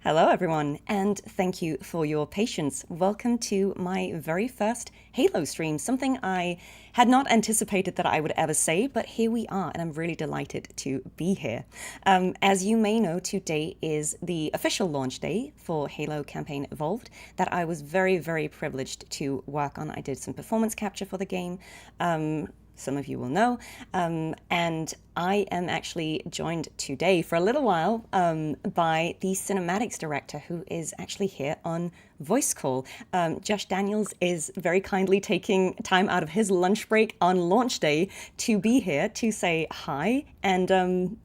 Hello, everyone, and thank you for your patience. Welcome to my very first Halo stream, something I had not anticipated that I would ever say, but here we are, and I'm really delighted to be here. As you may know, today is the official launch day for Halo Campaign Evolved that I was very, very privileged to work on. I did some performance capture for the game. Some of you will know. And I am actually joined today for a little while by the cinematics director who is actually here on voice call. Josh Daniels is very kindly taking time out of his lunch break on launch day to be here to say hi and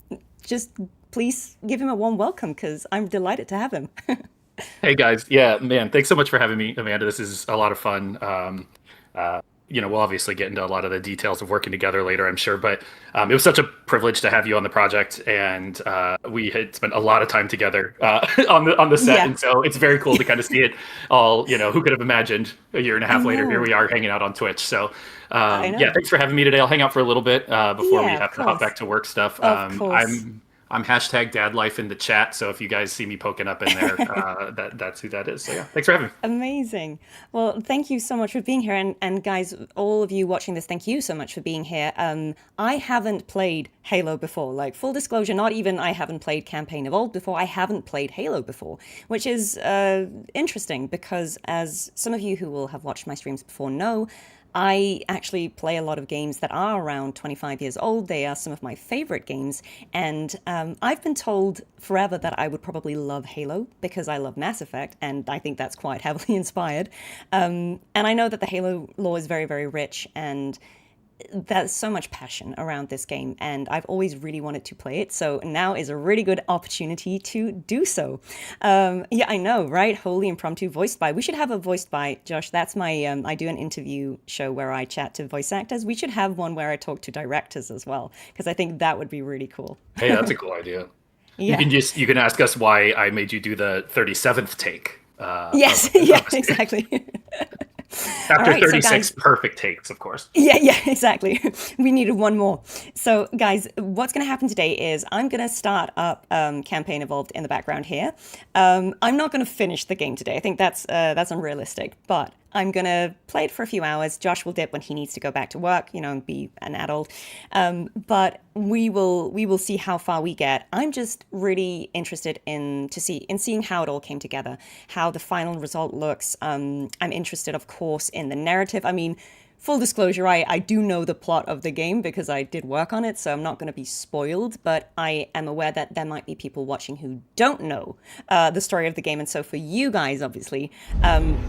just please give him a warm welcome because I'm delighted to have him. Hey guys, yeah, man, thanks so much for having me, Amanda. This is a lot of fun. We'll obviously get into a lot of the details of working together later, I'm sure, but it was such a privilege to have you on the project, and we had spent a lot of time together on the set, Yeah. and so it's very cool to kind of see it all. Who could have imagined a year and a I half later, here know. we are hanging out on Twitch. So, I yeah, know. thanks for having me today. I'll hang out for a little bit before we Yeah, of have to hop course. back to work stuff. Of course. I'm hashtag dad life in the chat, so if you guys see me poking up in there, that's who that is. So yeah, thanks for having me. Amazing. Well, thank you so much for being here. And guys, all of you watching this, thank you so much for being here. I haven't played Halo before. Like, full disclosure, not even I haven't played Campaign Evolved before. I haven't played Halo before, which is interesting because, as some of you who will have watched my streams before know, I actually play a lot of games that are around 25 years old. They are some of my favorite games. And I've been told forever that I would probably love Halo because I love Mass Effect. And I think that's quite heavily inspired. And I know that the Halo lore is very, very rich. And there's so much passion around this game, and I've always really wanted to play it, so now is a really good opportunity to do so. Yeah, I know, right? Wholly impromptu voiced by. We should have a voiced by, Josh. That's my, I do an interview show where I chat to voice actors. We should have one where I talk to directors as well, because I think that would be really cool. Hey, that's a cool idea. You Yeah. can you can ask us why I made you do the 37th take Yes, of yeah, a scene. exactly. All After right, so 36 guys, perfect takes, of course. yeah, exactly. We needed one more. So, guys, what's going to happen today is I'm going to start up Campaign Evolved in the background here. I'm not going to finish the game today. I think that's unrealistic, but I'm going to play it for a few hours. Josh will dip when he needs to go back to work, and be an adult. But we will see how far we get. I'm just really interested in seeing how it all came together, how the final result looks. I'm interested, of course, in the narrative. I mean, full disclosure, I do know the plot of the game because I did work on it, so I'm not going to be spoiled, but I am aware that there might be people watching who don't know the story of the game, and so for you guys, obviously,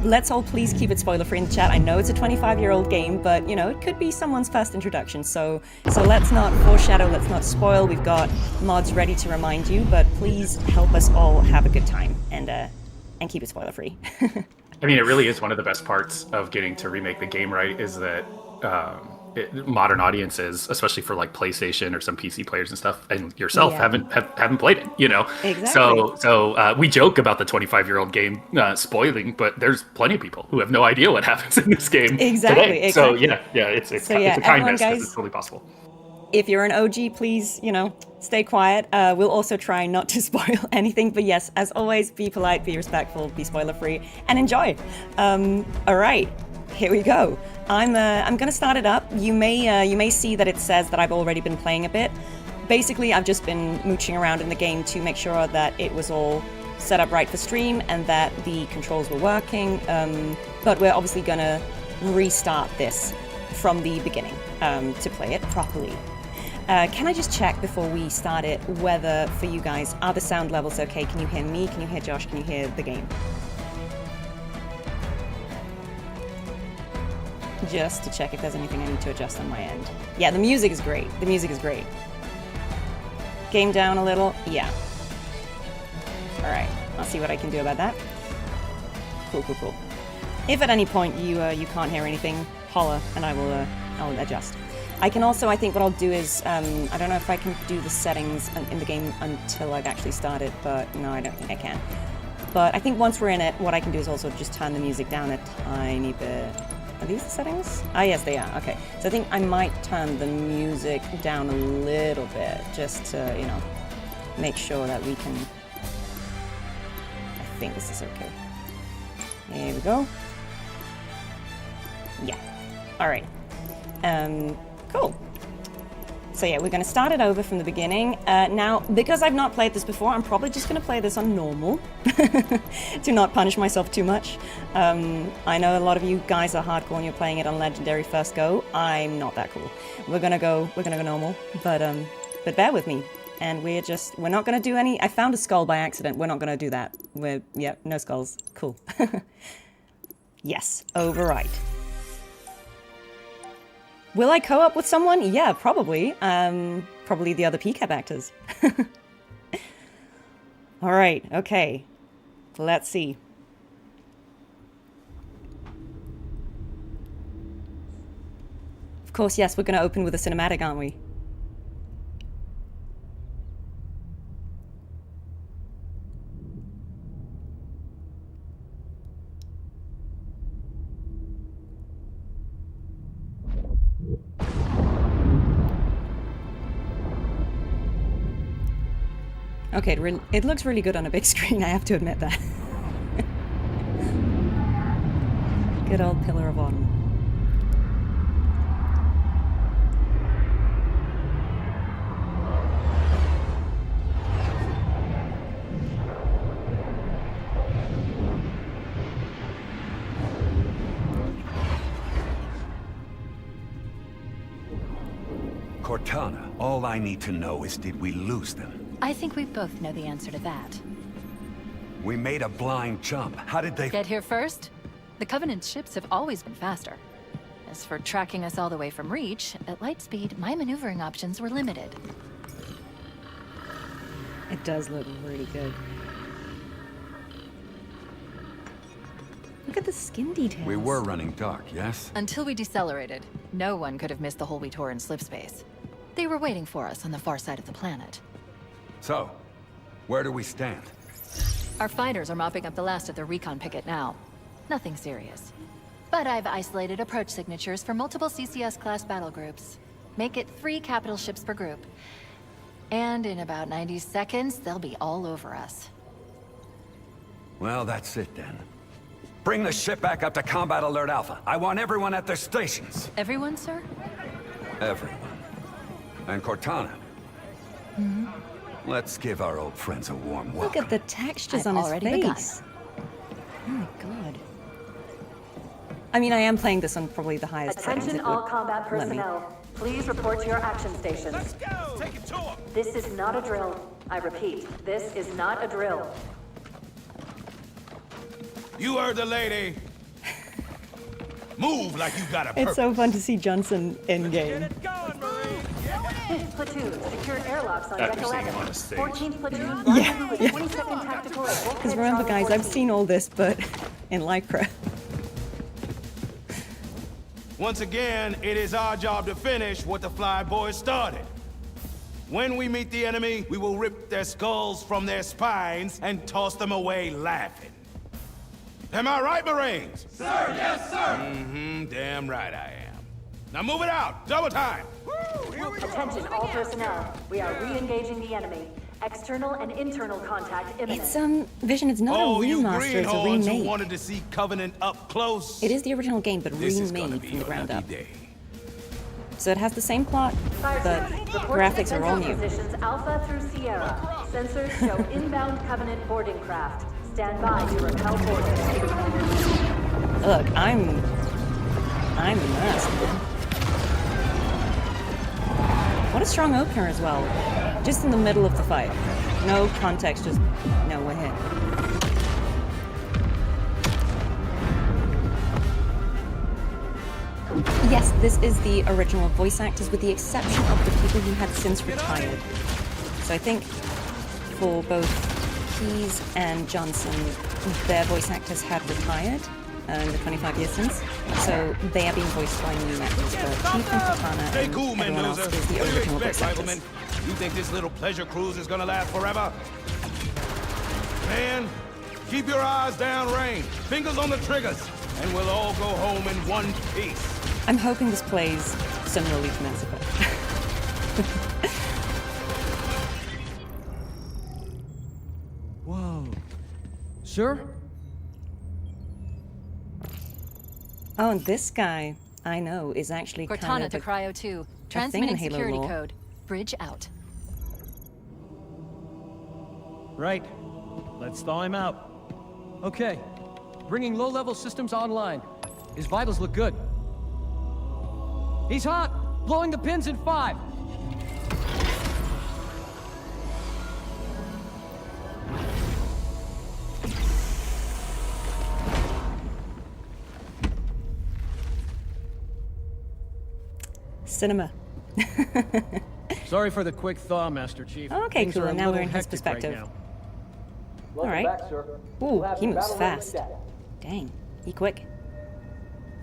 let's all please keep it spoiler-free in the chat. I know it's a 25-year-old game, but, it could be someone's first introduction, so let's not foreshadow, let's not spoil. We've got mods ready to remind you, but please help us all have a good time and keep it spoiler-free. I mean, it really is one of the best parts of getting to remake the game right is that modern audiences, especially for like PlayStation or some PC players and stuff, and yourself Yeah, haven't played it. exactly. So we joke about the 25-year-old game spoiling, but there's plenty of people who have no idea what happens in this game Exactly, today. So exactly. yeah, it's So yeah, a everyone, kindness because it's guys, totally possible. if you're an OG, please, stay quiet. We'll also try not to spoil anything. But yes, as always, be polite, be respectful, be spoiler-free, and enjoy. All right, here we go. I'm gonna start it up. You may see that it says that I've already been playing a bit. Basically, I've just been mooching around in the game to make sure that it was all set up right for stream and that the controls were working. But we're obviously gonna restart this from the beginning to play it properly. Can I just check before we start it whether for you guys are the sound levels okay? Can you hear me? Can you hear Josh? Can you hear the game? Just to check if there's anything I need to adjust on my end. Yeah, the music is great. The music is great. Game down a little? Yeah. All right, I'll see what I can do about that. Cool, cool, cool. If at any point you can't hear anything, holler and I'll adjust. I can also, I think what I'll do is, I don't know if I can do the settings in the game until I've actually started, but no, I don't think I can. But I think once we're in it, what I can do is also just turn the music down a tiny bit. Are these the settings? Ah, yes, they are. Okay. So I think I might turn the music down a little bit just to, make sure that we can think this is okay. There we go. Yeah. All right. Cool. So yeah, we're going to start it over from the beginning. Now, because I've not played this before, I'm probably just going to play this on normal to not punish myself too much. I know a lot of you guys are hardcore and you're playing it on Legendary first go. I'm not that cool. We're gonna go normal, but bear with me. And we're not going to do any... I found a skull by accident. We're not going to do that. Yeah, no skulls. Cool. Yes, override. Will I co-op with someone? Yeah, probably. Probably the other Pcap actors. All right, okay. Let's see. Of course, yes, we're going to open with a cinematic, aren't we? Okay, it looks really good on a big screen, I have to admit that. Good old Pillar of Autumn. Cortana, all I need to know is, did we lose them? I think we both know the answer to that. We made a blind jump. How did they... Get here first? The Covenant's ships have always been faster. As for tracking us all the way from Reach, at light speed, my maneuvering options were limited. It does look really good. Look at the skin details. We were running dark, yes? Until we decelerated, no one could have missed the hole we tore in slip space. They were waiting for us on the far side of the planet. So, where do we stand? Our fighters are mopping up the last of the recon picket now. Nothing serious. But I've isolated approach signatures for multiple CCS-class battle groups. Make it 3 capital ships per group. And in about 90 seconds, they'll be all over us. Well, that's it then. Bring the ship back up to Combat Alert Alpha. I want everyone at their stations. Everyone, sir? Everyone. And Cortana. Mm-hmm. Let's give our old friends a warm welcome. Look at the textures I've on his already face. Oh my god. I mean, I am playing this on probably the highest settings. Attention all combat personnel. Please report to your action stations. Let's go! Take it to him! This is not a drill. I repeat, this is not a drill. You heard the lady. Move like you got a purpose. It's so fun to see Johnson in game. Get it going, Marine! 5th platoon, secure airlocks on After deck seeing him 11. on a stage. 14th platoon, Yeah, with yeah. 22nd tactical at Because remember, guys, I've seen all this, but in Lycra. Once again, it is our job to finish what the Fly Boys started. When we meet the enemy, we will rip their skulls from their spines and toss them away laughing. Am I right, Marines? Sir, yes, sir! Mm-hmm, damn right I am. Now move it out! Double time! Attention all personnel. We are re-engaging the enemy. External and internal contact imminent. It's, Vision, it's not Oh, a you remaster, it's a greenhorns who remake. wanted to see Covenant up close. It is the original game, but This is gonna remade be from the your ground up. lucky day. So it has the same plot, but Report graphics to are all defensive new. Positions Alpha through Sierra. Sensors show inbound Covenant boarding craft. Stand by to repel boarding. Look, I'm immersed. What a strong opener as well. Just in the middle of the fight. No context, just, no, we're here. Yes, this is the original voice actors with the exception of the people who had since retired. So I think for both Keyes and Johnson, their voice actors had retired in the 25 years since. So they are being voiced by new actors. But Chief and Cortana Stay and cool, everyone else Mendoza. is the What do you original expect, voice actors. Rifleman? You think this little pleasure cruise is gonna last forever? Man, keep your eyes downrange, fingers on the triggers, and we'll all go home in one piece. I'm hoping this plays similarly to Mass Effect. Whoa. Sir? Oh, and this guy, I know, is actually Cortana kind to of Cryo 2. thing in Transmitting Halo security lore. code. Bridge out. Right. Let's thaw him out. Okay. Bringing low-level systems online. His vitals look good. He's hot! Blowing the pins in 5! Cinema. Sorry for the quick thaw, Master Chief. Okay, Things cool, are a and now little we're in his hectic right perspective. now. All right. Ooh, he moves fast. Dang, he quick.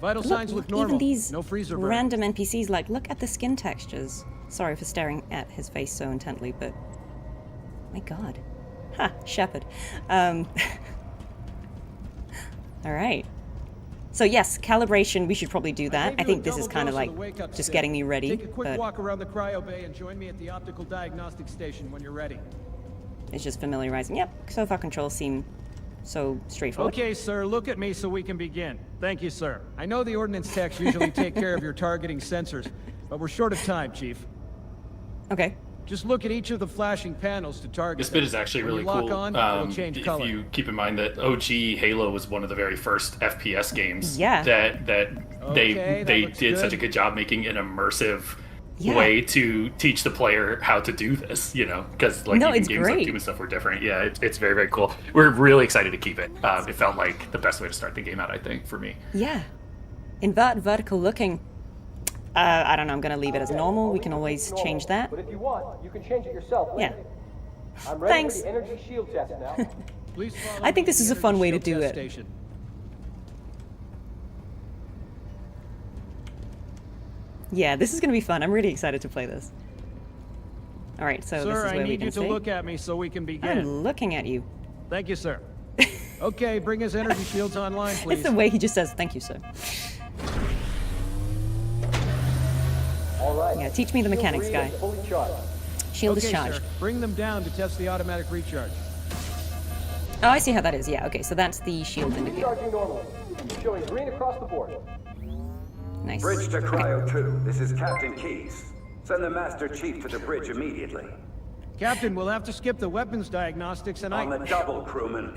Vital signs look normal. Even these No freezer burn. random NPCs, like, look at the skin textures. Sorry for staring at his face so intently, but my God. Ha, Shepard. All right. So yes, calibration, we should probably do that. I think this is kind of like just getting me ready, Take a quick but walk around the cryo bay and join me at the optical diagnostic station when you're ready. it's just familiarizing. Yep, so far controls seem so straightforward. Okay, sir, look at me so we can begin. Thank you, sir. I know the ordnance techs usually take care of your targeting sensors, but we're short of time, Chief. Okay. Just look at each of the flashing panels to target This them. bit is actually When really you lock cool. on, it'll change if color. you keep in mind that OG Halo was one of the very first FPS games Yeah. that Okay, they that looks did such a good. good job making an immersive Yeah. way to teach the player how to do this, you know, because like No, even it's games great. like Doom and stuff were different. Yeah, it's very, very cool. We're really excited to keep it. It felt like the best way to start the game out, I think, for me. Yeah. Invert vertical looking. I don't know, I'm gonna leave it as normal. We can always change that. But if you want, you can change it yourself. Yeah. I'm ready Thanks. for the energy shield test now. Please follow I think me this to is the a fun energy way to shield do test it. station. Yeah, this is gonna be fun. I'm really excited to play this. All right, so this Sir, is I where we need can you to stay. look at me so we can begin. I'm looking at you. Thank you, sir. Okay, bring his energy shields online, please. It's the way he just says, "Thank you, sir." All right. Yeah, teach me the mechanics, Shield guy. is fully charged. Shield is Okay, charged. sir. Bring them down to test the automatic recharge. Oh, I see how that is. Yeah, okay, so that's the shield indicator. Charging normally. Showing green across the board. Nice. Bridge to Okay. Cryo 2. This is Captain Keyes. Send the Master Chief to the bridge immediately. Captain, we'll have to skip the weapons diagnostics and On the double, crewman.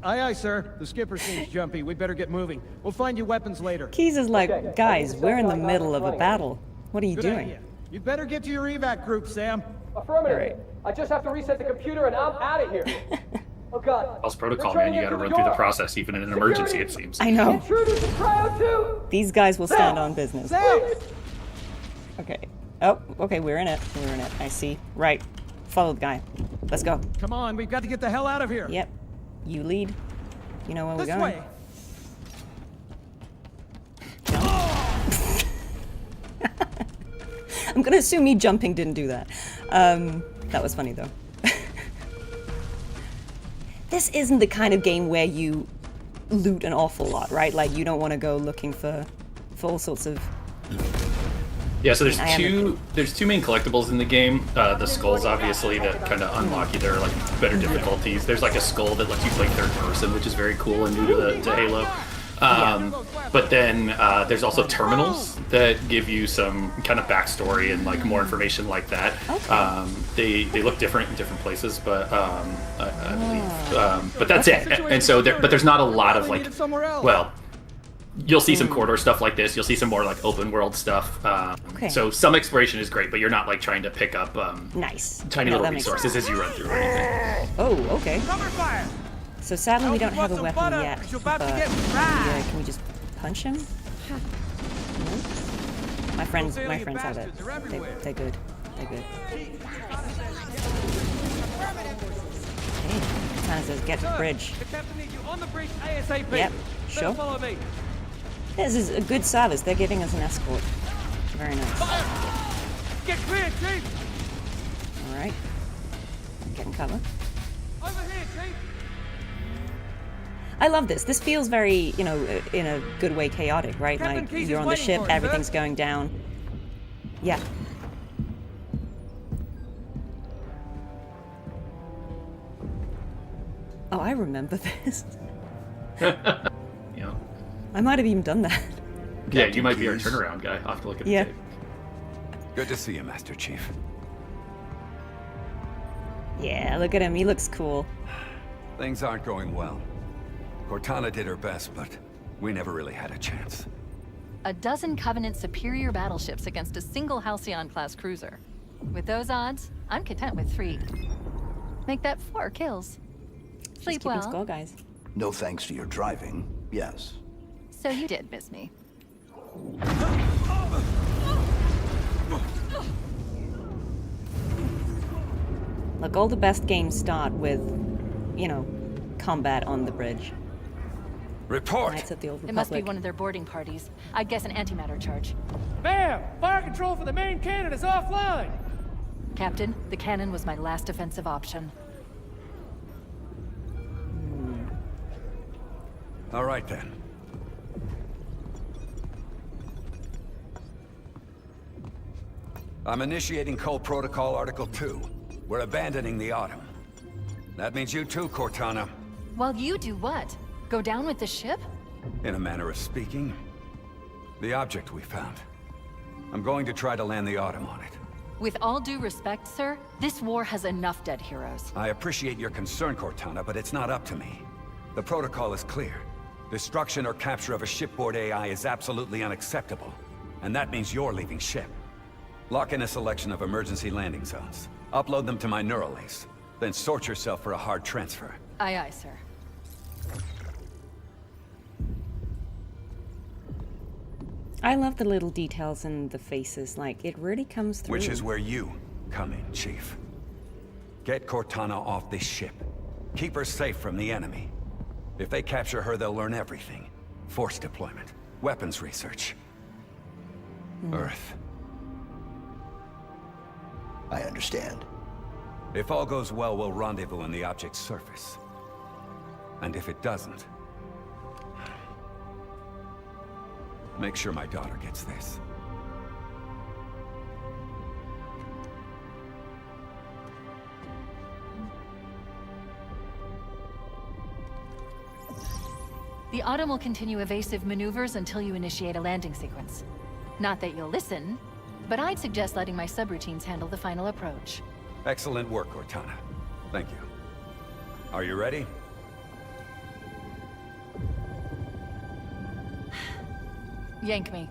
Aye, aye, sir. The skipper seems jumpy. We better get moving. We'll find you weapons later. Keys is like, guys, we're in the middle of a battle. What are you Good doing? idea. You'd better get to your evac group, Sam. Affirmative. All right. I just have to reset the computer and I'm out of here. Oh God. House protocol, They're man. You trying got to to run get through the door. process, even in an emergency, it seems. I know. Intruders in Cryo 2! These guys will stand on business. Sam! Okay. Oh, okay, we're in it. We're in it. I see. Right. Follow the guy. Let's go. Come on, we've got to get the hell out of here. Yep. You lead. You know where we're This going. way. I'm gonna assume me jumping didn't do that. That was funny though. This isn't the kind of game where you loot an awful lot, right? Like you don't want to go looking for all sorts of. Yeah, so there's I am- two main collectibles in the game. The skulls, obviously, that kind of unlock you. There are like better difficulties. There's like a skull that lets you play third person, which is very cool and new to Halo. But then there's also terminals that give you some kind of backstory and like more information like that. Okay. They look different in different places, but I believe. But that's it. And so but there's not a lot of like, well. You'll see some corridor stuff like this. You'll see some more like open world stuff. Okay. So some exploration is great, but you're not like trying to pick up Nice. tiny No, little that makes resources sense. as you run through or anything. Oh, okay. Cover fire! So sadly we don't have a some weapon butter, yet. 'cause you're about to But get fried. yeah, can we just punch him? No? My friends have it. bastards are everywhere. They're good. They're good. Okay. Cortana says get to the bridge. The captain needs you on the bridge ASAP. Yep, Better sure. follow me. This is a good service. They're giving us an escort. Very nice. Get clear, Chief. All right. Getting cover. Over here, Chief. I love this. This feels very, you know, in a good way chaotic, right? Captain Like Keyes you're is on the waiting ship, for us, sir. everything's going down. Yeah. Oh, I remember this. Yeah. I might have even done that. Yeah, you might be our please. turnaround guy. I'll have to look at the Yeah. tape. Good to see you, Master Chief. Yeah, look at him. He looks cool. Things aren't going well. Cortana did her best, but we never really had a chance. A dozen Covenant superior battleships against a single Halcyon-class cruiser. With those odds, I'm content with 3. Make that 4 kills. Just Sleep keeping well. score, guys. No thanks to your driving, yes. So you did miss me. Look, all the best games start with, you know, combat on the bridge. Report! Knights of the Old It must be Republic. one of their boarding parties. I'd guess an antimatter charge. Bam! Fire control for the main cannon is offline! Captain, the cannon was my last offensive option. All right, then. I'm initiating Cole Protocol Article 2. We're abandoning the Autumn. That means you too, Cortana. While you do what? Go down with the ship? In a manner of speaking. The object we found. I'm going to try to land the Autumn on it. With all due respect, sir, this war has enough dead heroes. I appreciate your concern, Cortana, but it's not up to me. The protocol is clear. Destruction or capture of a shipboard AI is absolutely unacceptable. And that means you're leaving ship. Lock in a selection of emergency landing zones. Upload them to my neural lace. Then sort yourself for a hard transfer. Aye, aye, sir. I love the little details in the faces. Like, it really comes through. Which is where you come in, Chief. Get Cortana off this ship. Keep her safe from the enemy. If they capture her, they'll learn everything. Force deployment, weapons research. Earth. I understand. If all goes well, we'll rendezvous on the object's surface. And if it doesn't... make sure my daughter gets this. The Autumn will continue evasive maneuvers until you initiate a landing sequence. Not that you'll listen, but I'd suggest letting my subroutines handle the final approach. Excellent work, Cortana. Thank you. Are you ready? Yank me.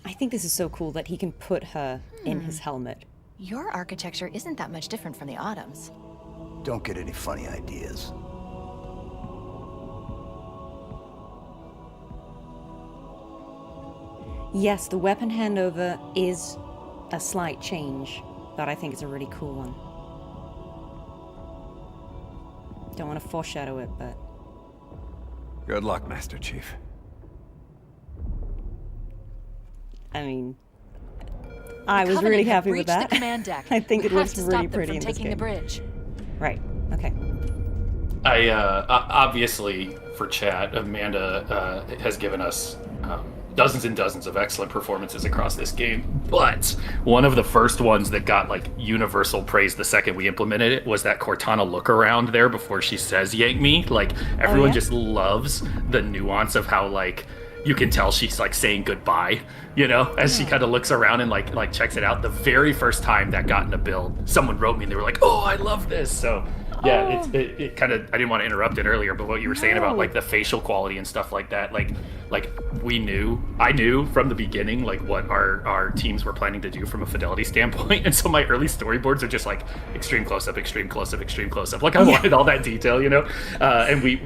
I think this is so cool that he can put her in his helmet. Your architecture isn't that much different from the Autumn's. Don't get any funny ideas. Yes, the weapon handover is a slight change, but I think it's a really cool one. Don't want to foreshadow it, but... Good luck, Master Chief. I mean... I was Covenant really have happy with breached that. the command deck. I think We it have looks to really stop them pretty from in this taking the game. bridge. Right, okay. I obviously for chat, Amanda has given us dozens and dozens of excellent performances across this game. But one of the first ones that got like universal praise the second we implemented it was that Cortana look around there before she says "yank me." Like everyone just loves the nuance of how like you can tell she's like saying goodbye, you know, as she kind of looks around and like checks it out. The very first time that got in a build, someone wrote me and they were like, "Oh, I love this." So yeah, it kind of, I didn't want to interrupt it earlier, but what you were saying about like the facial quality and stuff like that, like I knew from the beginning like what our teams were planning to do from a fidelity standpoint, and so my early storyboards are just like extreme close up, extreme close up, extreme close up. Like I wanted all that detail, you know, and we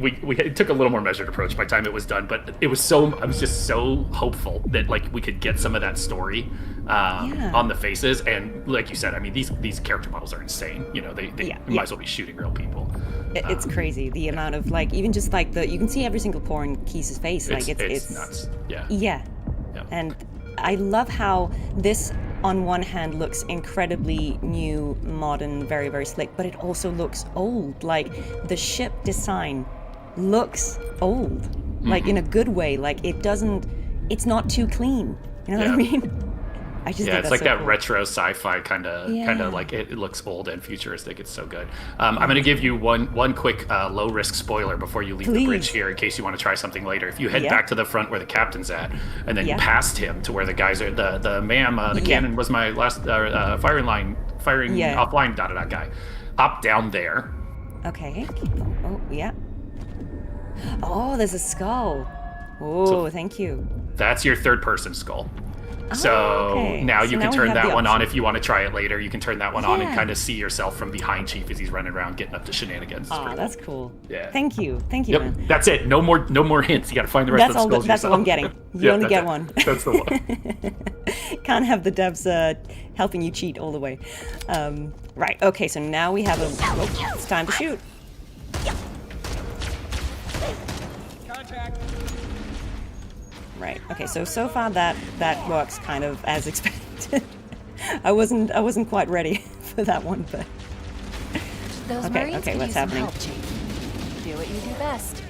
took a little more measured approach by the time it was done, but I was just so hopeful that like we could get some of that story on the faces, and like you said, I mean these character models are insane, you know, they might as well be shooting real people. It's crazy, the amount of like, even just like you can see every single pore in Keys' face, like it's nuts. Yeah. And I love how this on one hand looks incredibly new, modern, very, very slick, but it also looks old. Like the ship design looks old, like in a good way. Like it's not too clean. You know what I mean? I just think it's that's like so that cool. retro sci-fi kind of like it looks old and futuristic. It's so good. I'm going to give you one quick low risk spoiler before you leave the bridge here, in case you want to try something later. If you head back to the front where the captain's at, and then past him to where the guys are, the cannon was my last firing offline guy. Hop down there. Okay. Oh yeah. Oh, there's a skull. Oh, So- thank you. That's your third person skull. So okay. now So you now can we turn have that the one on option. if you want to try it later. You can turn that one on and Yeah. kind of see yourself from behind Chief as he's running around getting up to shenanigans. It's Oh, pretty that's cool. cool. Yeah. Thank you, Yep, man. that's it. No more hints. You got to find the rest That's of the all. skulls That's all yourself. I'm getting. You Yeah, only that's get it. one. That's the one. Can't have the devs helping you cheat all the way. Right. Okay. So now we have a. Oh, it's time to shoot. Right. Okay. So far that works kind of as expected. I wasn't quite ready for that one, but Those Okay, Marines okay, could what's use some happening? help, Chief. Do what you do best.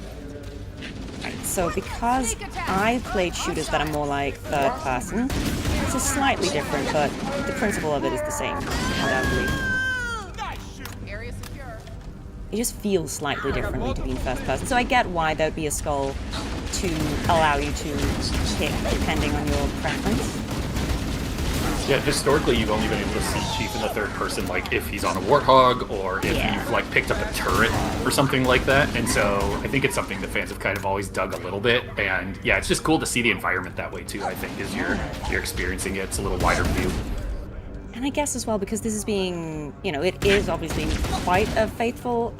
right. So because I played shooters that are more like third person, it's a slightly different, but the principle of it is the same. Undoubtedly. It just feels slightly differently to be in first person. So I get why there'd be a skull to allow you to pick depending on your preference. Yeah, historically you've only been able to see Chief in the third person, like if he's on a warthog or if you've like picked up a turret or something like that. And so I think it's something that fans have kind of always dug a little bit. And yeah, it's just cool to see the environment that way too. I think as you're experiencing it, it's a little wider view. And I guess as well, because this is being, it is obviously quite a faithful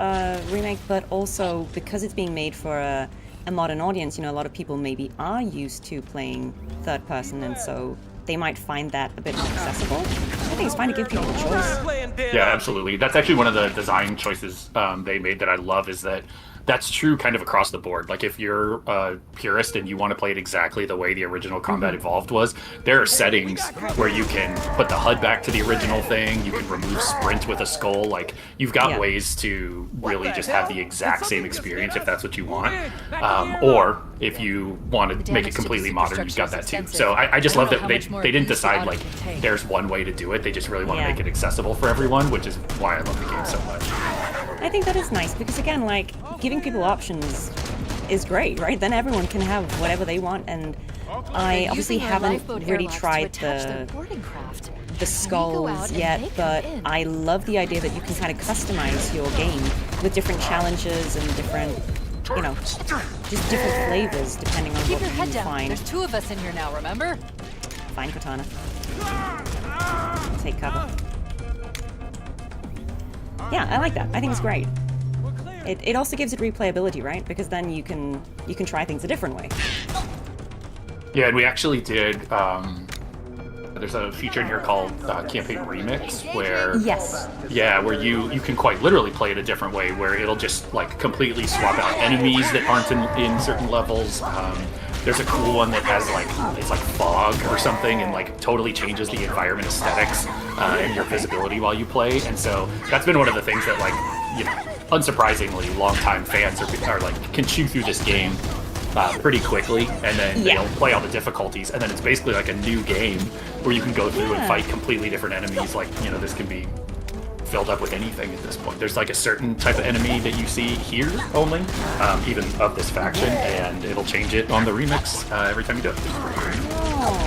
remake, but also because it's being made for a modern audience, a lot of people maybe are used to playing third person, and so they might find that a bit more accessible. I think it's fine to give people a choice. Yeah, absolutely. That's actually one of the design choices they made that I love, is that that's true kind of across the board. Like if you're a purist and you want to play it exactly the way the original Combat Evolved was, there are settings where you can put the HUD back to the original thing, you can remove sprint with a skull, like you've got ways to really just have the exact same experience if that's what you want. Or if you want to make it completely modern, you've got that too. So I just love that they didn't decide like there's one way to do it, they just really want to make it accessible for everyone, which is why I love the game so much. I think that is nice because, again, like, giving people options is great, right? Then everyone can have whatever they want, and I obviously haven't really tried the skulls yet, but I love the idea that you can kind of customize your game with different challenges and different, just different flavors depending on Keep your what head you down. find. There's 2 of us in here now, remember? Fine, Cortana. Take cover. Yeah, I like that. I think it's great. It also gives it replayability, right? Because then you can try things a different way. Yeah, and we actually did. There's a feature in here called Campaign Remix, where where you can quite literally play it a different way, where it'll just like completely swap out enemies that aren't in certain levels. There's a cool one that has it's like fog or something, and like totally changes the environment aesthetics and your visibility while you play. And so that's been one of the things that unsurprisingly, longtime fans are like can chew through this game pretty quickly, and then they'll play all the difficulties, and then it's basically like a new game where you can go through and fight completely different enemies. Like this can be filled up with anything at this point. There's like a certain type of enemy that you see here only, even of this faction, and it'll change it on the remix every time you do it. Oh.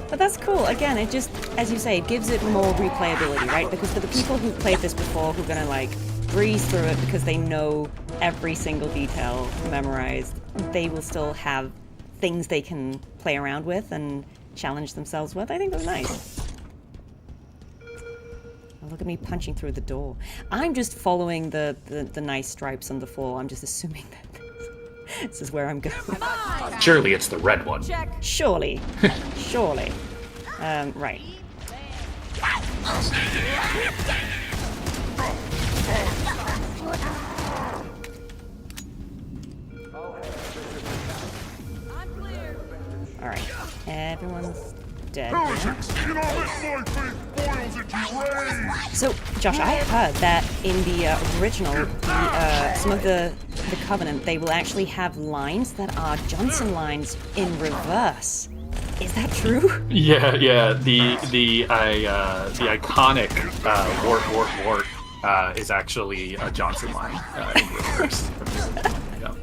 But that's cool. Again, it just, as you say, it gives it more replayability, right? Because for the people who played this before, who are gonna like breeze through it because they know every single detail memorized, they will still have things they can play around with and challenge themselves with. I think that's nice. Look at me punching through the door. I'm just following the nice stripes on the floor. I'm just assuming that this is where I'm going. Surely it's the red one. Surely. Surely. Right. Alright. Everyone's dead. So, Josh, I heard that in the original, some of the the Covenant, they will actually have lines that are Johnson lines in reverse. Is that true? Yeah, yeah. The iconic wart is actually a Johnson line in reverse. Yeah.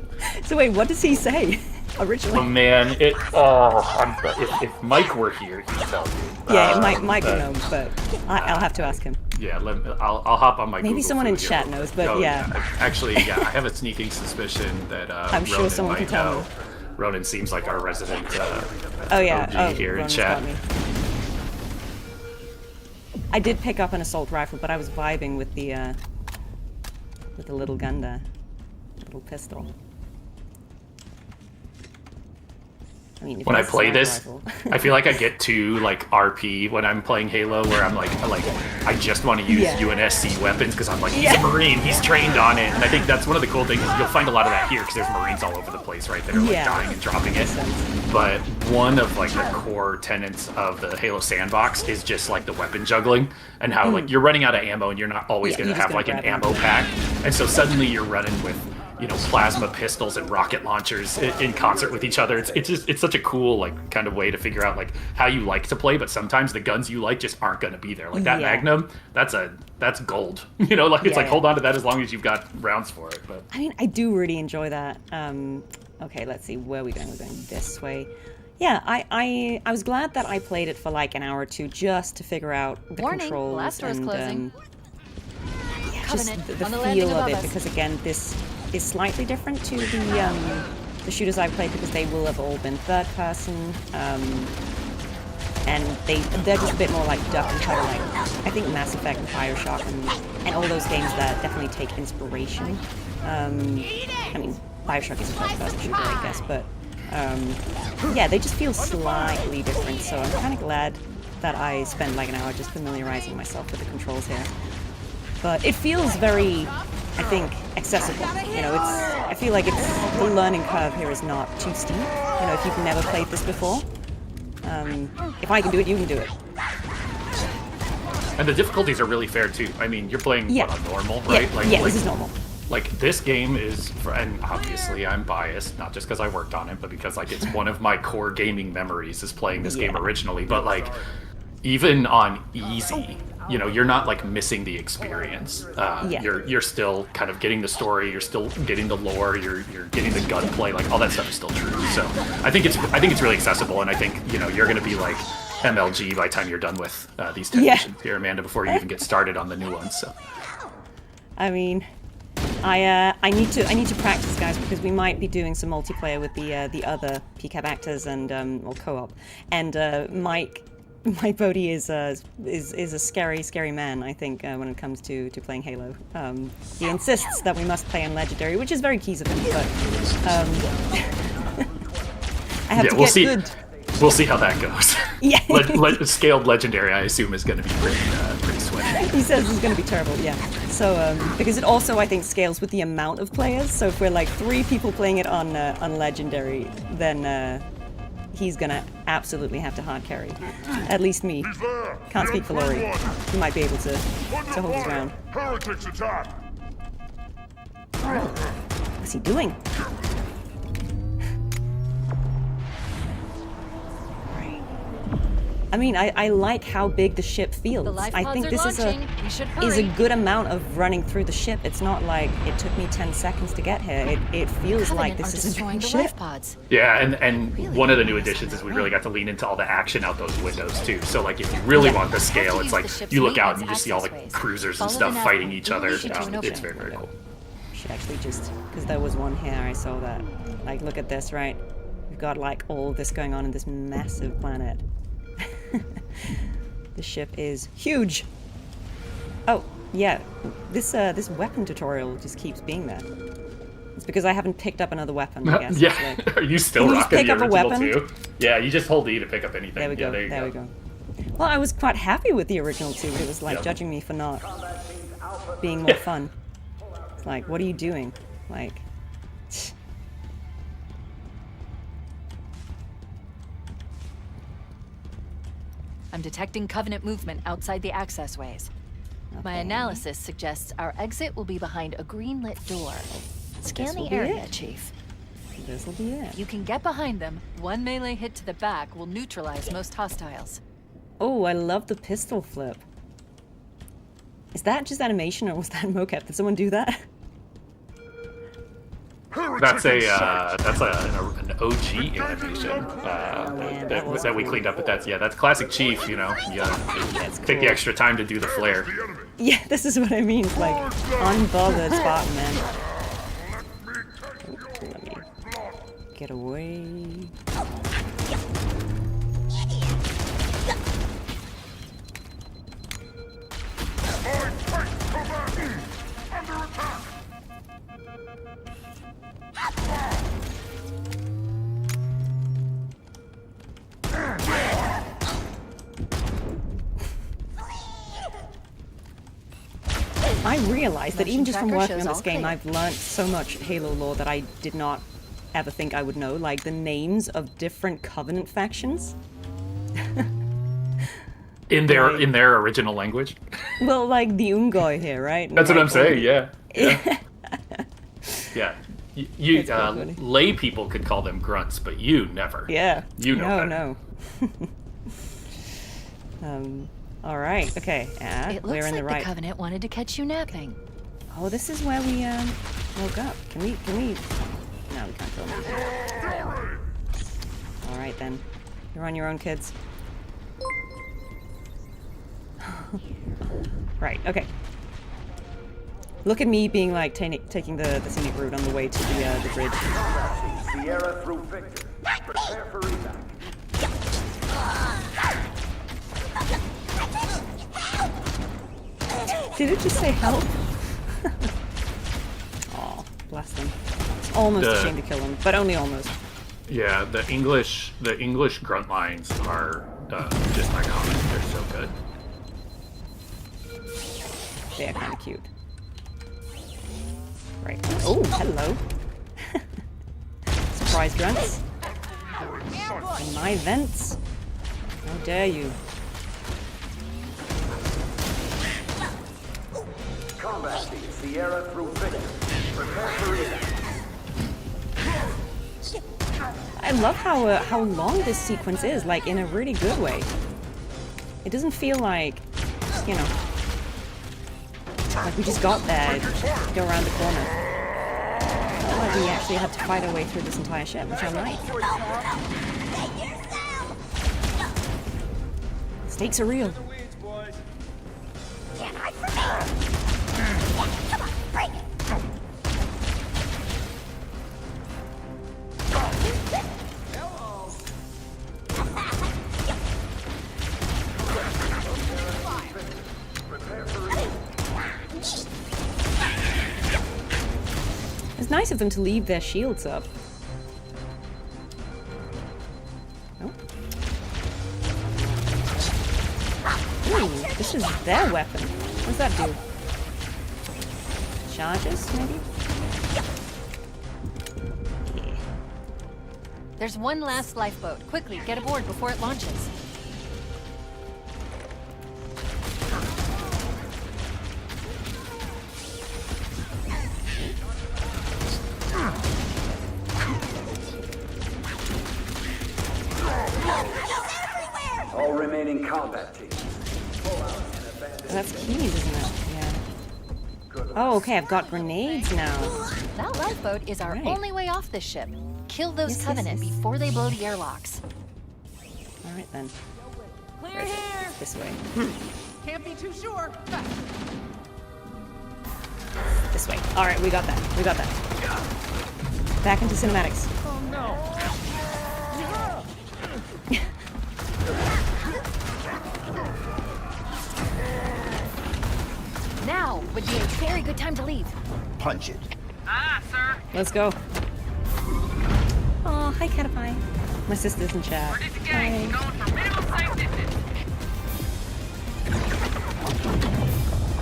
So wait, what does he say originally? Oh man, if Mike were here, he'd tell you. Yeah, Mike would know, but I'll have to ask him. Yeah, I'll hop on my. Maybe Google someone in food chat here. knows, but Oh, yeah. Actually, yeah, I have a sneaking suspicion that I'm sure Ronan someone might can tell know. me. Ronan seems like our resident Oh yeah, OG here in Ronan's chat. got me. I did pick up an assault rifle, but I was vibing with the little gun there, little pistol. I mean, if When I it's a play sniper this, rifle. I feel like I get too like RP when I'm playing Halo, where I'm like I just want to use Yeah. UNSC weapons because I'm like, he's Yeah. a Marine, he's trained on it, and I think that's one of the cool things. You'll find a lot of that here because there's Marines all over the place, right? That are like Yeah. dying and dropping it. But one of like the core tenets of the Halo sandbox is just like the weapon juggling and how like you're running out of ammo and you're not always Yeah, going to you're just have like gonna an grab ammo pack, and so suddenly you're running with, you know, plasma pistols and rocket launchers in concert with each other. It's such a cool like kind of way to figure out like how you like to play, but sometimes the guns you like just aren't going to be there. Like that Yeah. Magnum, that's gold. You know, like it's Yeah, like yeah. hold on to that as long as you've got rounds for it. But I mean, I do really enjoy that. Okay, let's see, where are we going? We're going this way. Yeah, I was glad that I played it for like an hour or two just to figure out the Warning, controls blast door's and closing. yeah, just Covenant, the on the landing feel of above it, us. because again, this is slightly different to the shooters I've played because they will have all been third person, and they're just a bit more like duck and cover. Like I think Mass Effect and Bioshock and all those games that definitely take inspiration. I mean, Bioshock is a first person shooter, I guess, but yeah, they just feel slightly different. So I'm kind of glad that I spent like an hour just familiarizing myself with the controls here. But it feels very, I think, accessible. You know, I feel like the learning curve here is not too steep. You know, if you've never played this before, if I can do it, you can do it. and the difficulties are really fair too. I mean, you're playing Yeah. what, on normal, right? Yeah, this is normal. Like this game is, and obviously I'm biased, not just because I worked on it, but because like it's one of my core gaming memories is playing this game originally. But like, even on easy, you know, you're not like missing the experience. Yeah. You're still kind of getting the story. You're still getting the lore. You're getting the gunplay. Like all that stuff is still true. So I think it's really accessible, and I think, you know, you're going to be like MLG by the time you're done with these 10 Yeah. missions here, Amanda, before you even get started on the new ones. So. I mean, I need to practice, guys, because we might be doing some multiplayer with the other Pcap actors and or co-op. And my Bodhi is a scary man, I think, when it comes to playing Halo. He insists that we must play on Legendary, which is very keys of him, but I have to we'll get see. good. We'll see how that goes. Yeah. Scaled Legendary, I assume, is going to be pretty sweaty. He says it's going to be terrible, yeah. So, because it also, I think, scales with the amount of players. So if we're like 3 people playing it on Legendary, then he's going to absolutely have to hard carry. At least me. Can't speak for Laurie. He might be able to hold his ground. Heretics attack! What's he doing? I mean, I like how big the ship feels. The life I pods think are this launching. We should is a hurry. good amount of running through the ship. It's not like it took me 10 seconds to get here. It feels like Covenant this are is a destroying big the ship. life pods. Yeah, and Really one of the new impressive. additions is we really got to lean into all the action out those windows too. So like if you really want the scale, it's like you look out and you just see all the cruisers and stuff fighting each other. Should do an It's opening. very cool. Should actually just, because there was one here, I saw that. Like, look at this, right? We've got like all this going on in this massive planet. The ship is huge. Oh, yeah. This weapon tutorial just keeps being there. It's because I haven't picked up another weapon, I guess. Yeah, It's like- are you still Can you just rocking pick the up a original weapon? too? Yeah, you just hold E to pick up anything. There we go. Yeah, There we go. Well, I was quite happy with the original too, but it was like Yep. judging me for not being more fun. It's like, what are you doing? Like, I'm detecting Covenant movement outside the access ways. My Okay. analysis suggests our exit will be behind a green-lit door. Scan will the be area, it. Chief. This will be it. You can get behind them. One melee hit to the back will neutralize most hostiles. Oh, I love the pistol flip. Is that just animation or was that mocap? Did someone do that? That's an OG animation man, that was that we cool. cleaned up. But that's classic Chief. You know, you gotta take the cool. extra time to do the flare. Yeah, this is what I mean. Like, unbothered Spartan, man. Oh, let me get away. I realized that even just from tracker working shows on this all game, clear. I've learnt so much Halo lore that I did not ever think I would know, like the names of different Covenant factions. In their original language. Well, like the Ungoi here, right? That's what I'm saying. Yeah. Yeah. Yeah. That's quite funny. Lay people could call them grunts, but you never. Yeah. You know better. No. All right. Okay. It looks we're in like the right. the Covenant wanted to catch you napping. Oh, this is where we woke up. Can we? No, we can't film it. All right then. You're on your own, kids. Right. Okay. Look at me being like taking the scenic route on the way to the bridge. Sierra through Victor. Prepare for evac. Did it just say help? Oh, bless them. It's almost a shame to kill them, but only almost. Yeah, the English grunt lines are just iconic. They're so good. They're kind of cute. Right. Oh, hello. Surprise grunts. In my vents. How dare you? Combat team, Sierra through Victor. Prepare for evac. I love how long this sequence is, like in a really good way. It doesn't feel like, you know, like we just got there, go around the corner. It felt like we actually had to fight our way through this entire ship, which I like. Stakes are real. It's nice of them to leave their shields up. Oh. Ooh, this is their weapon. What does that do? Charges, maybe? Yeah. There's one last lifeboat. Quickly, get aboard before it launches. All remaining combat teams. That's keys, isn't it? Yeah. Oh, okay, I've got grenades now. That lifeboat is our Right. only way off this ship. Kill those Yes, Covenant yes. before they blow the airlocks. Alright then. Clear Right, here. this way. Can't be too sure. This way. Alright, we got that. We got that. Back into cinematics. Oh no. Now would be a very good time to leave. Punch it. Let's go. Oh, hi, Catapie. My sister's in chat. Hi.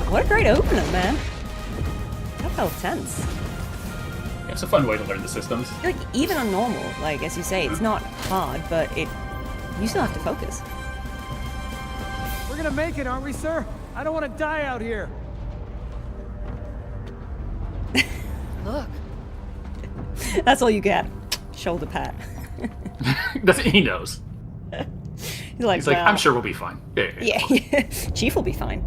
What a great opener, man. That felt tense. It's a fun way to learn the systems. Like, even on normal, like, as you say, it's not hard, but you still have to focus. We're gonna make it, aren't we, sir? I don't want to die out here. Look, That's all you get. Shoulder pat. He knows. He's like, I'm "Well, sure we'll be fine. Yeah. Yeah, Chief will be fine.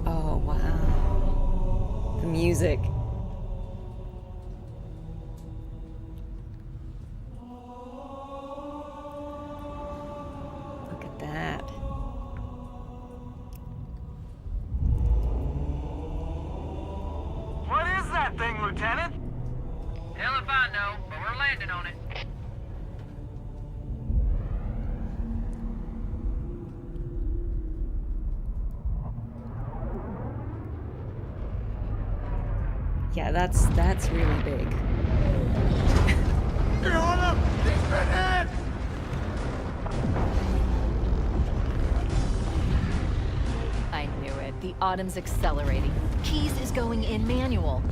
Oh, wow. The music. Look at that. What is that thing, Lieutenant? Hell if I know, but we're landing on it. Yeah, that's really big. You're on him! He's been hit! I knew it. The Autumn's accelerating. Keys is going in manual.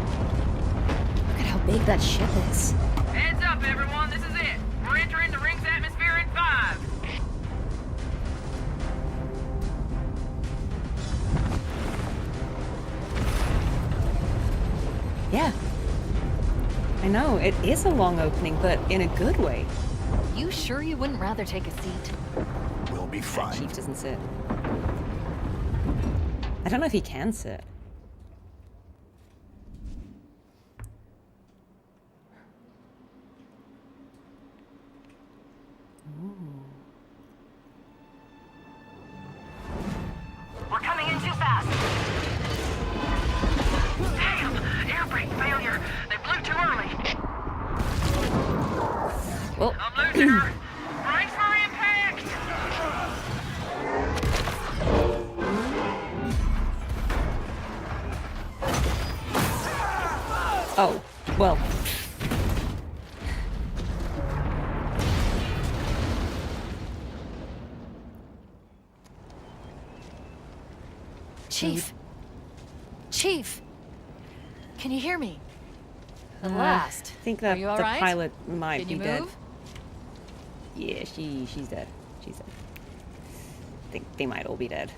Look at how big that ship is. Heads up, everyone. This is it. We're entering the ring's atmosphere in 5. Yeah. I know, it is a long opening, but in a good way. You sure you wouldn't rather take a seat? We'll be fine. Chief doesn't sit. I don't know if he can sit. We're coming in too fast. Damn! Air brake failure. They blew too early. Well, I'm losing her. Brace for impact! oh, well. Chief. Chief. Can you hear me? At last. I think Are that you all the right? pilot might Can be you dead. move? Yeah, she's dead. She's dead. I think they might all be dead.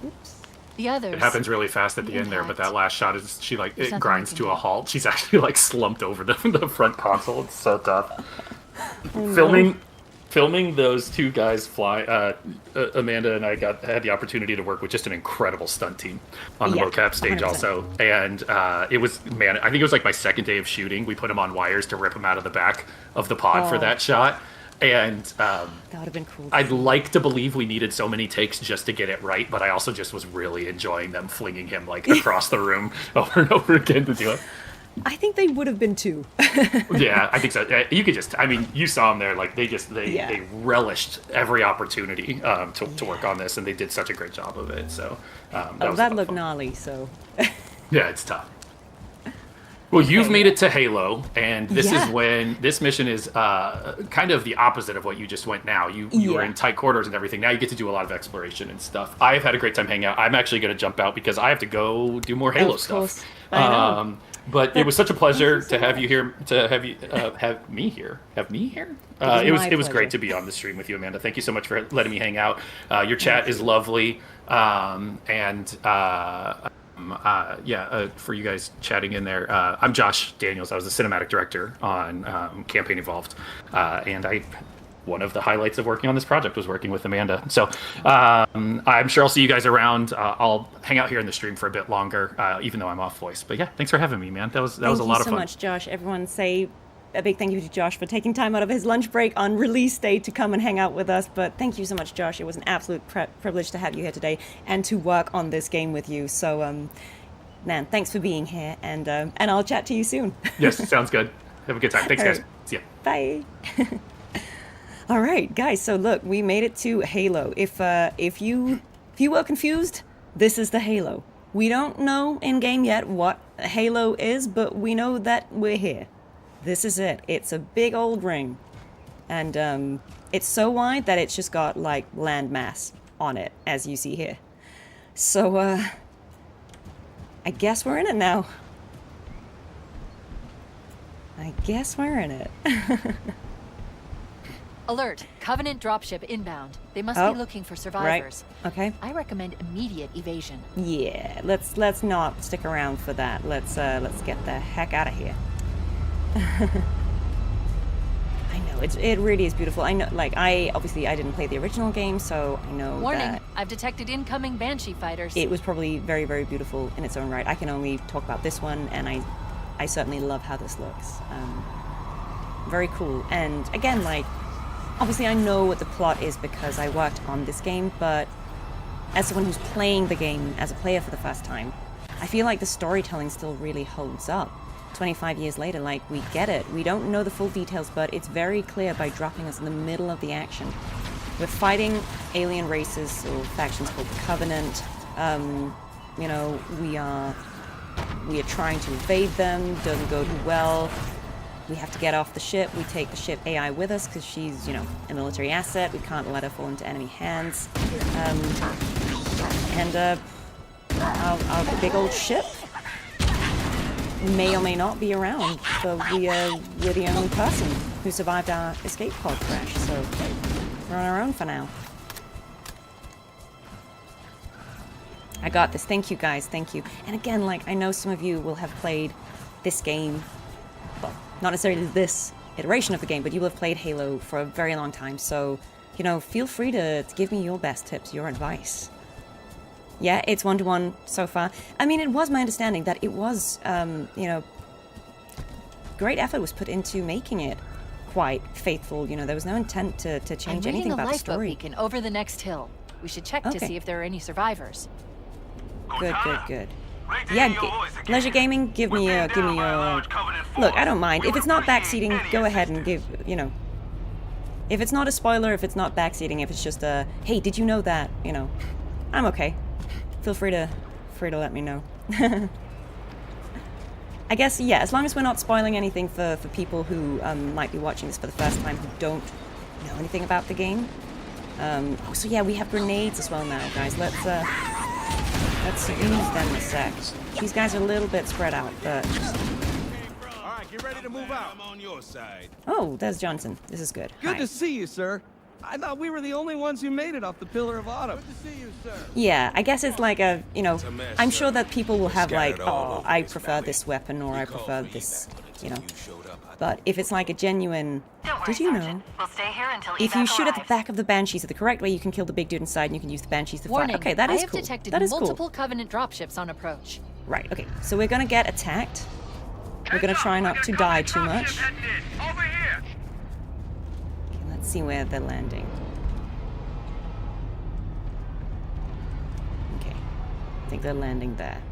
Oops. The others. It happens really fast at the end there, but that last shot is she like There's it nothing grinds we to can a do. halt. She's actually like slumped over the front console. It's so tough. Oh, Filming those two guys fly. Amanda and I had the opportunity to work with just an incredible stunt team on the Yeah, mocap stage 100%. also, and it was I think it was like my second day of shooting. We put them on wires to rip them out of the back of the pod for Oh. that shot. And That would have been cool. I'd like to believe we needed so many takes just to get it right, but I also just was really enjoying them flinging him like across the room over and over again to do it. I think they would have been too. Yeah, I think so. You could just, I mean, you saw them there, like they Yeah. they relished every opportunity to work on this, and they did such a great job of it. So that was a lot That of looked fun. gnarly, so. Yeah, it's tough. Well, you've made it to Halo, and this Yeah. is when this mission is kind of the opposite of what you just went now. You were Yeah. in tight quarters and everything. Now you get to do a lot of exploration and stuff. I've had a great time hanging out. I'm actually going to jump out because I have to go do more Halo Of stuff. course. I know. But it was such a pleasure so to have you here, to have you have me here. It was my great pleasure. to be on the stream with you, Amanda. Thank you so much for letting me hang out. Your chat is lovely, for you guys chatting in there. I'm Josh Daniels. I was the cinematic director on Campaign Evolved, and one of the highlights of working on this project was working with Amanda. So I'm sure I'll see you guys around. I'll hang out here in the stream for a bit longer, even though I'm off voice. But yeah, thanks for having me, man. That was a lot of fun. Thank you so much, Josh. Everyone say a big thank you to Josh for taking time out of his lunch break on release day to come and hang out with us. But thank you so much, Josh. It was an absolute privilege to have you here today and to work on this game with you. So, man, thanks for being here, and I'll chat to you soon. Yes, sounds good. Have a good time. Thanks, All guys. right. See ya. Bye. All right, guys. So look, we made it to Halo. If you were confused, this is the Halo. We don't know in game yet what Halo is, but we know that we're here. This is it. It's a big old ring, and it's so wide that it's just got like land mass on it, as you see here. So I guess we're in it now. I guess we're in it. Alert! Covenant dropship inbound. They must Oh, be looking for survivors. Right. Okay. I recommend immediate evasion. Yeah, let's not stick around for that. Let's get the heck out of here. I know it really is beautiful. I know, like, I didn't play the original game, so I know Warning! that I've detected incoming Banshee fighters. it was probably very, very beautiful in its own right. I can only talk about this one, and I certainly love how this looks. Very cool. And again, like, obviously I know what the plot is because I worked on this game, but as someone who's playing the game as a player for the first time, I feel like the storytelling still really holds up. 25 years later, like, we get it. We don't know the full details, but it's very clear by dropping us in the middle of the action. We're fighting alien races or factions called the Covenant. You know, we are trying to evade them. Doesn't go too well. We have to get off the ship. We take the ship AI with us because she's, you know, a military asset. We can't let her fall into enemy hands. Our big old ship may or may not be around, but we're the only person who survived our escape pod crash, so we're on our own for now. I got this. Thank you, guys. Thank you. And again, like, I know some of you will have played this game, well, not necessarily this iteration of the game, but you will have played Halo for a very long time, so, you know, feel free to give me your best tips, your advice. Yeah, it's 1-to-1 so far. I mean, it was my understanding that it was, you know, great effort was put into making it quite faithful. You know, there was no intent to change anything about the story. Beacon over the next hill. We should check to see if there are any survivors. Good. Yeah, leisure gaming. Give me your. Look, I don't mind if it's not backseating. Go ahead and give. You know, if it's not a spoiler, if it's not backseating, if it's just a hey, did you know that? You know, I'm okay. Feel free to let me know. I guess, yeah, as long as we're not spoiling anything for people who might be watching this for the first time who don't know anything about the game. Oh, so yeah, we have grenades as well now, guys. Let's use them a sec. These guys are a little bit spread out, but... Alright, get ready to move out. I'm on your side. Oh, there's Johnson. This is good. Good Hi. to see you, sir. I thought we were the only ones who made it off the Pillar of Autumn. Good to see you, sir. Yeah, I guess it's like a, you know, I'm sure that people will have like, oh, I prefer this weapon or I prefer this, you know. But if it's like a genuine, did you know? We'll stay here until If you shoot at the back of the Banshees the correct way, you can kill the big dude inside and you can use the Banshees to Warning, fight. Okay, that is I have cool. detected That is multiple cool. Covenant dropships on approach. Right, okay, so we're gonna get attacked. We're gonna try not to die too much. Over here. Okay, let's see where they're landing. Okay, I think they're landing there.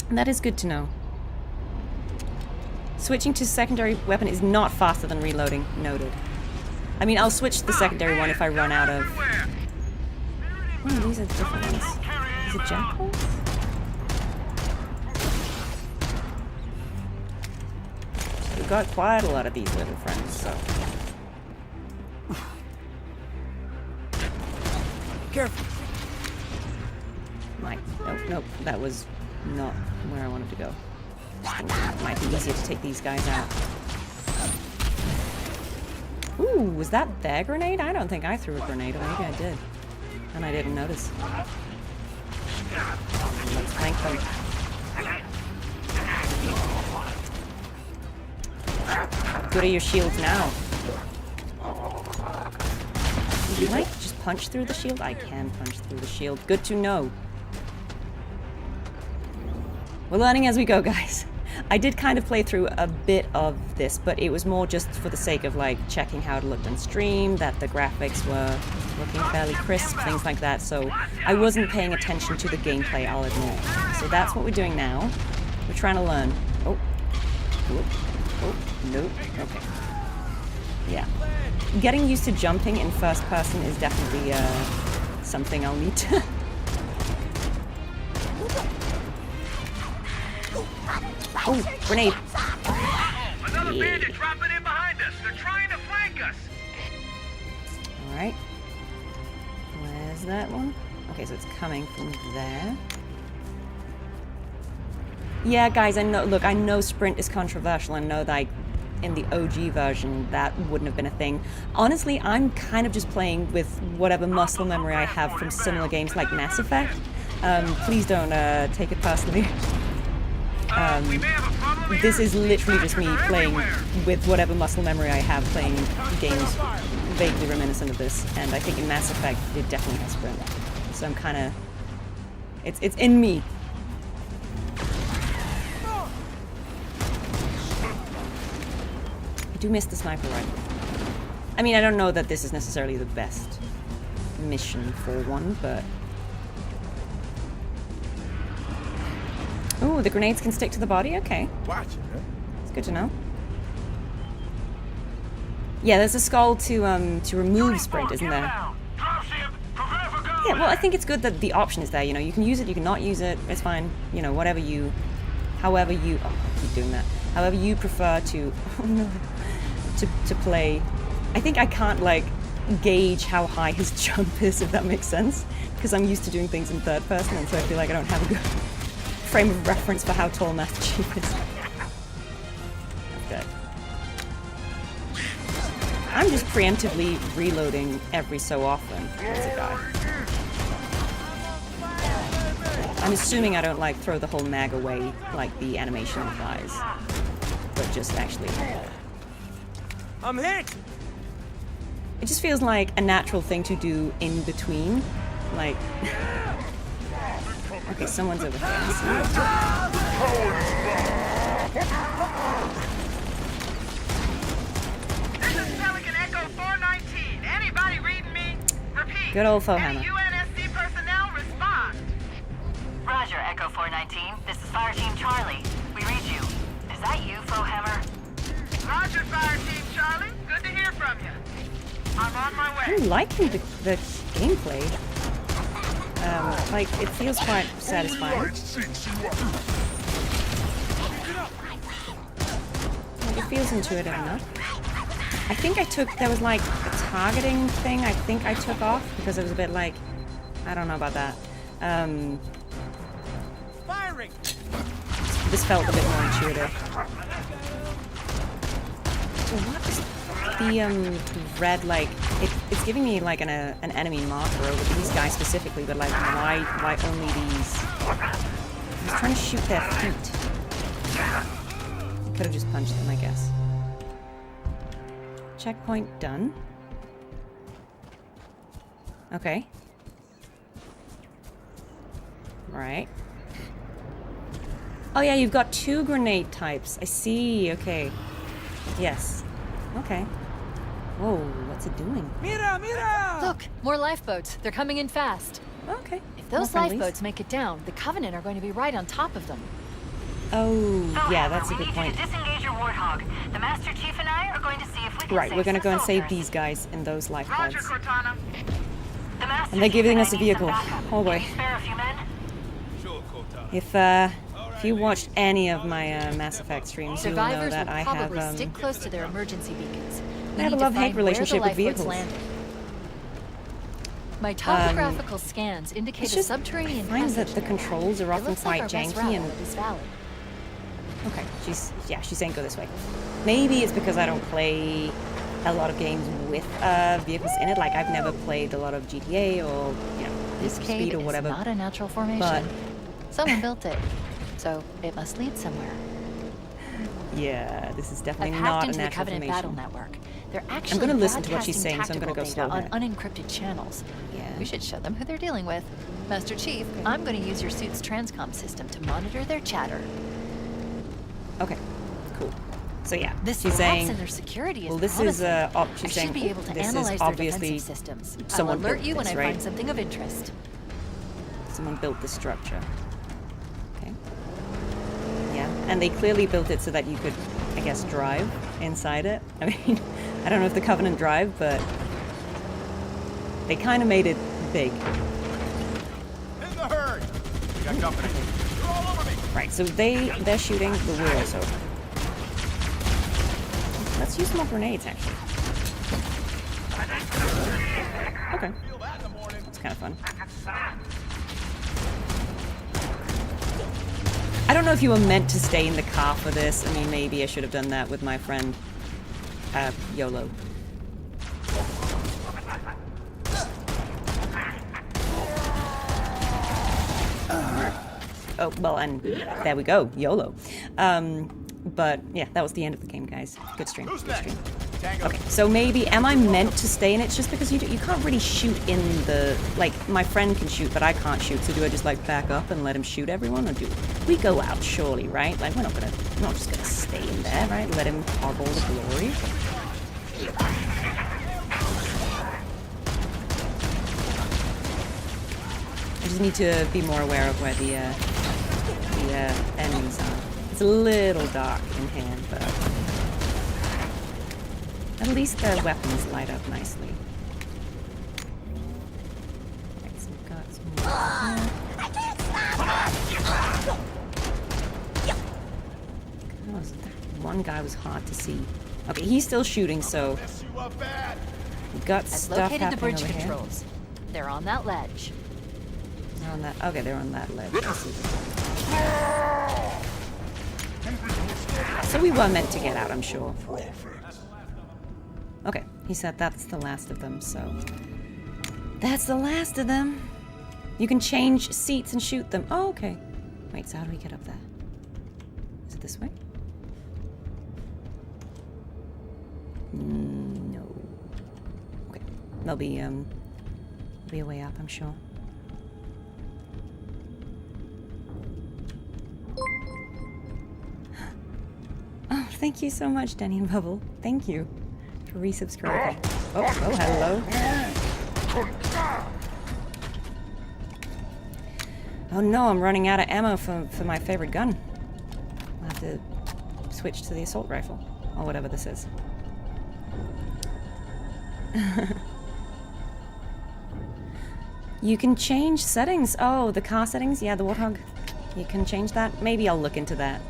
And that is good to know. Switching to secondary weapon is not faster than reloading. Noted. I mean, I'll switch to the secondary one if I run out of... Oh, these are different ones. Is it jackals? We've got quite a lot of these little friends, so... Careful. Nope, that was not where I wanted to go. I think it might be easier to take these guys out. Ooh, was that their grenade? I don't think I threw a grenade, or maybe I did. And I didn't notice. Let's thank them. How good are your shields now? Can I just punch through the shield? I can punch through the shield. Good to know. We're learning as we go, guys. I did kind of play through a bit of this, but it was more just for the sake of like checking how it looked on stream, that the graphics were looking fairly crisp, things like that, so I wasn't paying attention to the gameplay, I'll admit. So that's what we're doing now. We're trying to learn. Oh, nope, okay. Yeah. Getting used to jumping in first person is definitely something I'll need to... Oh, grenade. Another bandit dropping in behind us. They're trying to flank us. Alright. Where's that one? Okay, so it's coming from there. Yeah, guys, I know, look, I know sprint is controversial. I know that in the OG version, that wouldn't have been a thing. Honestly, I'm kind of just playing with whatever muscle memory I have from similar games like Mass Effect. Please don't take it personally. This is literally just me playing with whatever muscle memory I have playing games vaguely reminiscent of this, and I think in Mass Effect it definitely has sprint. So I'm kind of... It's in me. I do miss the sniper rifle. I mean, I don't know that this is necessarily the best mission for one, but... Ooh, the grenades can stick to the body? Okay. Watch it, huh? It's good to know. Yeah, there's a skull to remove sprint, isn't there? Yeah, well, I think it's good that the option is there, you know. You can use it, you can not use it, it's fine. You know, whatever you... However you... Oh, I keep doing that. However you prefer to... Oh, no. To play. I think I can't, like, gauge how high his jump is, if that makes sense. Because I'm used to doing things in third person, and so I feel like I don't have a good frame of reference for how tall Master Chief is. Okay. I'm just preemptively reloading every so often as a guy. I'm assuming I don't, like, throw the whole mag away like the animation implies, but just actually... I'm hit! It just feels like a natural thing to do in between. Like... Okay, someone's over here. This is Pelican Echo 419. Anybody reading me? Repeat. Good old Any Fohammer. UNSC personnel respond. Roger, Echo 419. This is Fire Team Charlie. We read you. Is that you, Fohammer? Roger, Fire Team Charlie. Good to hear from you. I'm on my way. I'm liking the gameplay. Like, it feels quite satisfying. Like, it feels intuitive enough. I think I took... There was, like, a targeting thing I think I took off, because it was a bit like... I don't know about that. Firing! This felt a bit more intuitive. So what is the red, like, it's giving me like an enemy marker over these guys specifically, but like why only these? I was trying to shoot their feet. Could have just punched them, I guess. Checkpoint done. Okay. Right. Oh yeah, you've got 2 grenade types. I see, okay. Yes. Okay. Whoa, what's it doing? Mira, mira! Look, more lifeboats. They're coming in fast. Okay. If those lifeboats make it down, the Covenant are going to be right on top of them. Oh, yeah, that's a good point. We need you to disengage your Warthog. The Master Chief and I are going to see if we can Right, save we're gonna go and save soldiers. these guys in those life Roger, pods. Cortana. The Master And they're Chief giving and us I a need some vehicle. backup. Oh boy. Can you spare a few men? Sure, Cortana. If you watched any of my Mass Effect streams, you'll know Survivors that will I probably have stick close to their emergency beacons. I have a love-hate relationship with vehicles. My topographical scans indicate it's a just, subterranean I find that passage the there. controls are It often looks like quite our best janky route and... out of this valley. Okay, she's saying go this way. Maybe it's because I don't play a lot of games with vehicles in it. Like, I've never played a lot of GTA or, you know, This Speed cave or whatever. is not a natural formation. But someone built it, so it must lead somewhere. yeah, this is I've definitely hacked not a into the natural Covenant formation. battle network. They're actually gonna listen to what she's broadcasting saying, so I'm gonna go tactical slow data on unencrypted channels. Yeah. We should show them who they're dealing with. Master Chief, I'm going to use your suit's transcom system to monitor their chatter. Okay, cool. So yeah, This she's lapse saying, in their security is well, this is promising. she's I saying should be able to this analyze is their obviously defensive systems. I'll someone alert built you when this, I right? find something of interest. Someone built this structure. Okay. Yeah, and they clearly built it so that you could, I guess, drive inside it. I mean, I don't know if the Covenant drive, but they kind of made it big. In the herd! We got company. You're all over me! Right, so they're shooting, but we're also. Let's use more grenades, actually. Okay. That's kind of fun. I don't know if you were meant to stay in the car for this. I mean, maybe I should have done that with my friend. YOLO. Oh, well, and there we go, YOLO. But yeah, that was the end of the game, guys. Good stream. Good stream. Okay, so maybe, am I meant to stay in it? Just because you can't really shoot in the, like, my friend can shoot, but I can't shoot, so do I just, like, back up and let him shoot everyone, or do we go out, surely, right? Like, we're not just gonna stay in there, right? Let him have all the glory. I just need to be more aware of where the enemies are. It's a little dark in here, but at least the weapons light up nicely. Okay, so we've got some more here. One guy was hard to see. Okay, he's still shooting, so we've got stuff happening the bridge over controls. Here. They're on that ledge. They're on that. Okay, they're on that ledge. I see. So we were meant to get out, I'm sure. Okay, he said that's the last of them, so... That's the last of them! You can change seats and shoot them. Oh, okay. Wait, so how do we get up there? Is it this way? No. Okay. There'll be a way up, I'm sure. Oh, thank you so much, Danny and Bubble. Thank you for resubscribing. Oh, hello. Oh no, I'm running out of ammo for my favorite gun. I'll have to switch to the assault rifle, or whatever this is. You can change settings. Oh, the car settings? Yeah, the Warthog. You can change that. Maybe I'll look into that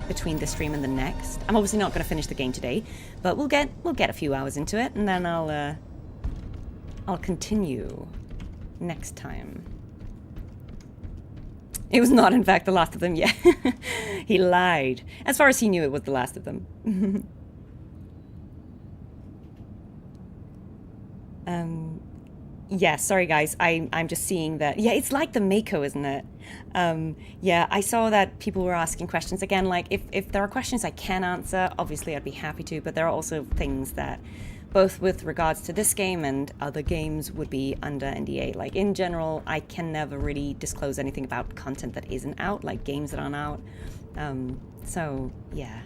between this stream and the next. I'm obviously not going to finish the game today, but we'll get a few hours into it, and then I'll continue next time. It was not, in fact, the last of them. Yeah, he lied. As far as he knew, it was the last of them. Yeah, sorry guys, I'm just seeing that. Yeah, it's like the Mako, isn't it? Yeah, I saw that people were asking questions. Again, like, if there are questions I can answer, obviously I'd be happy to, but there are also things that, both with regards to this game and other games, would be under NDA. Like, in general, I can never really disclose anything about content that isn't out, like games that aren't out. So, yeah.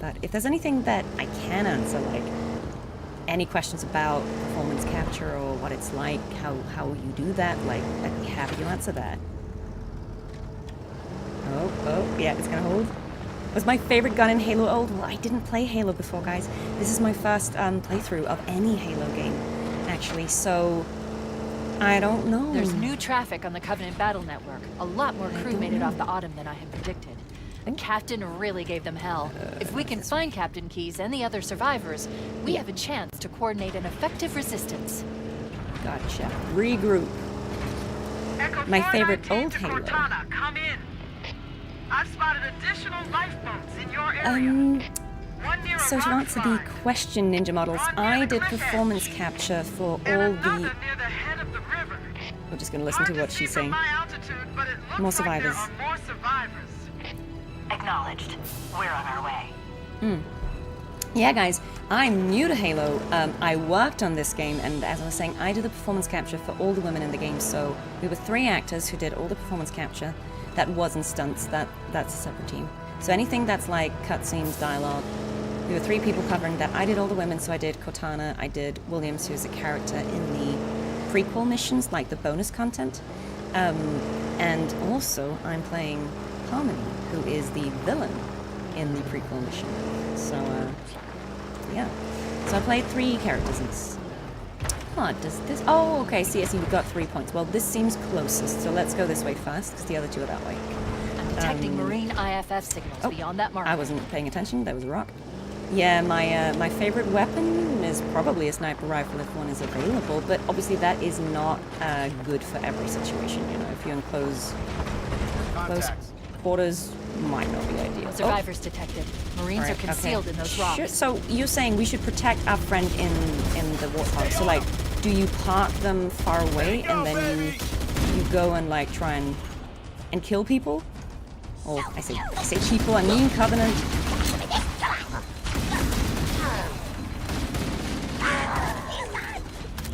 But if there's anything that I can answer, like, any questions about performance capture or what it's like, how you do that, like, I'd be happy to answer that. Oh, yeah, it's gonna hold. Was my favorite gun in Halo old? Well, I didn't play Halo before, guys. This is my first playthrough of any Halo game, actually, so I don't know. There's new traffic on the Covenant Battle Network. A lot more crew made it off the Autumn than I had predicted. The captain really gave them hell. If we can find Captain Keyes and the other survivors, we have a chance to coordinate an effective resistance. Gotcha. Regroup. My favorite old Halo. Cortana, come in. I've spotted additional lifeboats in your area. So to answer the question, Ninja Models, I did performance capture for all the... We're just going to listen to what she's saying. More survivors. Acknowledged. We're on our way. Yeah, guys, I'm new to Halo. I worked on this game, and as I was saying, I did the performance capture for all the women in the game, so we were 3 actors who did all the performance capture. That wasn't stunts, that's a separate team. So anything that's like cutscenes, dialogue, we were 3 people covering that. I did all the women, so I did Cortana, I did Williams, who's a character in the prequel missions, like the bonus content. And also, I'm playing Harmony, who is the villain in the prequel mission. So, yeah. So I played 3 characters in this. What does this... Oh, okay, see, we've got 3 points. Well, this seems closest, so let's go this way first, because the other 2 are that way. I'm detecting marine IFF signals beyond that marker. I wasn't paying attention, there was a rock. Yeah, my favorite weapon is probably a sniper rifle if one is available, but obviously that is not good for every situation, you know, if you're in close quarters might not be ideal. Survivors detected. Marines are concealed in those rocks. So you're saying we should protect our friend in the warthog. So like, do you park them far away and then you go and like try and kill people? Or I say people, I mean Covenant.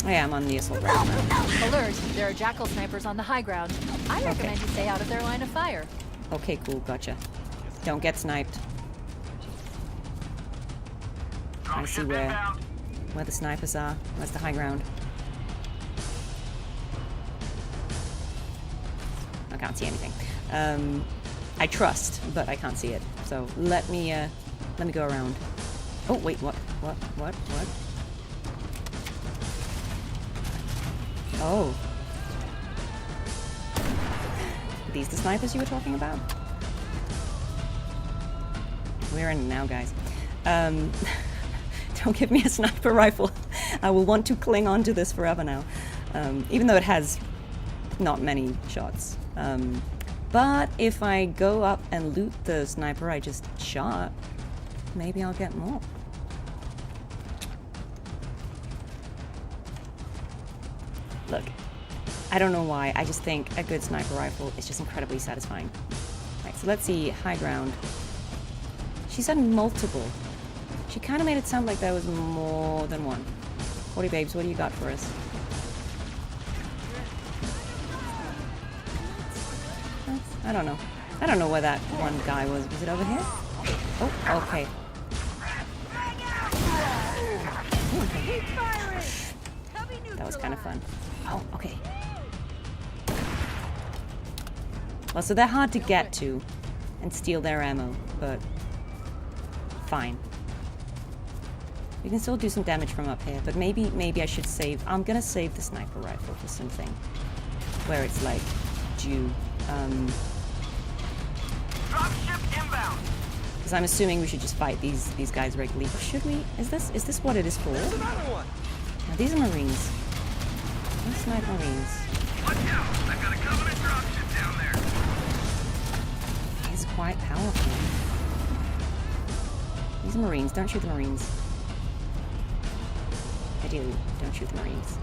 Oh yeah, I'm on the assault rifle now. Alert, there are jackal snipers on the high ground. I recommend you stay out of their line of fire. Okay, cool, gotcha. Don't get sniped. I see where the snipers are. Where's the high ground? I can't see anything. I trust, but I can't see it. So let me go around. Oh wait, what? Oh. Are these the snipers you were talking about? We're in now, guys. Don't give me a sniper rifle. I will want to cling on to this forever now. Even though it has not many shots. But if I go up and loot the sniper I just shot, maybe I'll get more. Look, I don't know why, I just think a good sniper rifle is just incredibly satisfying. Right, so let's see, high ground. She said multiple. She kind of made it sound like there was more than one. 40 babes, what do you got for us? I don't know. I don't know where that one guy was. Was it over here? Oh, okay. That was kind of fun. Oh, okay. Well, so they're hard to get to and steal their ammo, but fine. We can still do some damage from up here, but maybe I should save. I'm gonna save the sniper rifle for something where it's like due. Because I'm assuming we should just fight these guys regularly. Or should we? Is this what it is for? Now, these are Marines. Let's snipe Marines. Watch out! I've got a Covenant dropship down there. He's quite powerful. These are Marines. Don't shoot the Marines. Ideally, don't shoot the Marines.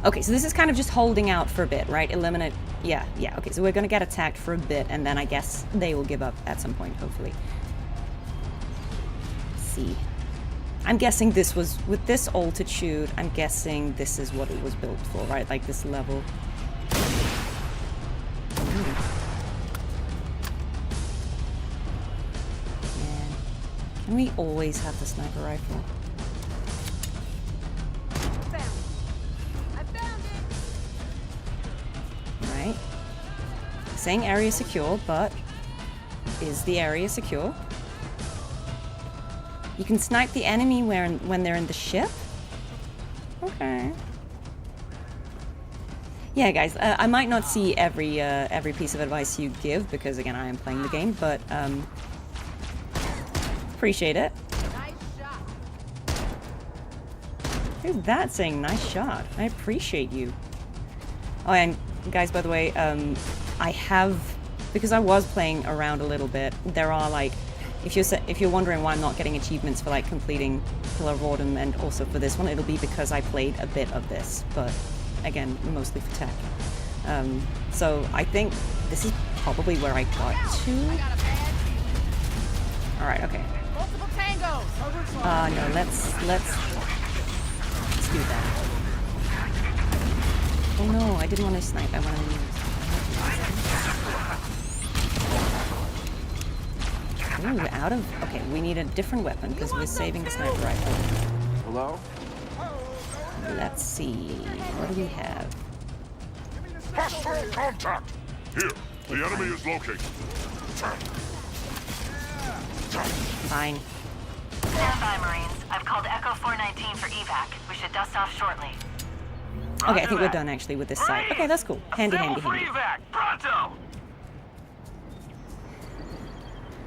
Okay, so this is kind of just holding out for a bit, right? Eliminate. Yeah, okay, so we're gonna get attacked for a bit, and then I guess they will give up at some point, hopefully. Let's see. I'm guessing this was, with this altitude, I'm guessing this is what it was built for, right? Like this level. Man. Can we always have the sniper rifle? Right. Saying area secure, but is the area secure? You can snipe the enemy when they're in the ship? Okay. Yeah, guys, I might not see every piece of advice you give, because again, I am playing the game, but appreciate it. Nice shot. Who's that saying nice shot? I appreciate you. Oh, and guys, by the way, I have, because I was playing around a little bit, there are like, if you're wondering why I'm not getting achievements for like completing Pillar of Autumn and also for this one, it'll be because I played a bit of this, but again, mostly for tech. So I think this is probably where I got to. All right, okay. Multiple tangos. No, let's do that. Oh no, I didn't want to snipe. I want to use. Ooh, out of... Okay, we need a different weapon because we're saving the sniper rifle. Hello? Let's see. What do we have? Hostile contact! Here, the enemy is located. Fine. Stand by, Marines. I've called Echo 419 for evac. We should dust off shortly. Okay, I think we're done actually with this site. Okay, that's cool. Handy, handy, handy. Evac, pronto.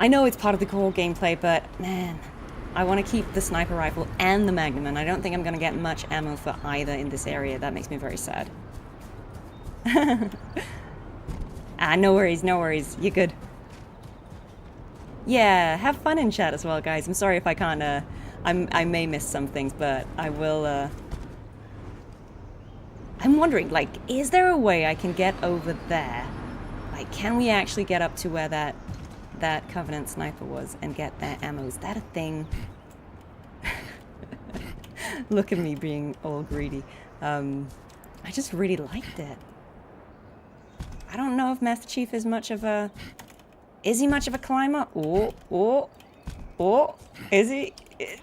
I know it's part of the core gameplay, but man, I want to keep the sniper rifle and the magnum, and I don't think I'm going to get much ammo for either in this area. That makes me very sad. Ah, no worries, no worries. You're good. Yeah, have fun in chat as well, guys. I'm sorry if I can't, I may miss some things, but I will, I'm wondering, like, is there a way I can get over there? Like, can we actually get up to where that Covenant sniper was and get their ammo? Is that a thing? Look at me being all greedy. I just really liked it. I don't know if Master Chief is much of a... Is he much of a climber? Oh, is he?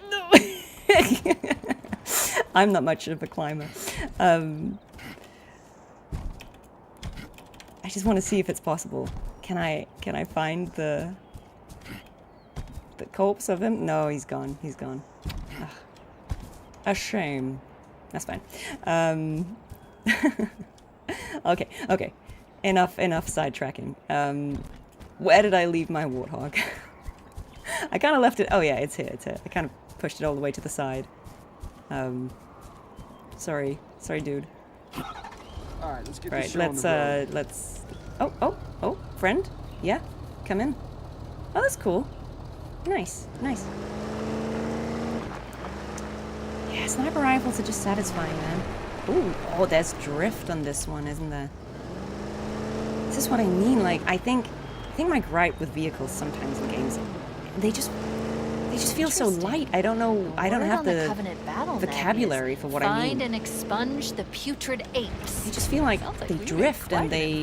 No. I'm not much of a climber. I just want to see if it's possible. Can I find the corpse of him? No, he's gone. He's gone. Ugh. A shame. That's fine. Okay. Enough sidetracking. Where did I leave my warthog? I kind of left it. Oh yeah, it's here. I kind of pushed it all the way to the side. Sorry, dude. All right, let's get Right, this show on the road. let's. Oh, friend. Yeah, come in. Oh, that's cool. Nice. Yeah, sniper rifles are just satisfying, man. Ooh, oh, there's drift on this one, isn't there? This is what I mean. Like, I think my gripe with vehicles sometimes in games, they just feel so light. I don't know. I don't have the vocabulary for what I mean. Find and expunge the putrid apes. They just feel like they drift and they,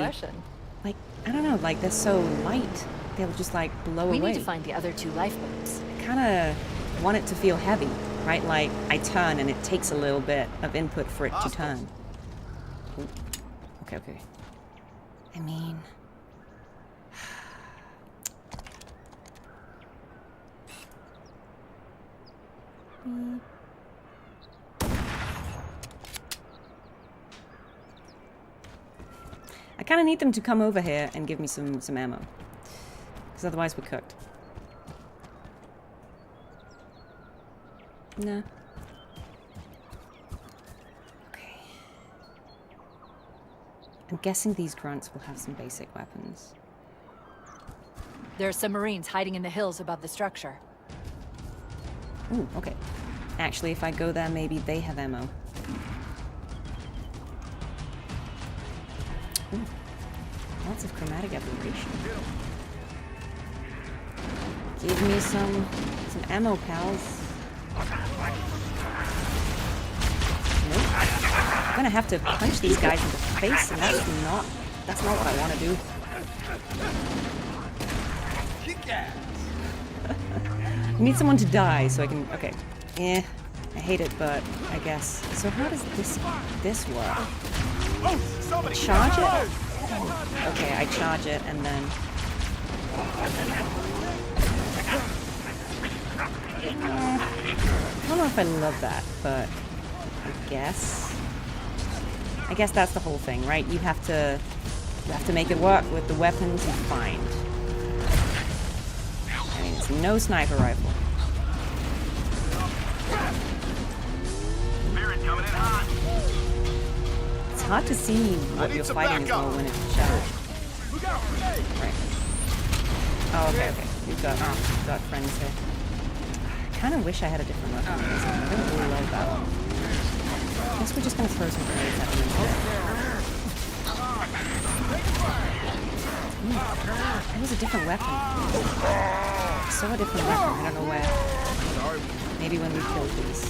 like, I don't know, like they're so light. They'll just like blow away. We need to find the other 2 lifeboats. I kind of want it to feel heavy, right? Like I turn and it takes a little bit of input for it to turn. Ooh. Okay. I mean... I kind of need them to come over here and give me some ammo. Because otherwise we're cooked. No. Okay. I'm guessing these grunts will have some basic weapons. There are some Marines hiding in the hills above the structure. Ooh, okay. Actually, if I go there, maybe they have ammo. Ooh. Lots of chromatic aberration. Give me some ammo, pals. Nope. I'm gonna have to punch these guys in the face, and that's not what I want to do. I need someone to die so I can... Okay. I hate it, but I guess. So how does this work? Charge it? Okay, I charge it and then... I don't know if I love that, but I guess that's the whole thing, right? You have to make it work with the weapons you find. I mean, it's no sniper rifle. It's hard to see what you're fighting as well when it's shadowed. Right. Oh, okay. We've got friends here. I kind of wish I had a different weapon. I don't really love that one. I guess we're just gonna throw some grenades at them instead. It was a different weapon. So a different weapon. I don't know where. Maybe when we killed these.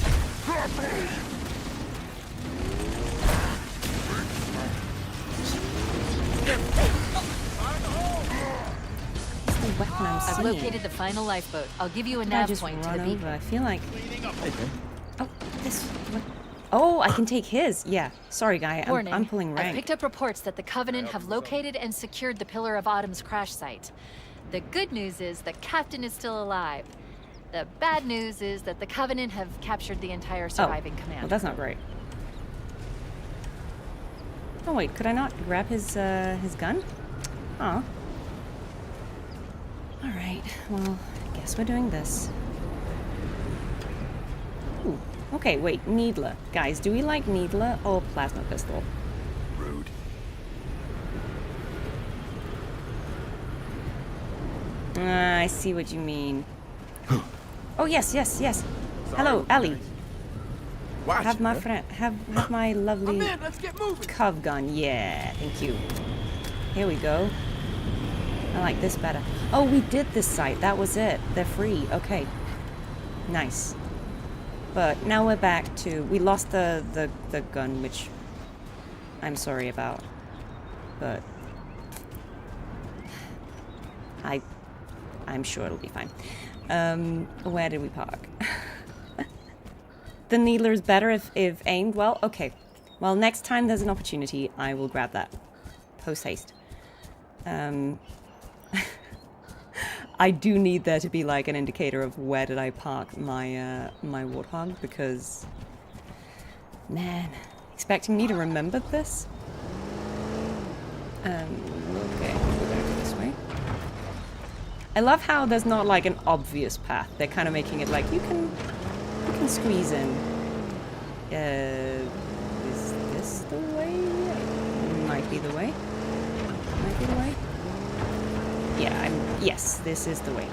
It's the weapon I'm seeing. I've located the final lifeboat. I'll give you a nav point to the beacon. I feel like... Oh, this... Oh, I can take his. Yeah. Sorry, guy. I'm pulling rank. I've picked up reports that the Covenant have located and secured the Pillar of Autumn's crash site. The good news is the captain is still alive. The bad news is that the Covenant have captured the entire surviving command. Well, that's not great. Oh wait, could I not grab his gun? Oh. All right. Well, I guess we're doing this. Ooh. Okay, wait, Needler. Guys, do we like Needler or Plasma Pistol? Rude. I see what you mean. Oh yes, yes, yes. Hello, Ellie. Have my friend, have my lovely cov gun. Yeah, thank you. Here we go. I like this better. Oh, we did this site. That was it. They're free. Okay. Nice. But now we're back to... We lost the gun, which I'm sorry about. But... I'm sure it'll be fine. Where did we park? The needler is better if aimed well? Okay. Well, next time there's an opportunity, I will grab that. Post-haste. I do need there to be like an indicator of where did I park my my warthog, because man, expecting me to remember this? Okay, we're gonna go this way. I love how there's not like an obvious path. They're kind of making it like you can squeeze in. Is this the way? Might be the way. Might be the way. Yeah, yes, this is the way.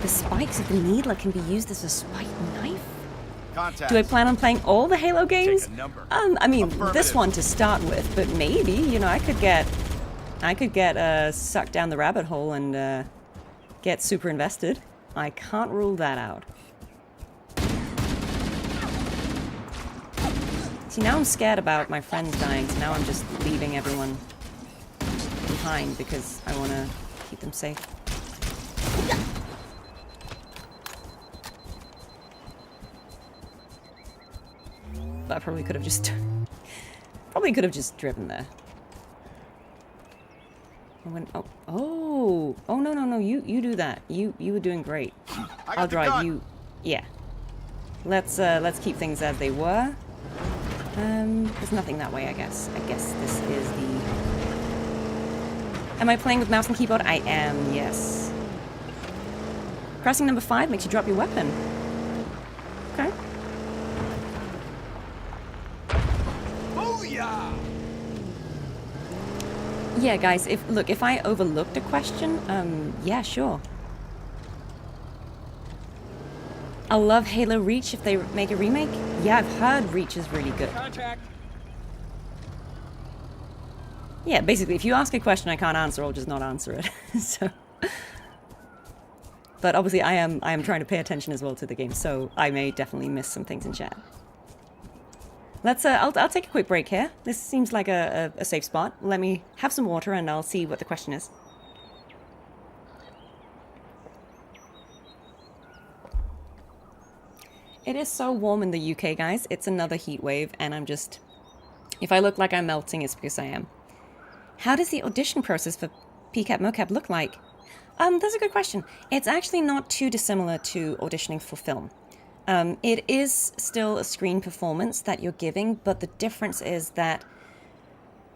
The spikes of the needler can be used as a spike knife? Contact. Do I plan on playing all the Halo games? I mean, this one to start with, but maybe, you know, I could get sucked down the rabbit hole and get super invested. I can't rule that out. See, now I'm scared about my friends dying, so now I'm just leaving everyone behind because I want to keep them safe. But I probably could have just... driven there. Oh, no, you do that. You were doing great. I'll drive you. Yeah. Let's keep things as they were. There's nothing that way, I guess. I guess this is the... Am I playing with mouse and keyboard? I am, yes. Pressing number 5 makes you drop your weapon. Okay. Booyah! Yeah, guys, if I overlooked a question, yeah, sure. I'll love Halo Reach if they make a remake. Yeah, I've heard Reach is really good. Contact. Yeah, basically, if you ask a question I can't answer, I'll just not answer it. So, but obviously, I am trying to pay attention as well to the game, so I may definitely miss some things in chat. Let's I'll take a quick break here. This seems like a safe spot. Let me have some water, and I'll see what the question is. It is so warm in the UK, guys. It's another heat wave, and I'm just... If I look like I'm melting, it's because I am. How does the audition process for Pcap mocap look like? That's a good question. It's actually not too dissimilar to auditioning for film. It is still a screen performance that you're giving, but the difference is that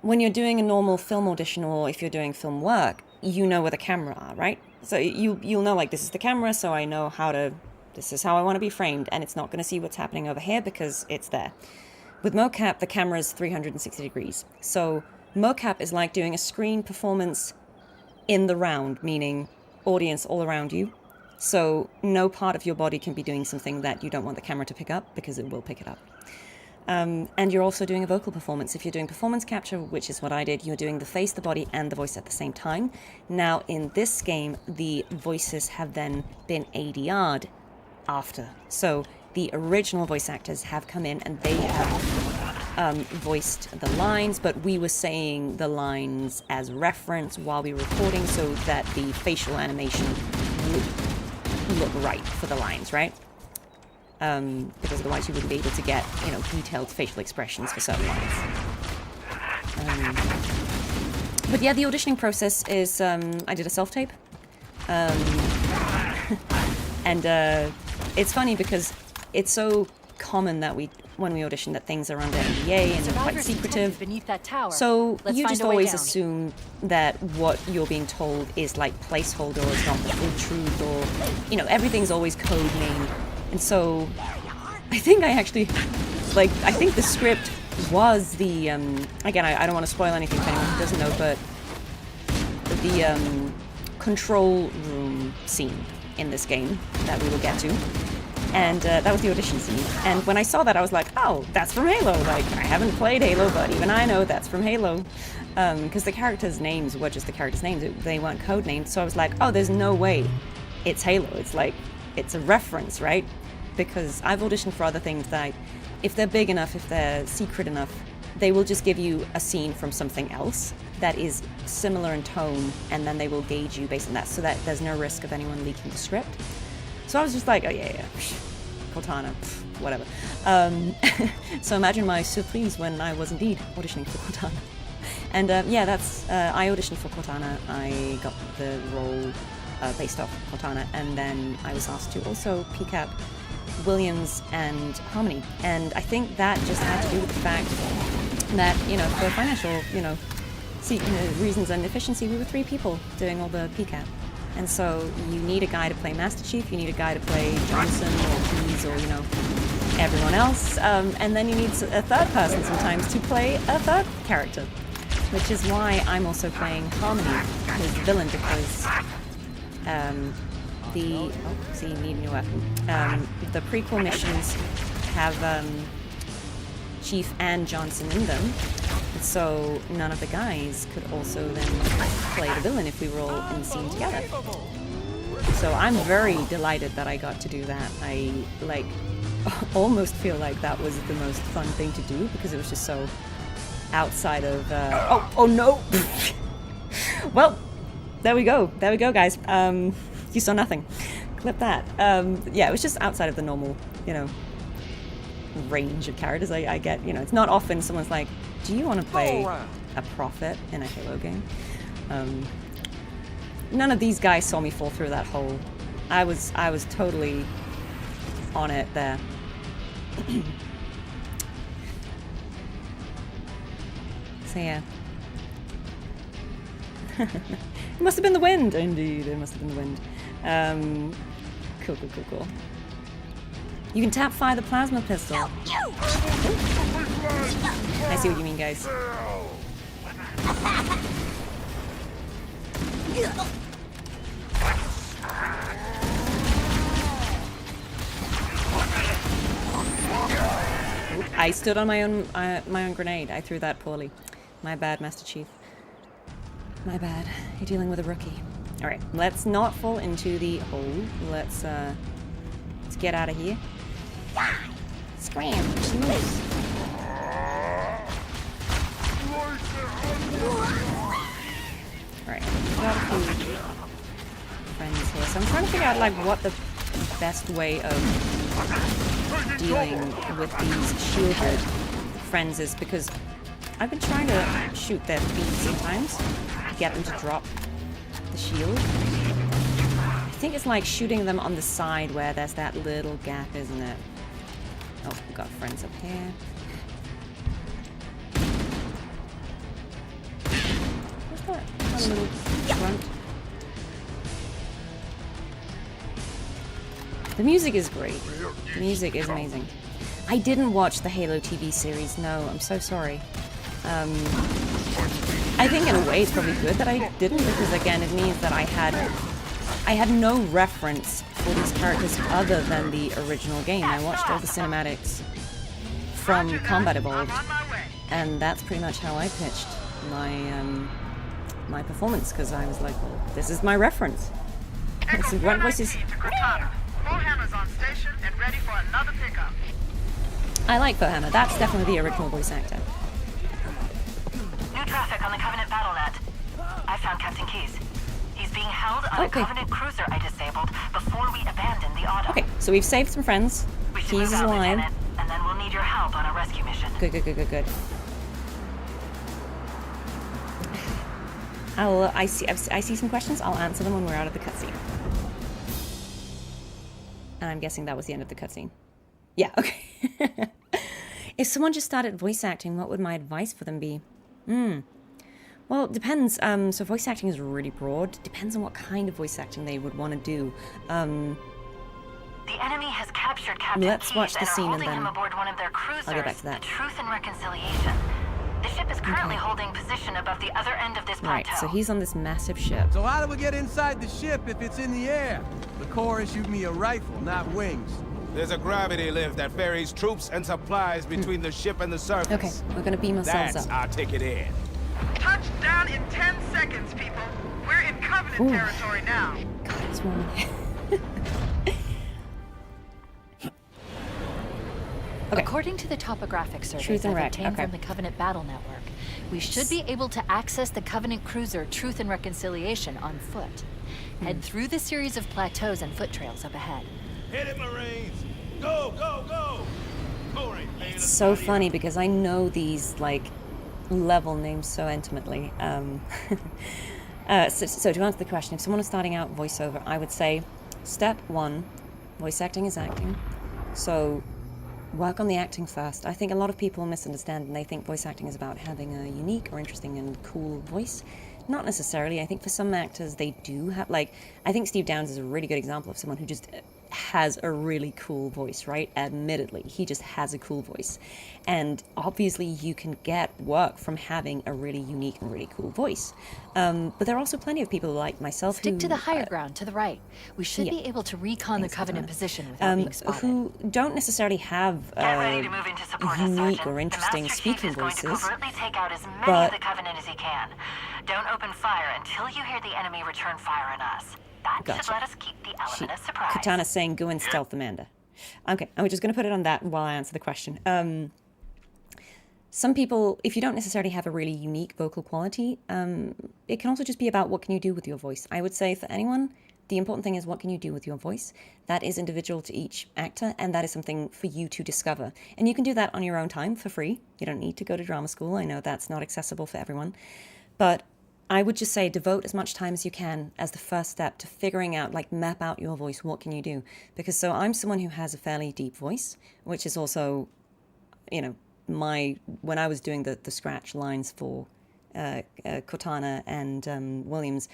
when you're doing a normal film audition, or if you're doing film work, you know where the camera are, right? So you'll know, like, this is the camera, so I know how to... This is how I want to be framed, and it's not going to see what's happening over here because it's there. With mocap, the camera is 360 degrees. So mocap is like doing a screen performance in the round, meaning audience all around you. So no part of your body can be doing something that you don't want the camera to pick up, because it will pick it up. And you're also doing a vocal performance. If you're doing performance capture, which is what I did, you're doing the face, the body, and the voice at the same time. Now, in this game, the voices have then been ADR'd after. So the original voice actors have come in and they have voiced the lines, but we were saying the lines as reference while we were recording so that the facial animation would look right for the lines, right? Because otherwise you wouldn't be able to get, you know, detailed facial expressions for certain lines. But yeah, the auditioning process is, I did a self-tape. And it's funny because it's so common that when we audition that things are under NDA and quite secretive. Beneath that tower. So you just always down. assume that what you're being told is like placeholder or it's not the full truth, or, you know, everything's always code named. And so I think I actually, like, I think the script was the, again, I don't want to spoil anything for anyone who doesn't know, but the control room scene in this game that we will get to. And that was the audition scene. And when I saw that, I was like, oh, that's from Halo. Like, I haven't played Halo, but even I know that's from Halo. Because the characters' names were just the characters' names. They weren't code names. So I was like, oh, there's no way it's Halo. It's like, it's a reference, right? Because I've auditioned for other things that, if they're big enough, if they're secret enough, they will just give you a scene from something else that is similar in tone, and then they will gauge you based on that, so that there's no risk of anyone leaking the script. So I was just like, oh yeah, Cortana, whatever. So imagine my surprise when I was indeed auditioning for Cortana. And yeah, that's, I auditioned for Cortana, I got the role based off Cortana, and then I was asked to also Pcap Williams and Harmony. And I think that just had to do with the fact that, you know, for financial, reasons and efficiency, we were 3 people doing all the Pcap. And so you need a guy to play Master Chief, you need a guy to play Johnson or Keys or, everyone else. And then you need a third person sometimes to play a third character. Which is why I'm also playing Harmony, who's the villain, because so you need a new weapon. The prequel missions have Chief and Johnson in them, so none of the guys could also then play the villain if we were all in the scene together. So I'm very delighted that I got to do that. I almost feel like that was the most fun thing to do, because it was just so outside of oh no. Well, there we go guys. You saw nothing. Clip that. Yeah, it was just outside of the normal, range of characters I get. It's not often someone's like, do you want to play a prophet in a Halo game? None of these guys saw me fall through that hole. I was totally on it there. So yeah. It must have been the wind. Indeed, it must have been the wind. Cool. You can tap fire the plasma pistol. I see what you mean, guys. I stood on my own grenade. I threw that poorly. My bad, Master Chief. My bad. You're dealing with a rookie. All right, let's not fall into the hole. Let's get out of here. Scram! Moose. Alright, got a few friends here. So I'm trying to figure out what the best way of dealing with these shielded friends is, because I've been trying to shoot their feet sometimes to get them to drop the shield. I think it's like shooting them on the side where there's that little gap, isn't it? Oh, we've got friends up here. What's that? A little grunt. The music is great. The music is amazing. I didn't watch the Halo TV series. No, I'm so sorry. I think in a way it's probably good that I didn't, because again, it means that I had no reference for these characters other than the original game. I watched all the cinematics from Combat Evolved, and that's pretty much how I pitched my performance, because I was like, well, this is my reference. Some grunt voices. I like Fohammer. That's definitely the original voice actor. New traffic on the Covenant battle net. I found Captain Keyes. He's being held on a Covenant cruiser I disabled before we abandoned the auto. Okay, so we've saved some friends. Keyes is alive. And then we'll need your help on a rescue mission. Good. I see some questions. I'll answer them when we're out of the cutscene. And I'm guessing that was the end of the cutscene. Yeah, okay. If someone just started voice acting, what would my advice for them be? Well, it depends. So voice acting is really broad. Depends on what kind of voice acting they would want to do. The enemy has captured Captain Let's watch Keyes the scene and and are holding then him aboard one of their cruisers, I'll get back to that. the Truth and Reconciliation. The ship is currently holding position above the other end of this plateau. Right, so he's on this massive ship. So how do we get inside the ship if it's in the air? The Corps issued me a rifle, not wings. There's a gravity lift that ferries troops and supplies between the ship and the surface. Okay, we're gonna beam ourselves That's up. our ticket in. Touchdown in 10 seconds, people. We're in Covenant territory now. God, what's wrong with it? Okay. According to the topographic surveys Truth and I've Rec, obtained okay. from the Covenant Battle Network, we should be able to access the Covenant cruiser Truth and Reconciliation on foot. Head through the series of plateaus and foot trails up ahead. Hit it, Marines! Go, go, go! Corey, It's so funny because I know these, like, level names so intimately. So to answer the question, if someone is starting out voiceover, I would say, step 1, voice acting is acting. So work on the acting first. I think a lot of people misunderstand and they think voice acting is about having a unique or interesting and cool voice. Not necessarily. I think for some actors they do have, like, I think Steve Downes is a really good example of someone who just has a really cool voice, right? Admittedly, he just has a cool voice. And obviously you can get work from having a really unique and really cool voice. But there are also plenty of people like myself Stick who... to the higher ground to the right. We should be able to recon the Covenant position without being spotted. who don't necessarily have Ready to move into support us, unique Sergeant. or interesting The Master speaking Chief is going to voices. covertly take out as many but- of the Covenant as he can. Don't open fire until you hear the enemy return fire on us. That Gotcha. should let us keep the element of surprise. Cortana's saying, go in stealth, Amanda. Okay, I'm just going to put it on that while I answer the question. Some people, if you don't necessarily have a really unique vocal quality, it can also just be about what can you do with your voice. I would say for anyone, the important thing is what can you do with your voice. That is individual to each actor, and that is something for you to discover. And you can do that on your own time for free. You don't need to go to drama school. I know that's not accessible for everyone. But I would just say devote as much time as you can as the first step to figuring out, like, map out your voice. What can you do? Because so I'm someone who has a fairly deep voice, which is also, you know, when I was doing the scratch lines for Cortana and Williams,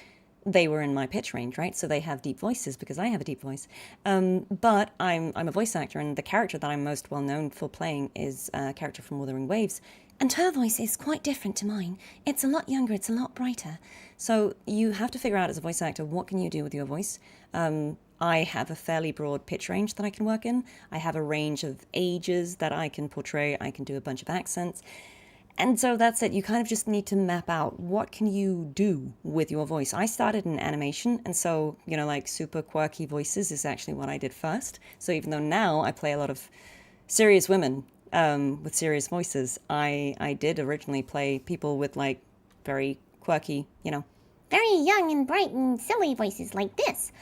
they were in my pitch range, right? So they have deep voices because I have a deep voice. But I'm a voice actor, and the character that I'm most well known for playing is a character from Wuthering Waves. And her voice is quite different to mine. It's a lot younger, it's a lot brighter. So you have to figure out as a voice actor, what can you do with your voice? I have a fairly broad pitch range that I can work in. I have a range of ages that I can portray. I can do a bunch of accents. And so that's it. You kind of just need to map out what can you do with your voice. I started in animation, and so, you know, like super quirky voices is actually what I did first. So even though now I play a lot of serious women with serious voices, I did originally play people with, like, very quirky, you know, very young and bright and silly voices like this.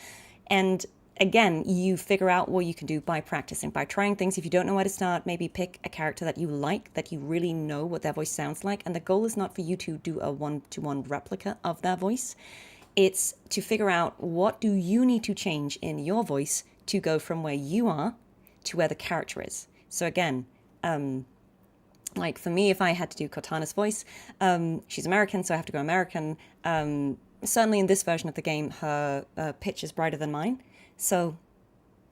And again, you figure out what you can do by practicing, by trying things. If you don't know where to start, maybe pick a character that you like, that you really know what their voice sounds like. And the goal is not for you to do a one-to-one replica of their voice. It's to figure out what do you need to change in your voice to go from where you are to where the character is. So again, like for me, if I had to do Cortana's voice, she's American, so I have to go American. Certainly in this version of the game, her pitch is brighter than mine. So,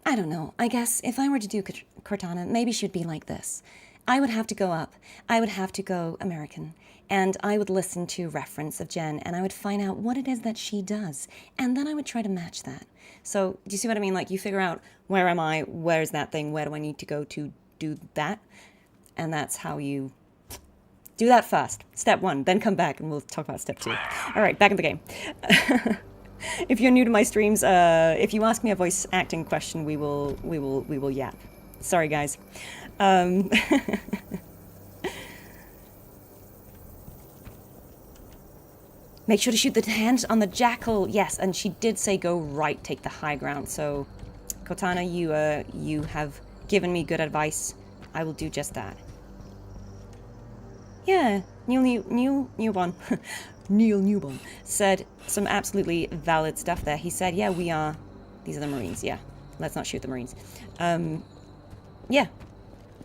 I don't know. I guess if I were to do Cortana, maybe she'd be like this. I would have to go up. I would have to go American. And I would listen to reference of Jen, and I would find out what it is that she does. And then I would try to match that. So, do you see what I mean? Like, you figure out, where am I? Where's that thing? Where do I need to go to do that? And that's how you do that first. Step 1, then come back and we'll talk about step 2. All right, back in the game. If you're new to my streams, if you ask me a voice acting question, we will yap. Sorry, guys. Make sure to shoot the hand on the jackal. Yes, and she did say go right, take the high ground. So, Cortana, you have given me good advice. I will do just that. Yeah, Neil Newborn. Neil Newborn said some absolutely valid stuff there. He said, yeah, these are the Marines, yeah. Let's not shoot the Marines. Yeah,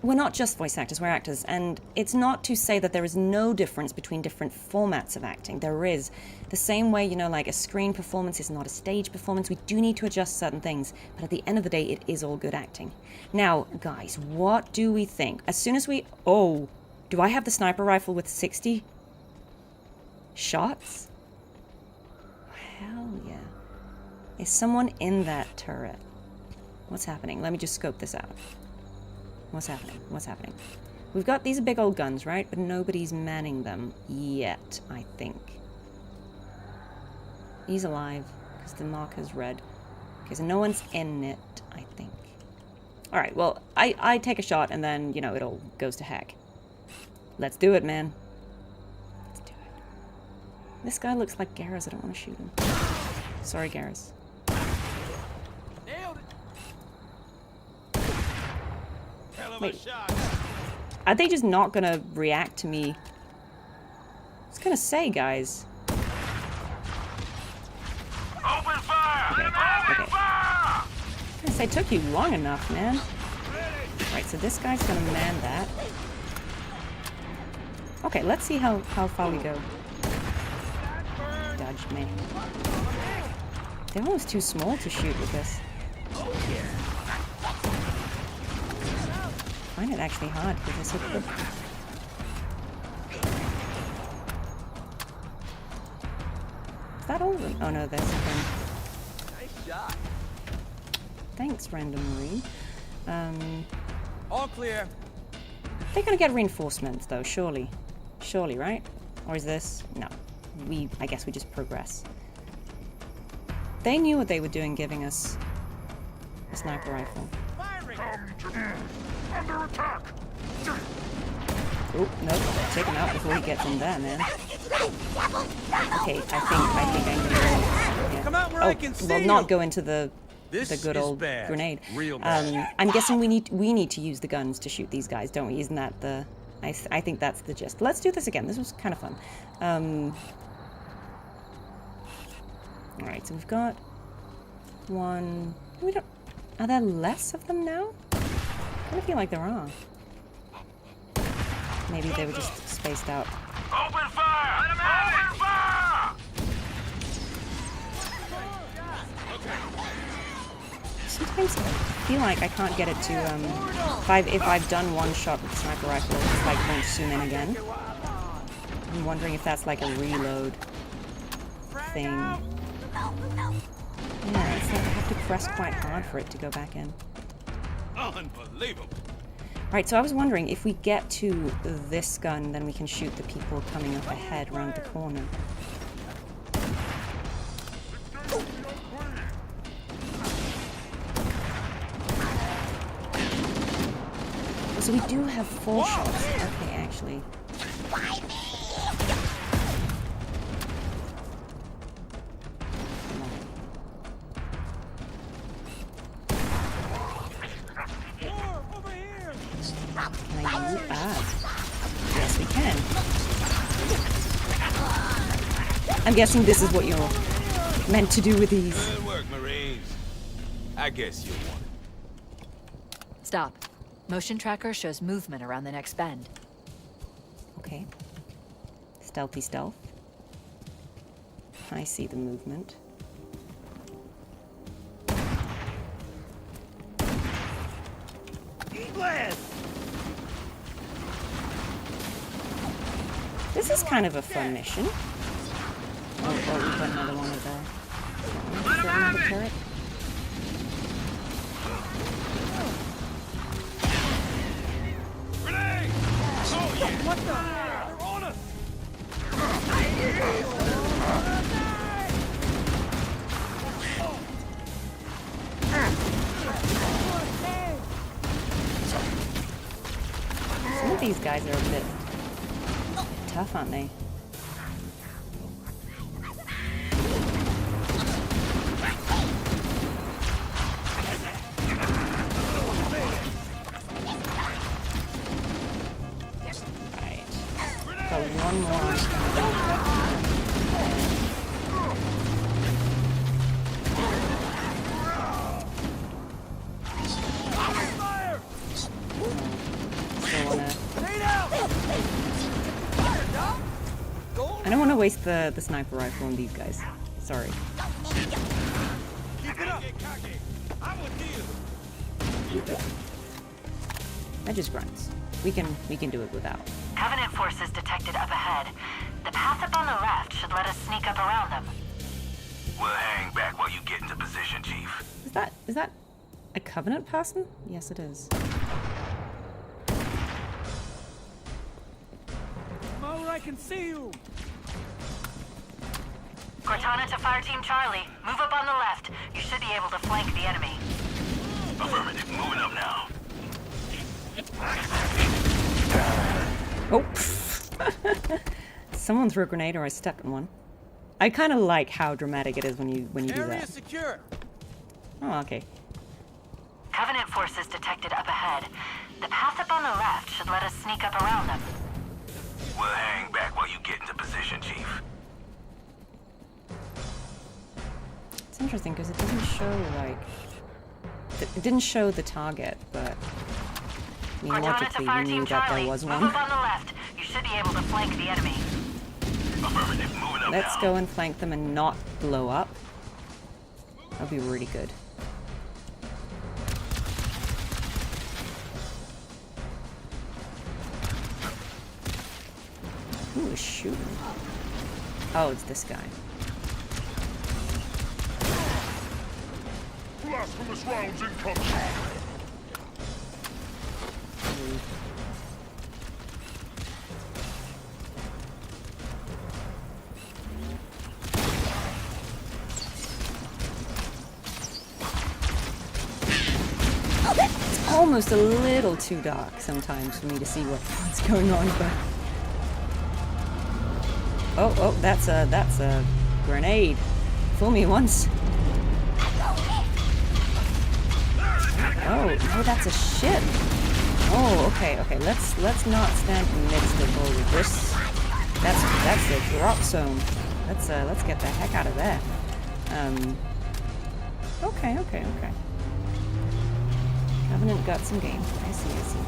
we're not just voice actors, we're actors, and it's not to say that there is no difference between different formats of acting. There is. The same way, you know, like a screen performance is not a stage performance. We do need to adjust certain things, but at the end of the day, it is all good acting. Now, guys, what do we think? As soon as we... Oh, do I have the sniper rifle with 60 shots? Hell yeah. Is someone in that turret? What's happening? Let me just scope this out. What's happening? What's happening? We've got these big old guns, right? But nobody's manning them yet, I think. He's alive, because the marker's red. Okay, so no one's in it, I think. Alright, well, I take a shot, and then, you know, it all goes to heck. Let's do it, man. Let's do it. This guy looks like Garrus. I don't want to shoot him. Sorry, Garrus. Wait, are they just not gonna react to me? I was gonna say, guys. Open fire! Okay. Open fire! Guess I took you long enough, man. Right, so this guy's gonna man that. Okay, let's see how far we go. Dodge me. They're almost too small to shoot with this. I find it actually hard because they're so quick. Is that all of them? Oh no, there's something. Nice shot. Thanks, random marine. All clear. They're gonna get reinforcements though, surely. Surely, right? Or is this? No. I guess we just progress. They knew what they were doing giving us a sniper rifle. Under attack! Oh, nope. Take him out before he gets in there, man. Okay, I think I'm gonna go. Yeah. Come out where I can see well, you. not go into the good is old bad. grenade. Real bad. I'm guessing we need to use the guns to shoot these guys, don't we? Isn't that the... I think that's the gist. Let's do this again. This was kind of fun. Alright, so we've got one... We don't... Are there less of them now? I don't feel like there are. Maybe they were just spaced out. Open fire! Open fire! Sometimes I feel like I can't get it to, if I've done one shot with the sniper rifle, it's like won't zoom in again. I'm wondering if that's like a reload thing. Yeah, it's like I have to press quite hard for it to go back in. Unbelievable. Right, so I was wondering if we get to this gun, then we can shoot the people coming up ahead around the corner. So we do have 4 shots. Okay, actually. Can I use... Yes, we can. I'm guessing this is what you're meant to do with these. Good work, Marines. I guess you won. Stop. Motion tracker shows movement around the next bend. Okay. Stealthy stealth. I see the movement. This is kind of a fun mission. Oh, we've got another one of the... Is there another turret? Grenade! Oh yeah! What the? They're on us! Some of these guys are a bit tough, aren't they? Right. Got one more. I don't want to waste the sniper rifle on these guys. Sorry. Keep it up. I'm with you. That just grunts. We can do it without. Covenant forces detected up ahead. The path up on the left should let us sneak up around them. We'll hang back while you get into position, Chief. Is that a Covenant person? Yes, it is. Come where I can see you. Cortana to Fire Team Charlie. Move up on the left. You should be able to flank the enemy. Affirmative. Moving up now. Oh. Someone threw a grenade or I stepped in one. I kind of like how dramatic it is when you do Area that. secure. Oh, okay. Covenant forces detected up ahead. The path up on the left should let us sneak up around them. We'll hang back while you get into position, Chief. It's interesting because it doesn't show like it didn't show the target, but I mean, logically you knew that there was one. Move up on the left. You should be able to flank the enemy. Affirmative. Moving up Let's now. go and flank them and not blow up. That'd be really good. Who is shooting? Oh, it's this guy. Blasphemous rounds incoming. It's almost a little too dark sometimes for me to see what's going on, but oh, that's a grenade. Fool me once. Oh, no, that's a ship. Oh, okay. Let's not stand in the midst of all of this. That's a drop zone. Let's get the heck out of there. Okay. Covenant got some game. I see.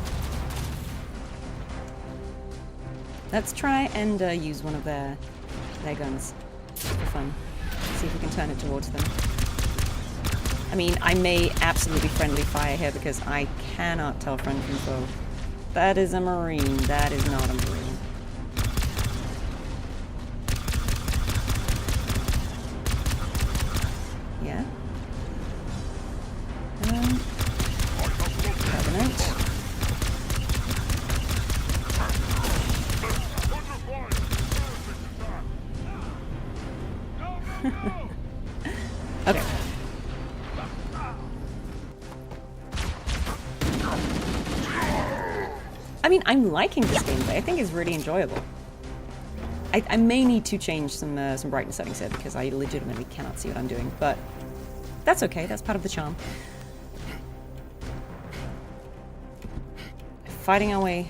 Let's try and use one of their guns for fun. See if we can turn it towards them. I mean, I may absolutely friendly fire here because I cannot tell friend from foe. That is a Marine. That is not a Marine. Yeah. Covenant. Okay. I mean, I'm liking this gameplay. I think it's really enjoyable. I may need to change some brightness settings here because I legitimately cannot see what I'm doing, but that's okay. That's part of the charm. Fighting our way,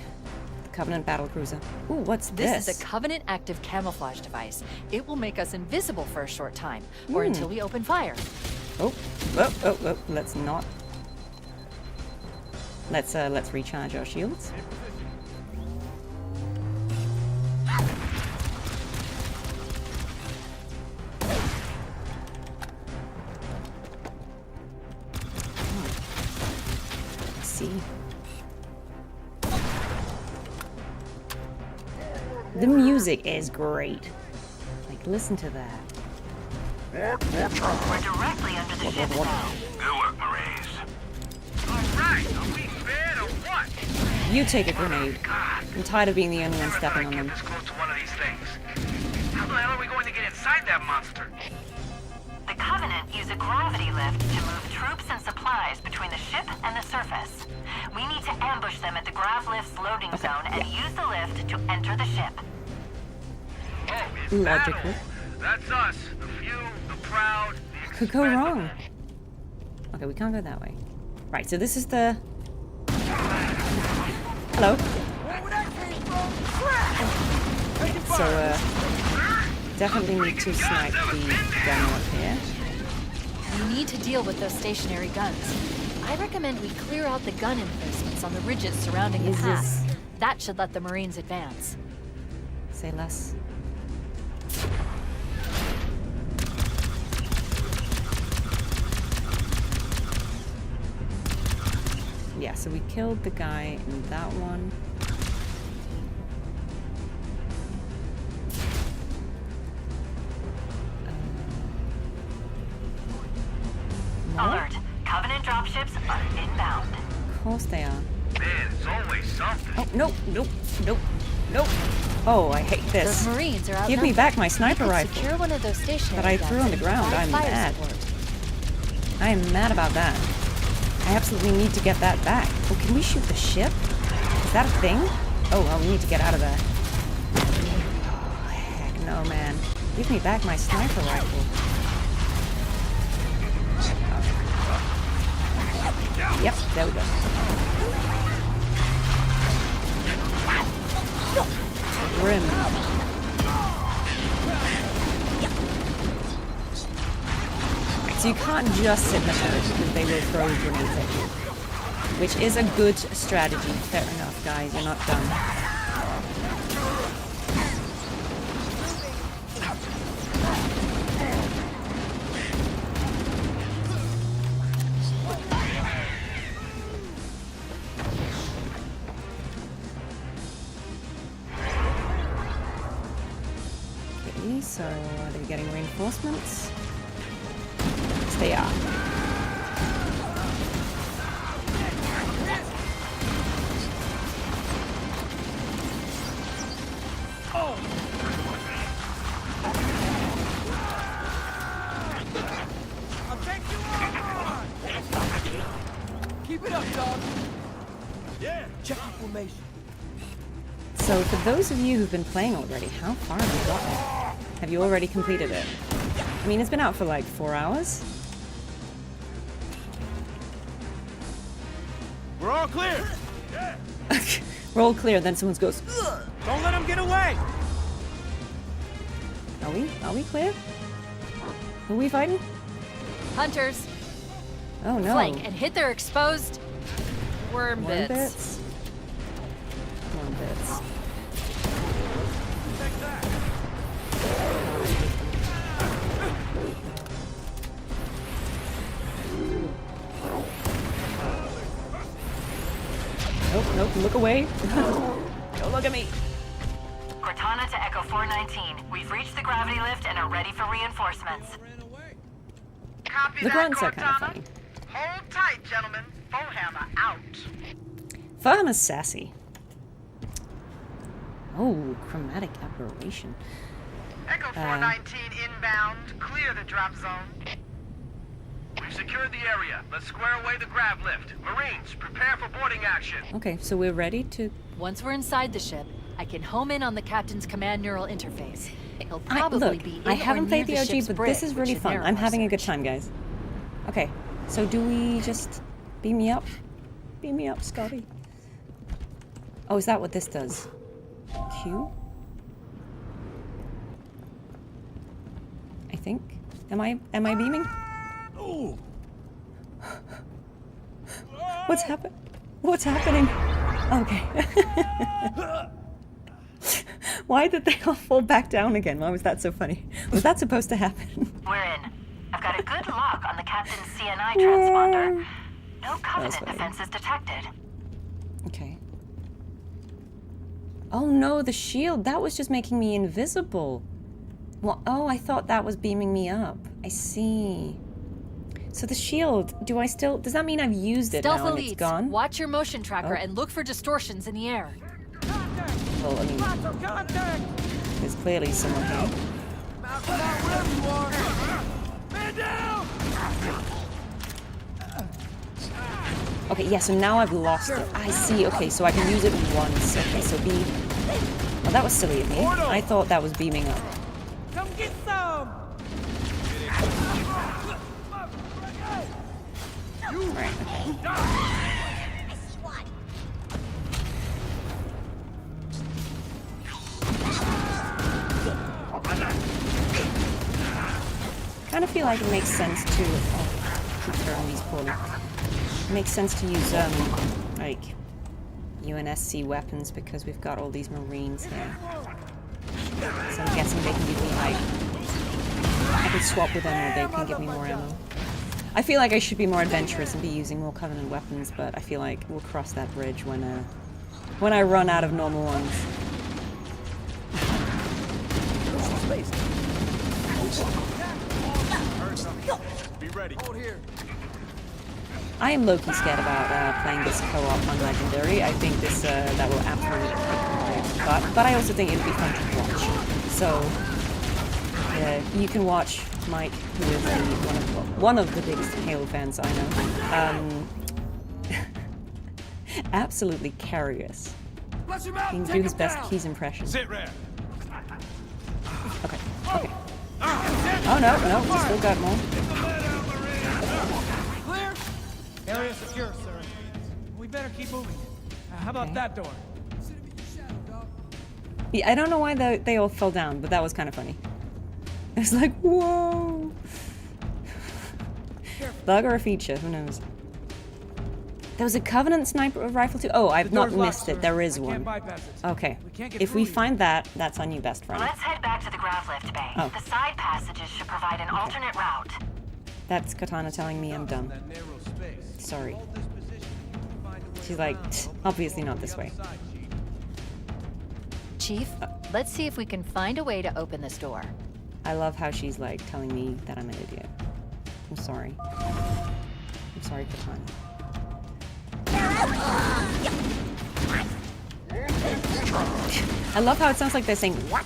the Covenant battlecruiser. Ooh, what's this? This is a Covenant active camouflage device. It will make us invisible for a short time, or until we open fire. Oh, let's not. Let's recharge our shields. Let's see. The music is great. Like, listen to that. We're directly under the ship now. Good work, Marines. Alright, are we fed or what? You take a grenade. I'm tired of being the only one stepping on them. This close to one of these things. How the hell are we going to get inside that monster? The Covenant use a gravity lift to move troops and supplies between the ship and the surface. We need to ambush them at the grav lift's loading zone and use the lift to enter the ship. Oh, it's Logical. battle. That's us. The few, the proud, the Could go wrong. Okay, we can't go that way. Right, so this is the... Hello. So, definitely need to snipe the gunner up here. We need to deal with those stationary guns. I recommend we clear out the gun emplacements on the ridges surrounding the path. That should let the Marines advance. Say less. so we killed the guy in that one. Alert. Covenant dropships are inbound. Of course they are. Man, it's always something. Oh, nope, nope, nope, nope. Oh, I hate this. Those Marines are Give me back my sniper rifle Secure one of those stationary that I threw on the ground. I'm mad. I am mad about that. I absolutely need to get that back. Oh, can we shoot the ship? Is that a thing? Oh, well, we need to get out of there. Oh, heck no, man. Give me back my sniper rifle. Yep, there we go. Grim. So you can't just sit in the turret because they will throw grenades at you. Which is a good strategy. Fair enough, guys. You're not done. Okay, so are they getting reinforcements? Yes, they are. Keep it up, dog. Yeah. Check your formation. So for those of you who've been playing already, how far have you gotten? Have you already completed it? I mean, it's been out for like 4 hours. We're all clear. We're all clear, then someone goes, ugh! Don't let them get away. Are we? Are we clear? Who are we fighting? Hunters. Oh no. Flank and hit their exposed worm Worm bits. bits? Worm bits. Nope, nope, look away. Don't look at me. Cortana to Echo 419. We've reached the gravity lift and are ready for reinforcements. Copy The that, grunts are kind of Cortana. funny. Hold tight, gentlemen. Foehammer out. Farmer's sassy. Oh, chromatic aberration. Echo 419 inbound. Clear the drop zone. We've secured the area. Let's square away the grav lift. Marines, prepare for boarding action. Okay, so we're ready to... Once we're inside the ship, I can home in on the captain's command neural interface. He'll probably be in I haven't or played near the ship's OG, but this brig, is really which fun. narrow I'm our having a good search. time, guys. Okay, so do we just beam me up? Beam me up, Scotty. Oh, is that what this does? Q? I think. Am I beaming? Ooh. What's happening? What's happening? Okay. Why did they all fall back down again? Why was that so funny? Was that supposed to happen? We're in. I've got a good lock on the captain's CNI transponder. No Covenant defenses detected. Okay. Oh no, the shield. That was just making me invisible. Well, oh, I thought that was beaming me up. I see. So the shield, does that mean I've used it Stealth now and it's elites, gone? watch your motion tracker Oh. and look for distortions in the air. Well, I mean, there's clearly someone here. Okay, yeah, so now I've lost it. I see, okay, so I can use it once. Okay, so beam. Well, that was silly of me. I thought that was beaming up. Come get some. Right, okay. Kind of feel like it makes sense to keep throwing these poorly. It makes sense to use like UNSC weapons because we've got all these Marines here. So I'm guessing they can give me like I can swap with them or they can give me more ammo. I feel like I should be more adventurous and be using more Covenant weapons, but I feel like we'll cross that bridge when I run out of normal ones. Be ready. Hold here. I am low-key scared about playing this co-op on Legendary. I think this that will absolutely kick my butt, but I also think it'll be fun to watch. So you can watch Mike, who is one of the biggest Halo fans I know. Absolutely curious. He can do his best Keys impression. Sit rep. Okay. Okay. Oh no, we still got more. Clear? Area secure, sir. We better keep moving. How about that door? Yeah, I don't know why they all fell down, but that was kind of funny. It was like, whoa. Bug or a feature, who knows? There was a Covenant sniper rifle too. Oh, I've not missed it. There is one. Okay. If we find that, that's our new best friend. Let's head back to the grav lift bay. Oh. The side passages should provide an alternate route. That's Cortana telling me I'm dumb. Sorry. She's like, obviously not this way. Chief, let's see if we can find a way to open this door. I love how she's like telling me that I'm an idiot. I'm sorry. I'm sorry, Cortana. I love how it sounds like they're saying, what?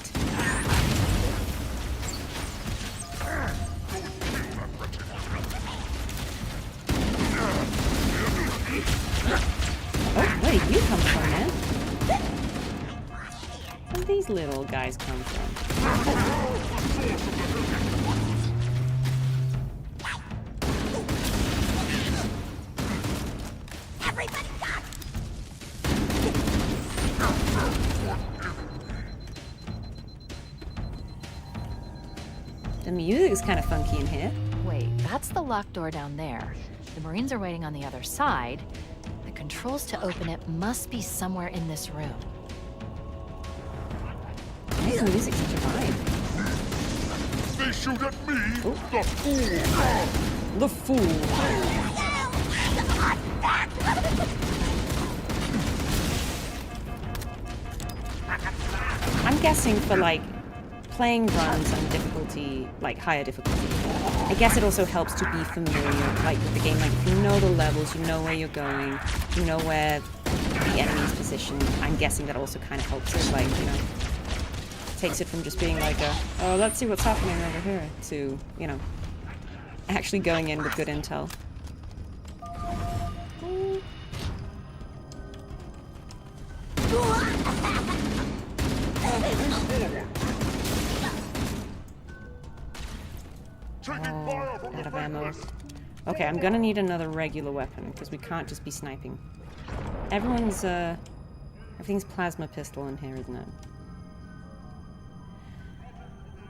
Oh, where did you come from, man? Where did these little guys come from? Everybody got The music is kind of funky in here. Wait, that's the locked door down there. The Marines are waiting on the other side. The controls to open it must be somewhere in this room. Why is the music such a vibe? They shoot at me, Ooh. the fool! The fool. I'm guessing for like playing runs on difficulty, like higher difficulty, I guess it also helps to be familiar like with the game. Like if you know the levels, you know where you're going, you know where the enemy's position. I'm guessing that also kind of helps it, like, you know, takes it from just being like a, oh, let's see what's happening over here, to, you know, actually going in with good intel. Oh, out of ammo. Okay, I'm gonna need another regular weapon, because we can't just be sniping. Everything's plasma pistol in here, isn't it?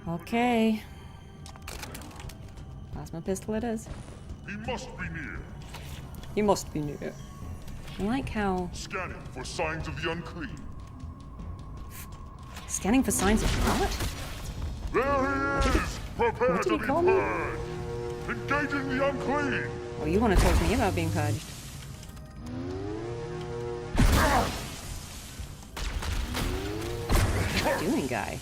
Okay. Plasma pistol it is. He must be near. He must be near. I like how... Scanning for signs of the unclean. Scanning for signs of what? There he is! Prepare What did to he be call me? purged! Engaging the unclean! Oh, you want to talk to me about being purged? What are you doing, guy?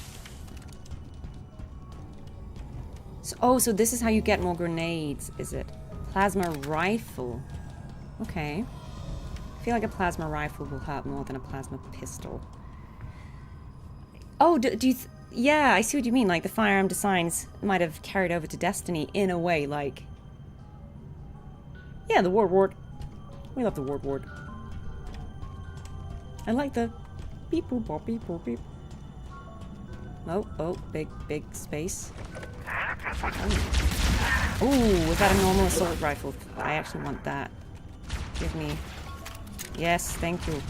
So, so this is how you get more grenades, is it? Plasma rifle. Okay. I feel like a plasma rifle will hurt more than a plasma pistol. Oh, do you... Yeah, I see what you mean. Like, the firearm designs might have carried over to Destiny in a way, like... Yeah, the Ward. We love the Ward. I like the... Beep boop bop beep boop beep. Oh, big space. Oh, was that a normal assault rifle? I actually want that. Give me... Yes, thank you.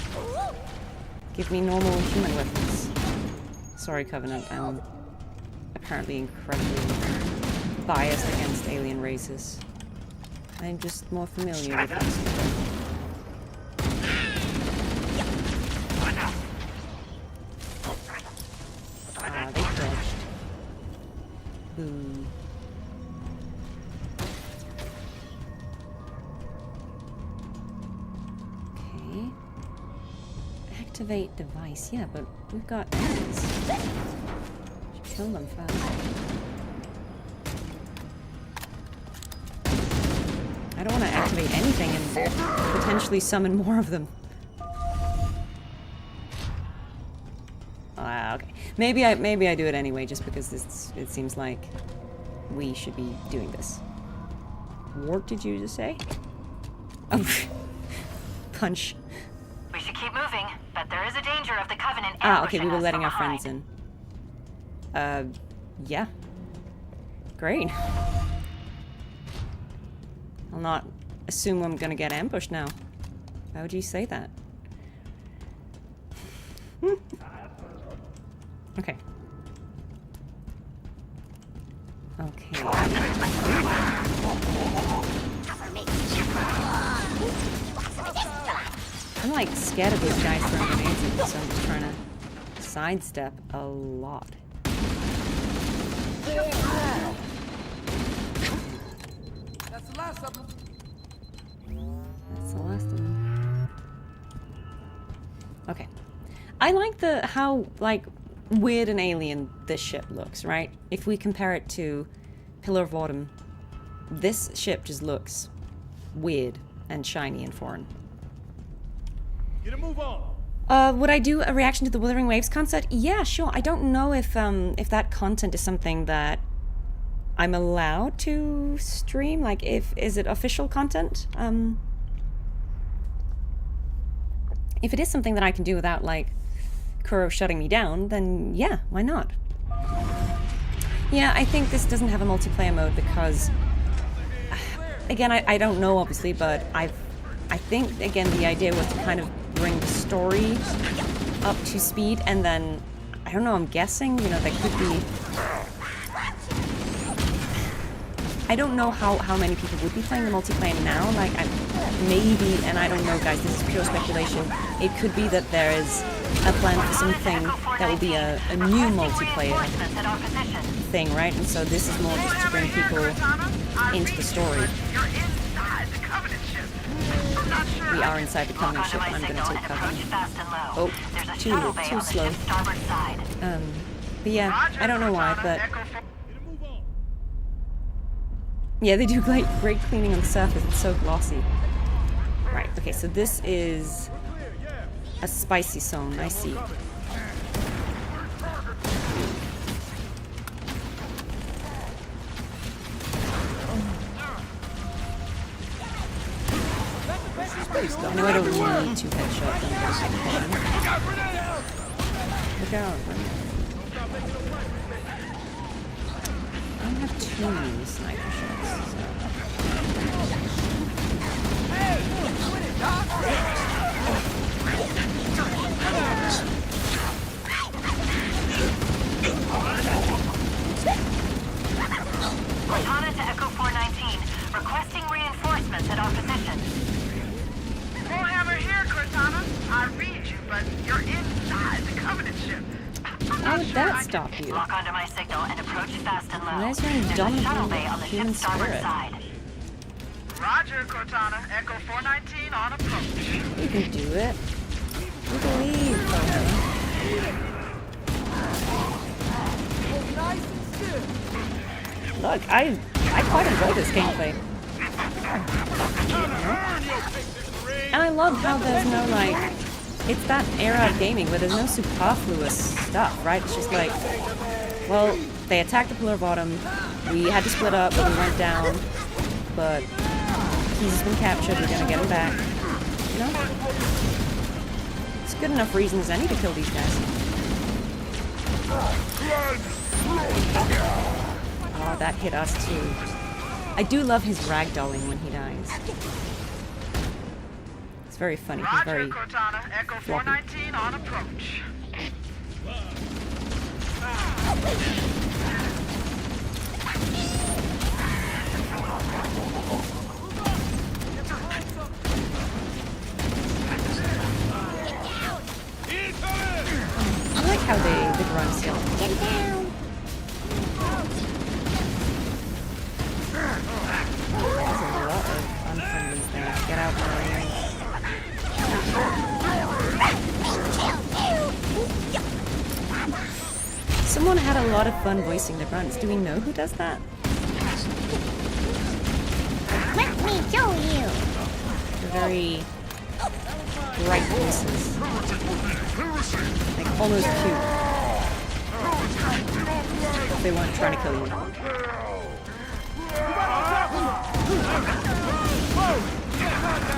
Give me normal human weapons. Sorry, Covenant, I'm apparently incredibly biased against alien races. I'm just more familiar with them. Ah, they crushed. Boo. Activate device. Yeah, but we've got enemies. Should kill them first. I don't want to activate anything and potentially summon more of them. Okay. Maybe I do it anyway, just because it seems like we should be doing this. What did you just say? Oh, punch. We should keep moving, but there is a danger of the Covenant Okay, we were ambushing us letting from our friends behind. in. Yeah. Great. I'll not assume I'm gonna get ambushed now. Why would you say that? Okay. Okay. I'm like scared of these guys throwing grenades at me, so I'm just trying to sidestep a lot. That's the last of them. That's the last of them. Okay. I like how like weird and alien this ship looks, right? If we compare it to Pillar of Autumn, this ship just looks weird and shiny and foreign. Get a move on. Would I do a reaction to the Wuthering Waves concert? Yeah, sure. I don't know if that content is something that I'm allowed to stream. Like, is it official content? If it is something that I can do without like Kuro shutting me down, then yeah, why not? Yeah, I think this doesn't have a multiplayer mode because, again, I don't know obviously, but I think again the idea was to kind of bring the story up to speed, and then I don't know. I'm guessing, you know, there could be. I don't know how many people would be playing the multiplayer now. Like, maybe, and I don't know, guys. This is pure speculation. It could be that there is a plan for something that will be a new multiplayer thing, right? And so this is more just to bring people into the story. We are inside the Covenant ship. I'm going to take cover. Oh, too slow. But yeah, I don't know why, but yeah, they do great cleaning on the surface. It's so glossy. Right. Okay. So this is a spicy zone. I see. I know I don't need to headshot them. Look out. I don't have too many sniper shots. Cortana to Echo 419, requesting reinforcements at our position. Bullhammer here, Cortana. I read you, but you're inside the Covenant ship. How would that stop you? Lock onto my signal and approach fast and low. Where's your There's a shuttle indomitable bay on the human ship's starboard spirit? side. Roger, Cortana. Echo 419 on approach. You can do it. You believe, Cortana. Look, I quite enjoy this gameplay. And I love how there's no, like, it's that era of gaming where there's no superfluous stuff, right? It's just like, well, they attacked the Pillar of Autumn, we had to split up, but we went down, but he's been captured, we're gonna get him back. You know? It's good enough reason as any to kill these guys. Oh, that hit us too. I do love his ragdolling when he dies. It's very funny. He's very Cortana. Echo 419 on approach. I like how the grunts yell, "Get down!" There's a lot of unfriendlies there. Get out, Marines. lot of fun voicing the grunts. Do we know who does that? Let me show you. They're very bright voices. Like almost cute. They weren't trying to kill you.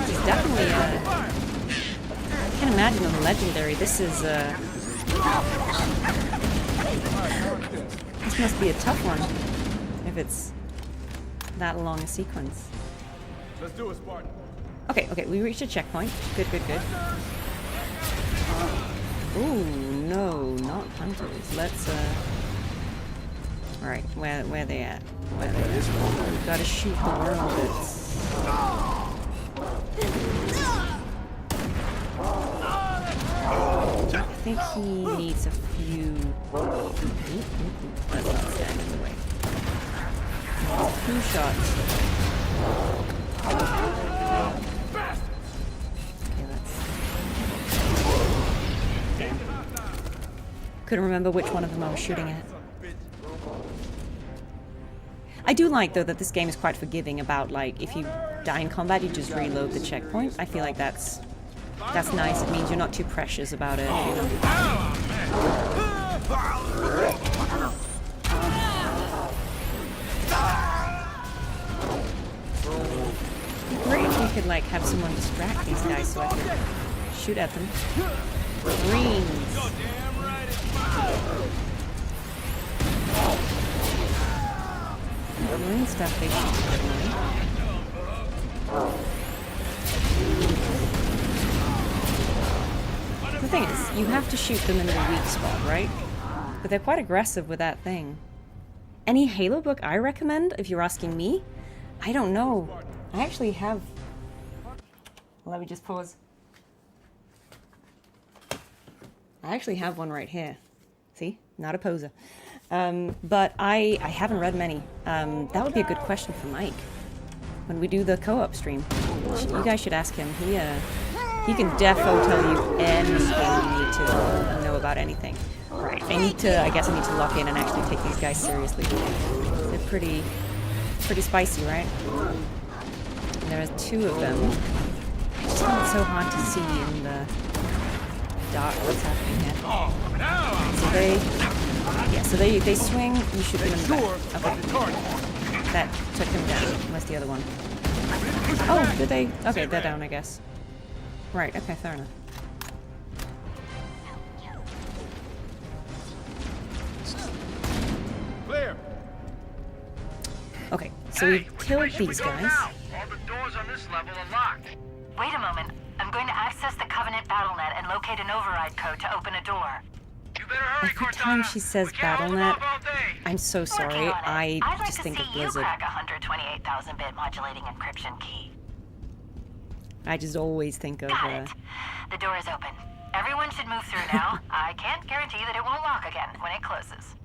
This is definitely I can't imagine on the Legendary. This is this must be a tough one if it's that long a sequence. Let's do it, Spartan. Okay, we reached a checkpoint. Good. Ooh, no, not hunters. Let's alright, where they at? Where they at? We gotta shoot the worm bits. I think he needs a few. Let's not stand in the way. A few shots. Okay, couldn't remember which one of them I was shooting at. I do like, though, that this game is quite forgiving about, like, if you die in combat, you just reload the checkpoint. I feel like that's nice. It means you're not too precious about it. You know? It'd be great if we could, like, have someone distract these guys so I could shoot at them. Marines. The marine stuff they shoot differently. The thing is, you have to shoot them in the weak spot, right? But they're quite aggressive with that thing. Any Halo book I recommend, if you're asking me? I don't know. I actually have... Let me just pause. I actually have one right here. See? Not a poser. But I haven't read many. That would be a good question for Mike. When we do the co-op stream. You guys should ask him. He can defo tell you anything you need to know about anything. Right. I guess I need to lock in and actually take these guys seriously. They're pretty spicy, right? And there are two of them. I just find it so hard to see in the dark what's happening here. So they swing, you shoot them in the back. Okay. That took him down. Where's the other one? Oh, did they? Okay, they're down, I guess. Right, okay, fair enough. Clear. Okay, so we killed these guys. All the doors on this level are locked. Wait a moment. I'm going to access the Covenant BattleNet and locate an override code to open a door. Every time she says BattleNet, I'm so sorry. I just think of Blizzard. I'd like to see you crack a 128,000-bit modulating encryption key. I just always think of... Got it. The door is open. Everyone should move through now. I can't guarantee that it won't lock again when it closes.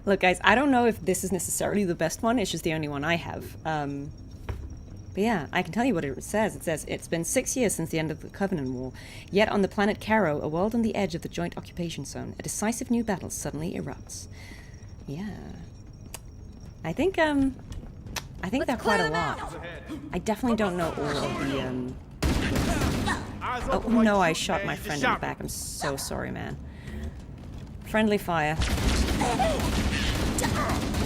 Look, guys, I don't know if this is necessarily the best one. It's just the only one I have. But yeah, I can tell you what it says. It says, it's been 6 years since the end of the Covenant War. Yet on the planet Caro, a world on the edge of the joint occupation zone, a decisive new battle suddenly erupts. Yeah. I think there are quite a lot. I definitely don't know all of the, Oh, no, I shot my friend in the back. I'm so sorry, man. Friendly fire.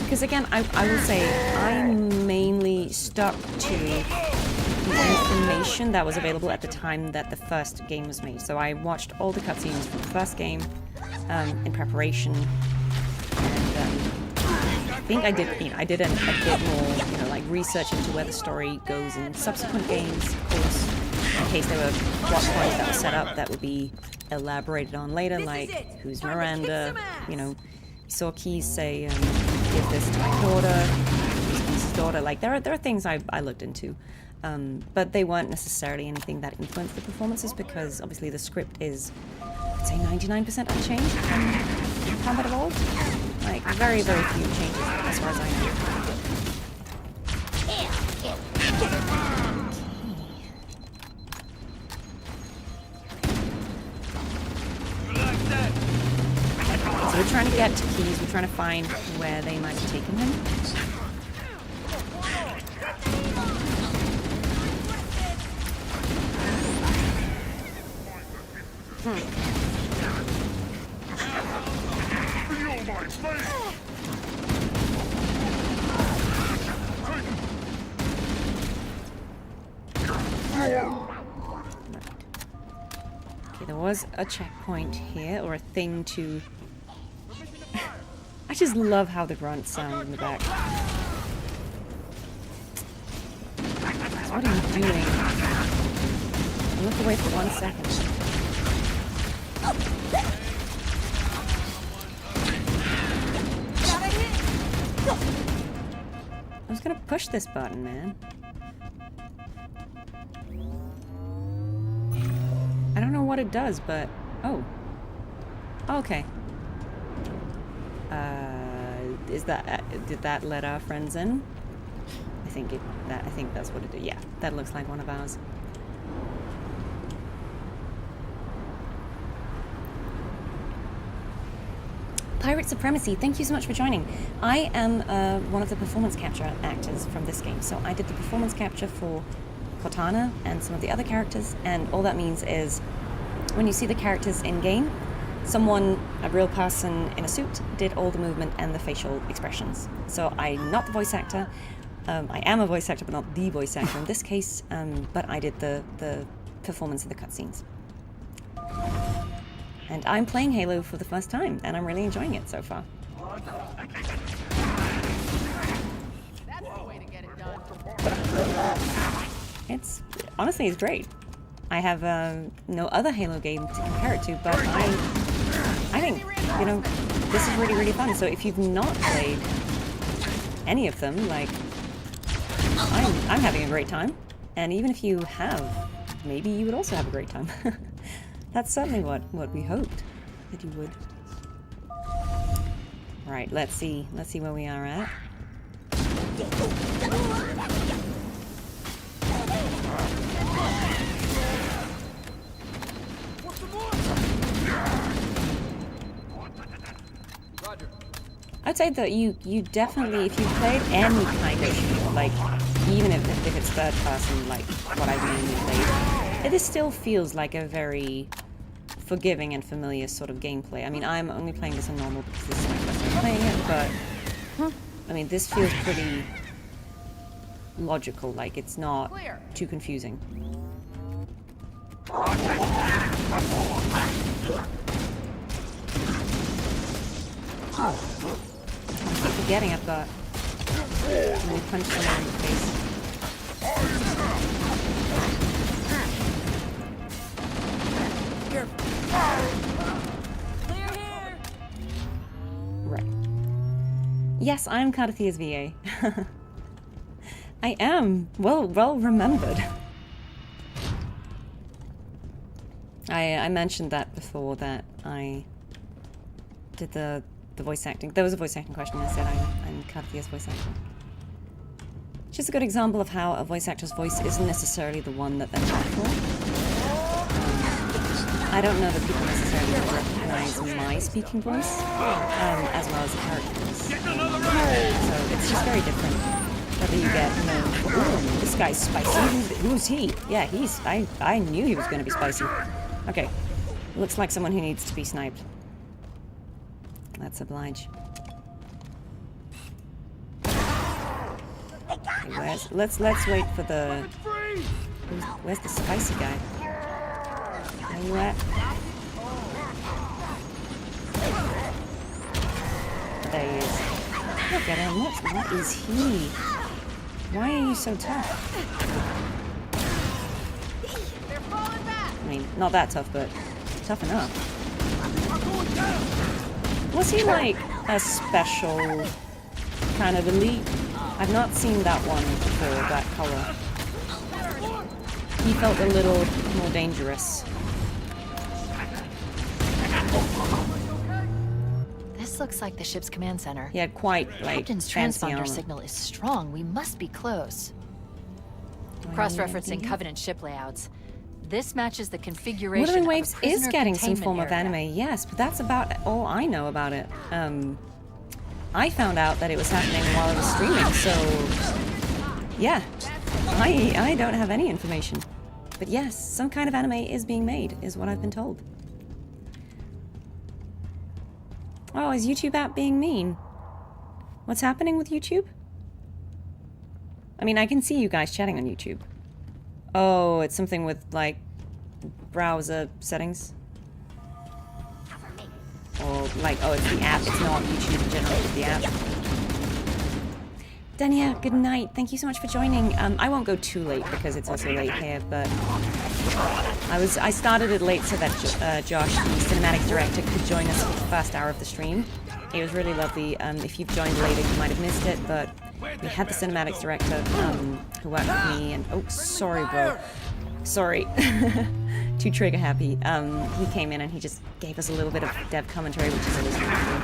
Because again, I will say, I mainly stuck to the information that was available at the time that the first game was made. So I watched all the cutscenes from the first game in preparation, and I think I did a bit more, like research into where the story goes in subsequent games, of course, in case there were plot points that were set up that would be elaborated on later, like who's Miranda, you saw Keys say, give this to my daughter, who's Keys' daughter. Like, there are things I looked into, but they weren't necessarily anything that influenced the performances, because obviously the script is, I'd say 99% unchanged from Combat Evolved. Like, very, very few changes as far as I know. It's So we're trying to get to keys. We're trying to find where they might have taken him. Okay, there was a checkpoint here, or a thing to... I just love how the grunts sound in the back. So what are you doing? Look away for 1 second. I was gonna push this button, man. I don't know what it does, but... Oh. Okay. Is that... did that let our friends in? I think that's what it did. Yeah, that looks like one of ours. Pirate Supremacy, thank you so much for joining. I am one of the performance capture actors from this game, so I did the performance capture for Cortana and some of the other characters, and all that means is when you see the characters in-game, someone, a real person in a suit, did all the movement and the facial expressions. So I'm not the voice actor. I am a voice actor, but not the voice actor in this case, but I did the performance of the cutscenes. And I'm playing Halo for the first time, and I'm really enjoying it so far. That's the way to get it done. Honestly, it's great. I have no other Halo game to compare it to, but I think, you know, this is really, really fun. So if you've not played any of them, like, I'm having a great time. And even if you have, maybe you would also have a great time. That's certainly what we hoped that you would. Right, let's see where we are at. I'd say that you definitely, if you played any kind of shooter, like, even if it's third person, like what I've mainly played, it still feels like a very forgiving and familiar sort of gameplay. I mean, I'm only playing this on normal because this is my first time playing it, but I mean, this feels pretty logical, like it's not too confusing. I keep forgetting I've got... Let me punch someone in the face. Right. Yes, I'm Carthia's VA. I am. Well remembered. I mentioned that before, that I did the voice acting. There was a voice acting question. I said I'm Carthia's voice actor. Just a good example of how a voice actor's voice isn't necessarily the one that they're known for. I don't know that people necessarily recognize my speaking voice as well as the characters. So it's just very different. Whether you get, you know, ooh, this guy's spicy. Who's he? Yeah, I knew he was going to be spicy. Okay, looks like someone who needs to be sniped. Let's oblige. Okay, let's wait for the... Where's the spicy guy? Where you at? There he is. Look at him. What is he? Why are you so tough? I mean, not that tough, but tough enough. Was he like a special kind of elite? I've not seen that one before, that color. He felt a little more dangerous. This looks like the ship's command center. He had quite, like, Captain's fancy transponder armor. signal is strong. We must be close. Cross-referencing Covenant ship layouts. This matches the configuration Wuthering of a Waves is prisoner getting some containment form of area. anime, yes, but that's about all I know about it. I found out that it was happening while I was streaming, so yeah, I don't have any information. But yes, some kind of anime is being made, is what I've been told. Oh, is YouTube app being mean? What's happening with YouTube? I mean, I can see you guys chatting on YouTube. Oh, it's something with, like, browser settings? Or, like, oh, it's the app, it's not YouTube in general, it's the app. Dania, good night. Thank you so much for joining. I won't go too late because it's also late here, but I started it late so that Josh, the cinematic director, could join us for the first hour of the stream. It was really lovely. If you've joined later, you might have missed it, but we had the cinematics director who worked with me, and oh, sorry, bro. Sorry. Too trigger happy. He came in and he just gave us a little bit of dev commentary, which is always really cool.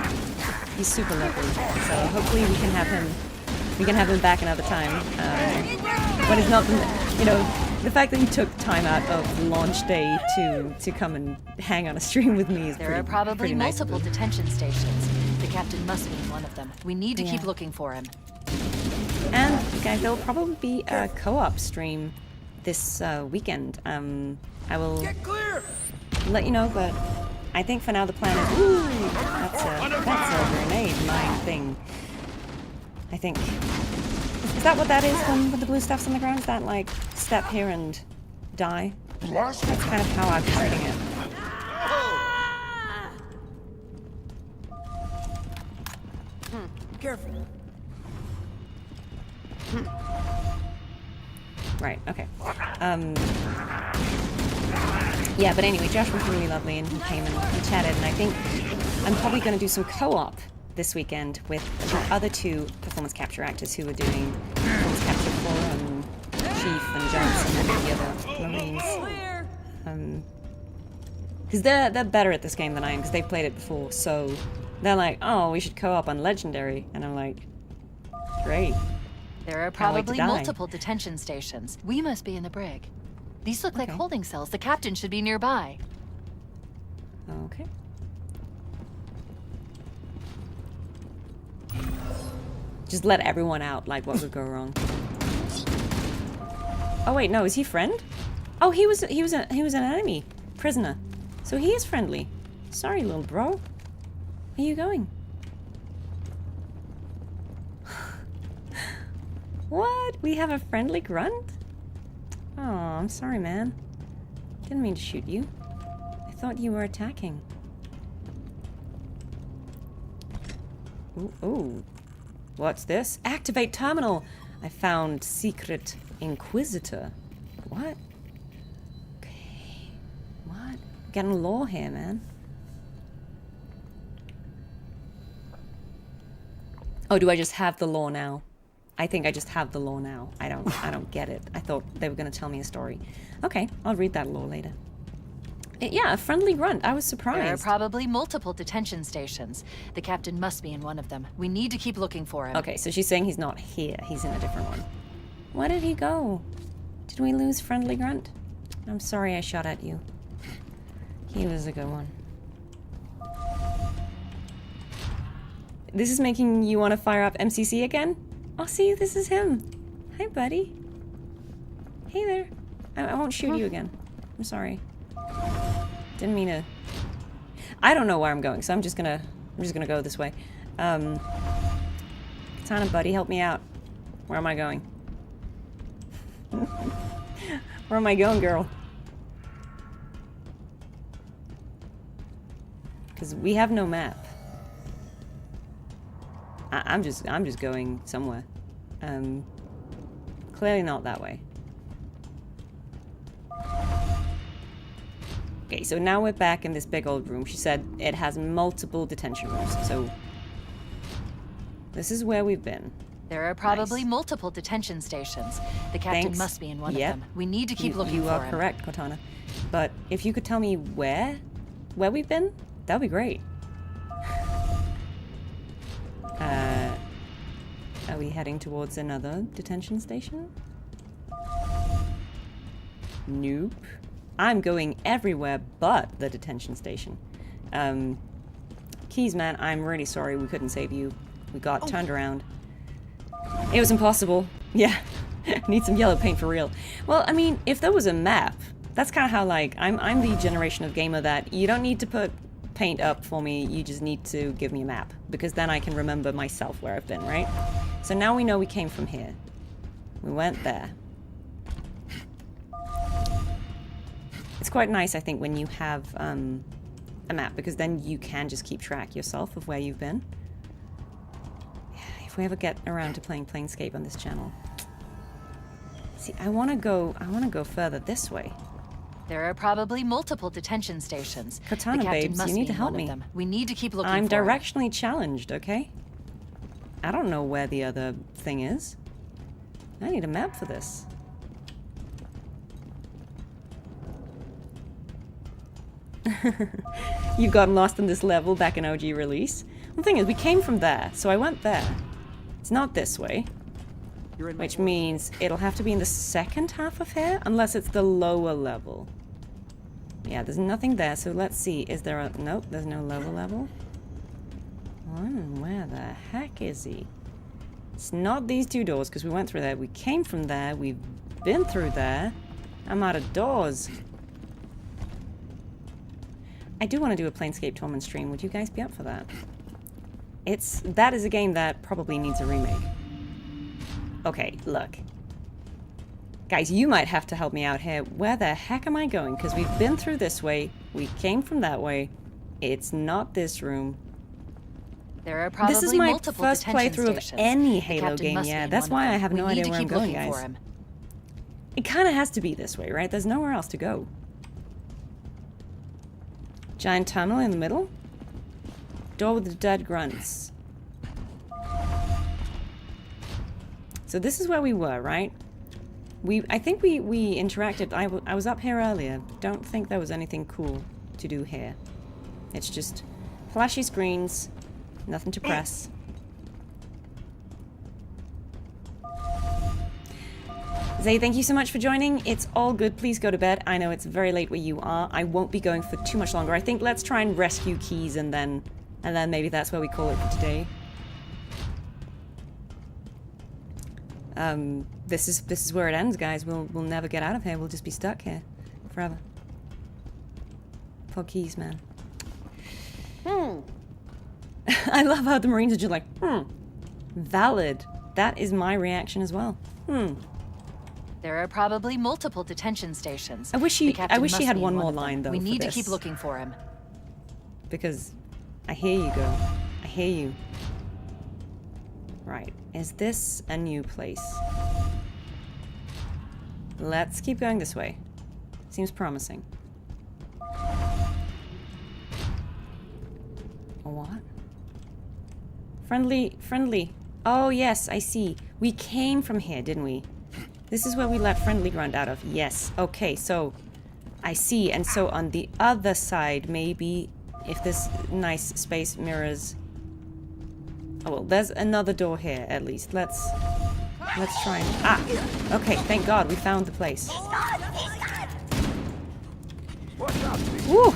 He's super lovely. So hopefully we can have him back another time. But it's not, you know, the fact that he took time out of launch day to come and hang on a stream with me is There are probably nice multiple detention stations. The captain must be in one of them. We need to keep looking for him. And guys, there'll probably be a co-op stream this weekend. I will let you know, but I think for now the plan is, ooh, that's a grenade mine thing. I think. Is that what that is when the blue stuff's on the ground? Is that like step here and die? That's kind of how I'm treating it. Careful. Right, okay. Yeah, but anyway, Josh was really lovely and he came and he chatted, and I think I'm probably going to do some co-op this weekend with the other two performance capture actors who were doing performance capture for Chief and Johnson and the other Marines. Because they're better at this game than I am, because they've played it before, so they're like, oh, we should co-op on Legendary, and I'm like, great. There are probably multiple detention stations. We must be in the brig. These look like holding cells. The captain should be nearby. Okay. Just let everyone out, like what would go wrong. Oh wait, no, is he friend? Oh, he was an enemy prisoner. So he is friendly. Sorry, little bro. Where are you going? What? We have a friendly grunt? Oh, I'm sorry, man. Didn't mean to shoot you. I thought you were attacking. Ooh, ooh. What's this? Activate terminal! I found secret inquisitor. What? Okay. What? Getting lore here, man. Oh, do I just have the lore now? I think I just have the lore now. I don't get it. I thought they were gonna tell me a story. Okay, I'll read that lore later. Yeah, a friendly grunt. I was surprised. There are probably multiple detention stations. The captain must be in one of them. We need to keep looking for him. Okay, so she's saying he's not here. He's in a different one. Where did he go? Did we lose friendly grunt? I'm sorry I shot at you. He was a good one. This is making you want to fire up MCC again? Oh, see, this is him. Hi, buddy. Hey there. I won't shoot you again. I'm sorry. Didn't mean to. I don't know where I'm going, so I'm just gonna go this way. Katana, buddy, help me out. Where am I going? Where am I going, girl? Because we have no map. I'm just going somewhere. Clearly not that way. Okay, so now we're back in this big old room. She said it has multiple detention rooms, so this is where we've been. There are probably multiple detention stations. The captain must be in one of them. We need to keep looking for him. You are correct, Cortana. But if you could tell me where we've been, that'd be great. Are we heading towards another detention station? Nope. I'm going everywhere but the detention station. Keys, man, I'm really sorry we couldn't save you. We got turned around. It was impossible. Yeah. Need some yellow paint for real. Well, I mean, if there was a map, that's kind of how, like, I'm the generation of gamer that you don't need to put paint up for me, you just need to give me a map, because then I can remember myself where I've been, right? So now we know we came from here. We went there. It's quite nice, I think, when you have a map, because then you can just keep track yourself of where you've been. Yeah, if we ever get around to playing Planescape on this channel. See, I want to go further this way. There are probably multiple detention stations. Cortana, babes, you need to help me. We need to keep looking I'm for directionally challenged, okay? I don't know where the other thing is. I need a map for this. You've gotten lost in this level back in OG release. Well, the thing is, we came from there, so I went there. It's not this way. Which means it'll have to be in the second half of here, unless it's the lower level. Yeah, there's nothing there, so let's see. Is there a... Nope, there's no lower level. Where the heck is he? It's not these two doors, because we went through there. We came from there. We've been through there. I'm out of doors. I do want to do a Planescape Torment stream. Would you guys be up for that? That is a game that probably needs a remake. Okay, look. Guys, you might have to help me out here. Where the heck am I going? Because we've been through this way. We came from that way. It's not this room. There are probably this is my multiple first playthrough of any Halo game, yeah. That's why I have no idea where I'm going, guys. It kind of has to be this way, right? There's nowhere else to go. Giant tunnel in the middle? Door with the dead grunts. So this is where we were, right? I think we interacted. I was up here earlier. Don't think there was anything cool to do here. It's just flashy screens, nothing to press. Zay, thank you so much for joining. It's all good. Please go to bed. I know it's very late where you are. I won't be going for too much longer. I think let's try and rescue Keys and then maybe that's where we call it for today. This is where it ends, guys. We'll never get out of here. We'll just be stuck here forever. Poor Keys, man. I love how the Marines are just like, valid. That is my reaction as well. There are probably multiple detention stations. I wish he had one more line though. We need to keep looking for him. Because I hear you, girl. I hear you. Right. Is this a new place? Let's keep going this way. Seems promising. What? Friendly. Oh, yes, I see. We came from here, didn't we? This is where we let friendly grunt out of. Yes. Okay, so I see. And so on the other side, maybe if this nice space mirrors... Oh, well, there's another door here, at least. Let's try and... Ah! Okay, thank God, we found the place. Woo!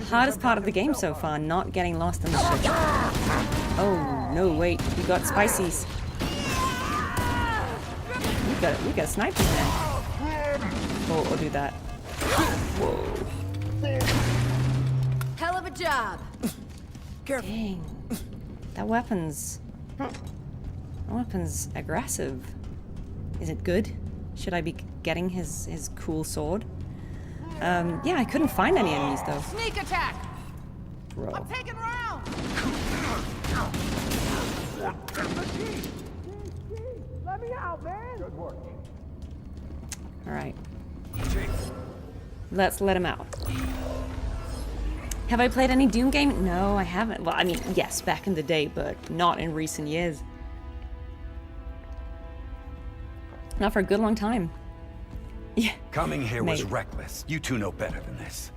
Hardest part of the game so far, not getting lost in the ship. Oh, no, wait. We got spices. We got snipers there. Or do that. Whoa. Hell of a job! Dang. That weapon's aggressive. Is it good? Should I be getting his cool sword? Yeah, I couldn't find any enemies though. Sneak attack! Bro. I'm taking round! Let me out, man! Good work. Alright. Let's let him out. Have I played any Doom game? No, I haven't. Well, I mean, yes, back in the day, but not in recent years. Not for a good long time. Yeah. Coming here was reckless. You two know better than this.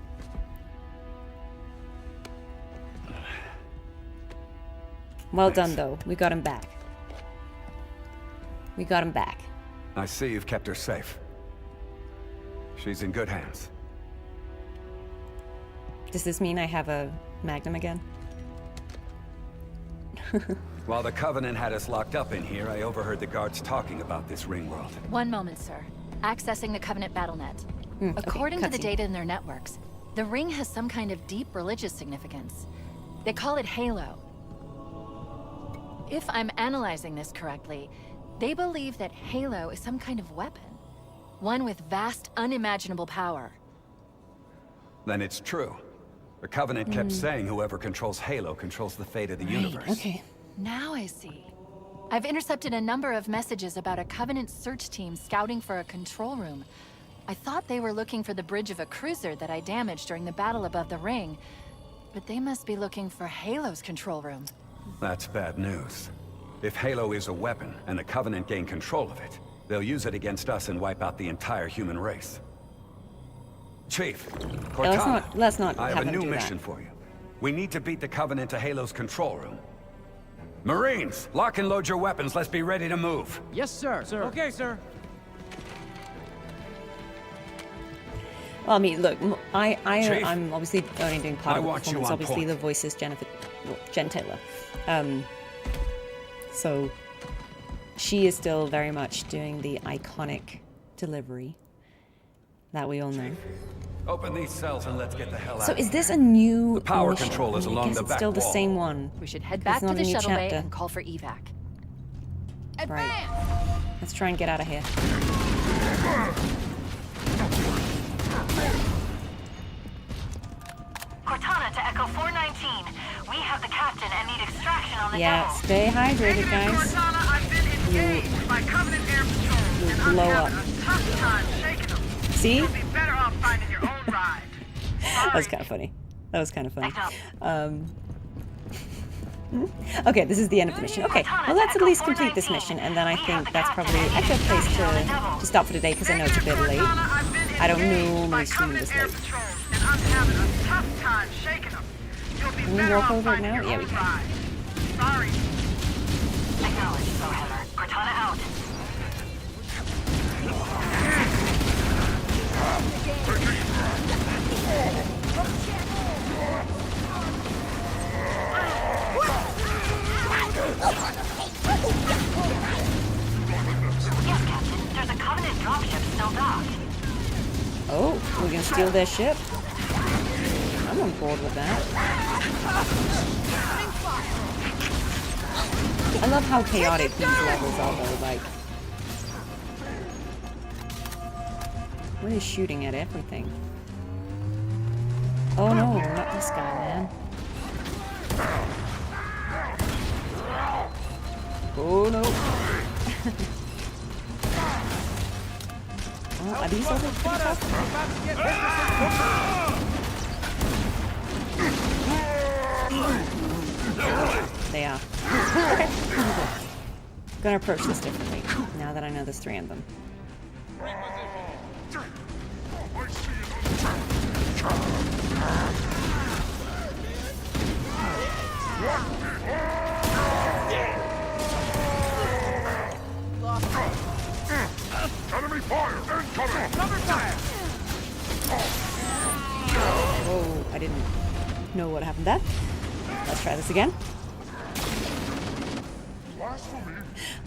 Well done, though. We got him back. We got him back. I see you've kept her safe. She's in good hands. Does this mean I have a Magnum again? While the Covenant had us locked up in here, I overheard the guards talking about this ring world. One moment, sir. Accessing the Covenant BattleNet. According to the data in their networks, the ring has some kind of deep religious significance. They call it Halo. If I'm analyzing this correctly, they believe that Halo is some kind of weapon. One with vast, unimaginable power. Then it's true. The Covenant kept saying whoever controls Halo controls the fate of the universe. Okay. Now I see. I've intercepted a number of messages about a Covenant search team scouting for a control room. I thought they were looking for the bridge of a cruiser that I damaged during the battle above the ring. But they must be looking for Halo's control room. That's bad news. If Halo is a weapon, and the Covenant gain control of it, they'll use it against us and wipe out the entire human race. Chief, Cortana, let's not I have a them new do mission that. for you. We need to beat the Covenant to Halo's control room. Marines, lock and load your weapons. Let's be ready to move. Yes, sir. Okay, sir. Well, I mean, look, Chief, I'm obviously only doing part I of the want you performance. on Obviously, point. the voice is Gentilla. So she is still very much doing the iconic delivery that we all know. Open these cells and let's get the hell out. So is this a new The power mission? control is I along guess the it's back still the wall. same one. We should head It's back not to a the new shuttle bay chapter. and call for evac. Right. Let's try and get out of here. Cortana to Echo 419. We have the captain and need extraction on the Yeah, double. stay hydrated, guys. Cortana, I've been engaged by Covenant Air Patrol, and I'm blow having up. a tough time shaking them. See? You'll be better off finding your own ride. That was kind of funny. That was kind of funny. Okay, this is the end of the mission. Okay, well let's at least complete this mission, and then I think that's probably a good place to stop for today, because I know it's a bit late. I don't normally stream this late. And I'm having a tough time shaking them. You'll be Can we better walk off over it finding now? your Yeah, own we can. ride. Sorry. Acknowledged, Bowhammer. Cortana out. Yes, Captain. There's a Covenant dropship still docked. Oh, we're gonna steal their ship? I'm on board with that. I love how chaotic these levels are though, like... What is shooting at everything? Oh no, not this guy, man. Oh no. Oh, are these other pretty tough? They are. Okay. Gonna approach this differently, now that I know there's 3 of them. Enemy fire! Incoming! Cover fire! Whoa, I didn't know what happened there. Let's try this again.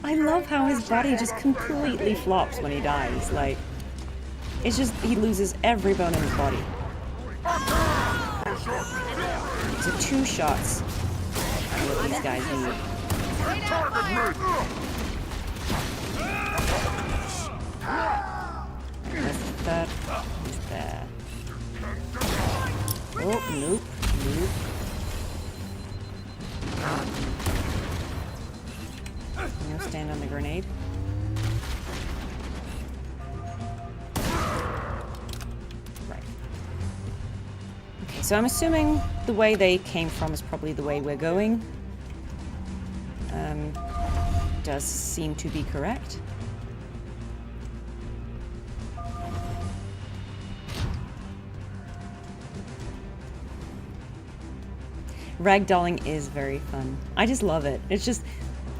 I love how his body just completely flops when he dies. Like, it's just, he loses every bone in his body. So 2 shots are what these guys need. That's the third. He's there. Oh, nope. Nope. I'm gonna stand on the grenade. Right. Okay, so I'm assuming the way they came from is probably the way we're going. Does seem to be correct. Ragdolling is very fun. I just love it. It's just,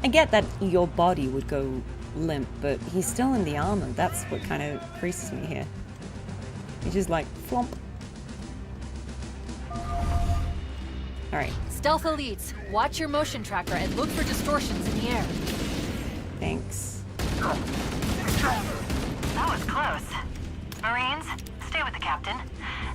I get that your body would go limp, but he's still in the armor. That's what kind of creases me here. He's just like, flomp. All right. Stealth elites, watch your motion tracker and look for distortions in the air. Thanks. That was close. Marines, stay with the captain.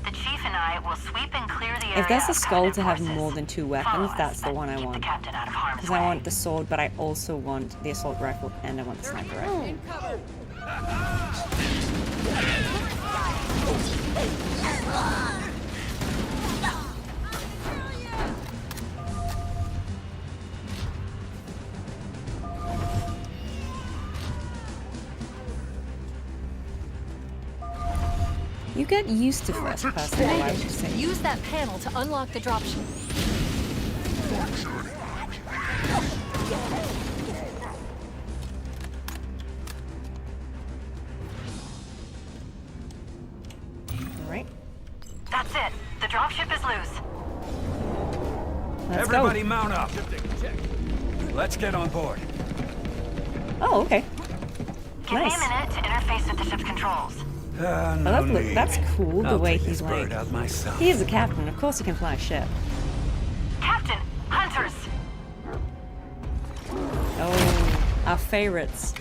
The chief and I will sweep and clear the area. If there's a of skull to have forces. more than 2 weapons, that's the one I Keep want. the captain out of harm's Because I way. want the sword, but I also want the assault rifle and I want the sniper rifle. You get used to first person, though, I would say. Use that panel to unlock the dropship. Alright. That's it. The dropship is loose. Let's Everybody go. mount up. Let's get on board. Oh, okay. Give me Nice. a minute to interface with the ship's controls. Oh, No look, need. that's cool, the I'll way take he's this like... bird out myself. He is a captain, of course he can fly a ship. Captain, hunters. Oh, our favorites.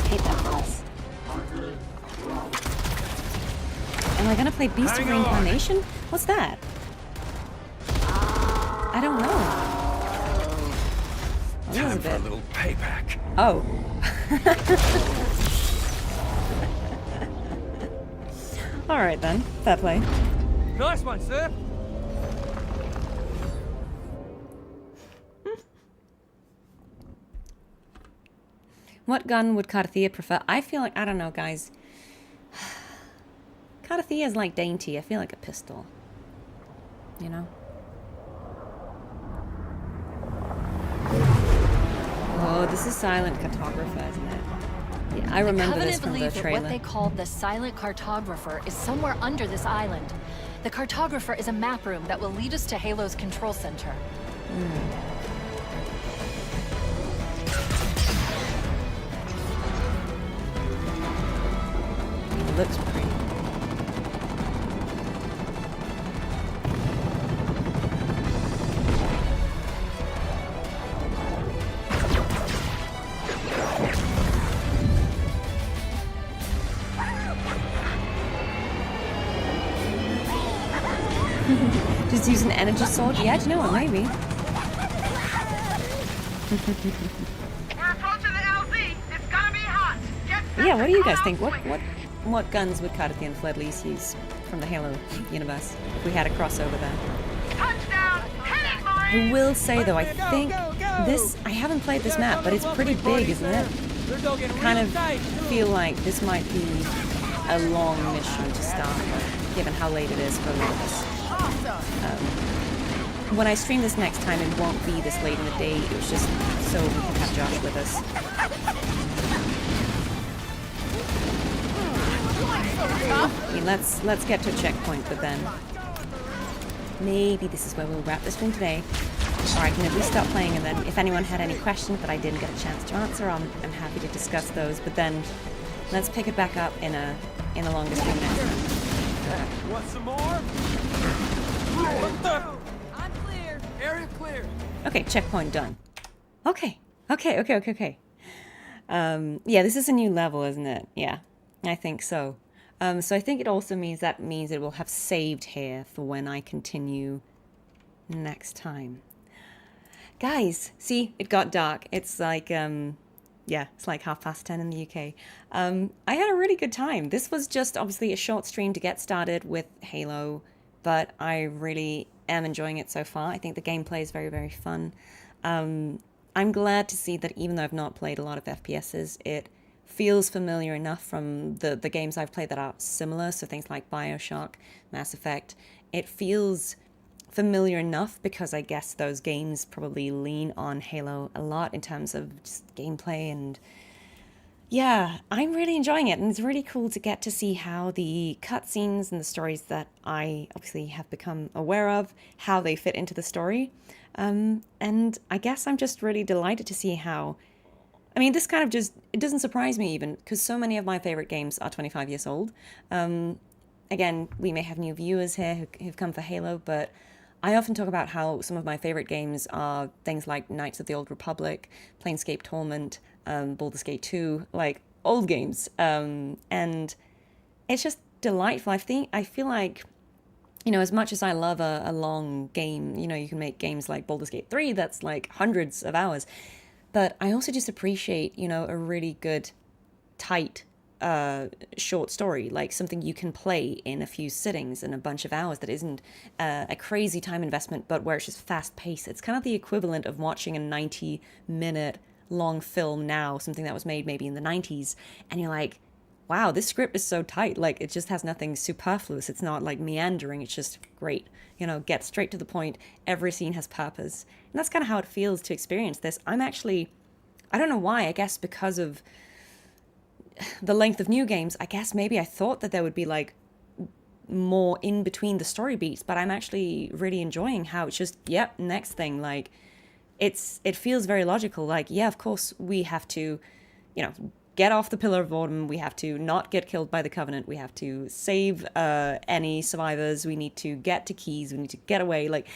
Hate that class. Am I gonna play Beast of Hang on. Reincarnation? What's that? I don't know. Oh, this is a Time for a bit... little payback. Oh. Alright then, fair play. Nice one, sir. What gun would Carthea prefer? I feel like, I don't know, guys. Carthea is like dainty. I feel like a pistol. You know? Oh, this is silent cartographer, isn't it? Yeah, I remember this Covenant from the believe that trailer. what they called the silent cartographer is somewhere under this island. The cartographer is a map room that will lead us to Halo's control center. It looks pretty. Just use an energy sword? Yeah, do you know what? Maybe. We're approaching the LZ. It's gonna be hot. Get set Yeah, what do to you call guys out think? quick. What guns would Carthy and Fledleys use from the Halo universe if we had a crossover there? Touchdown. Hit it, Marine. I will say though, I think this, I haven't played this map, but it's pretty big, isn't it? Kind of feel like this might be a long mission to start with, given how late it is for a lot of us. When I stream this next time, it won't be this late in the day. It was just so we can have Josh with us. I mean, let's get to a checkpoint, but then maybe this is where we'll wrap the stream today. Or I can at least stop playing, and then if anyone had any questions that I didn't get a chance to answer, I'm happy to discuss those. But then let's pick it back up in a longer stream next time. Want some more? I'm clear. Area clear. Okay, checkpoint done. Okay. Yeah, this is a new level, isn't it? Yeah, I think so. So I think it also means it will have saved here for when I continue next time. Guys, see, it got dark. It's like, yeah, it's like 10:30 in the UK. I had a really good time. This was just obviously a short stream to get started with Halo, but I really am enjoying it so far. I think the gameplay is very, very fun. I'm glad to see that even though I've not played a lot of FPSs, it feels familiar enough from the games I've played that are similar, so things like BioShock, Mass Effect. It feels familiar enough because I guess those games probably lean on Halo a lot in terms of just gameplay, and yeah, I'm really enjoying it, and it's really cool to get to see how the cutscenes and the stories that I obviously have become aware of, how they fit into the story. And I guess I'm just really delighted to see how, I mean, this kind of just, it doesn't surprise me even, because so many of my favorite games are 25 years old. And again, we may have new viewers here who've come for Halo, but I often talk about how some of my favorite games are things like Knights of the Old Republic, Planescape Torment, Baldur's Gate 2, like old games. And it's just delightful. I feel like, you know, as much as I love a long game, you know, you can make games like Baldur's Gate 3 that's like hundreds of hours. But I also just appreciate, you know, a really good, tight, short story, like something you can play in a few sittings in a bunch of hours that isn't a crazy time investment, but where it's just fast paced. It's kind of the equivalent of watching a 90-minute long film now, something that was made maybe in the 90s, and you're like, wow, this script is so tight. Like, it just has nothing superfluous. It's not like meandering. It's just great. You know, get straight to the point. Every scene has purpose. And that's kind of how it feels to experience this. I don't know why, I guess because of the length of new games, I guess maybe I thought that there would be like more in between the story beats, but I'm actually really enjoying how it's just, yep, next thing. Like, it feels very logical. Like, yeah, of course we have to, you know, get off the Pillar of Autumn. We have to not get killed by the Covenant. We have to save any survivors. We need to get to keys. We need to get away. Like,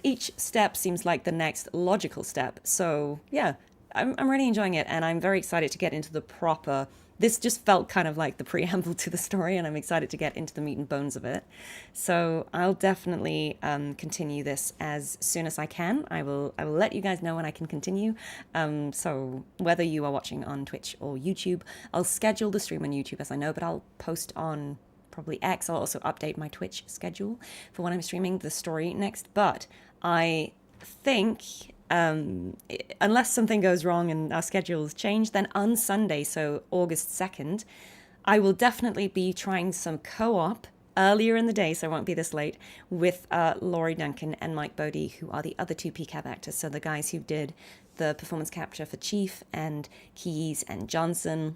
each step seems like the next logical step. So yeah, I'm really enjoying it, and I'm very excited to get into the proper. This just felt kind of like the preamble to the story, and I'm excited to get into the meat and bones of it. So I'll definitely continue this as soon as I can. I will let you guys know when I can continue. So whether you are watching on Twitch or YouTube, I'll schedule the stream on YouTube, as I know, but I'll post on probably X. I'll also update my Twitch schedule for when I'm streaming the story next. But I think, unless something goes wrong and our schedules change, then on Sunday, so August 2nd, I will definitely be trying some co-op earlier in the day, so I won't be this late, with Laurie Duncan and Mike Bodie, who are the other two Pcap actors, so the guys who did the performance capture for Chief and Keys and Johnson.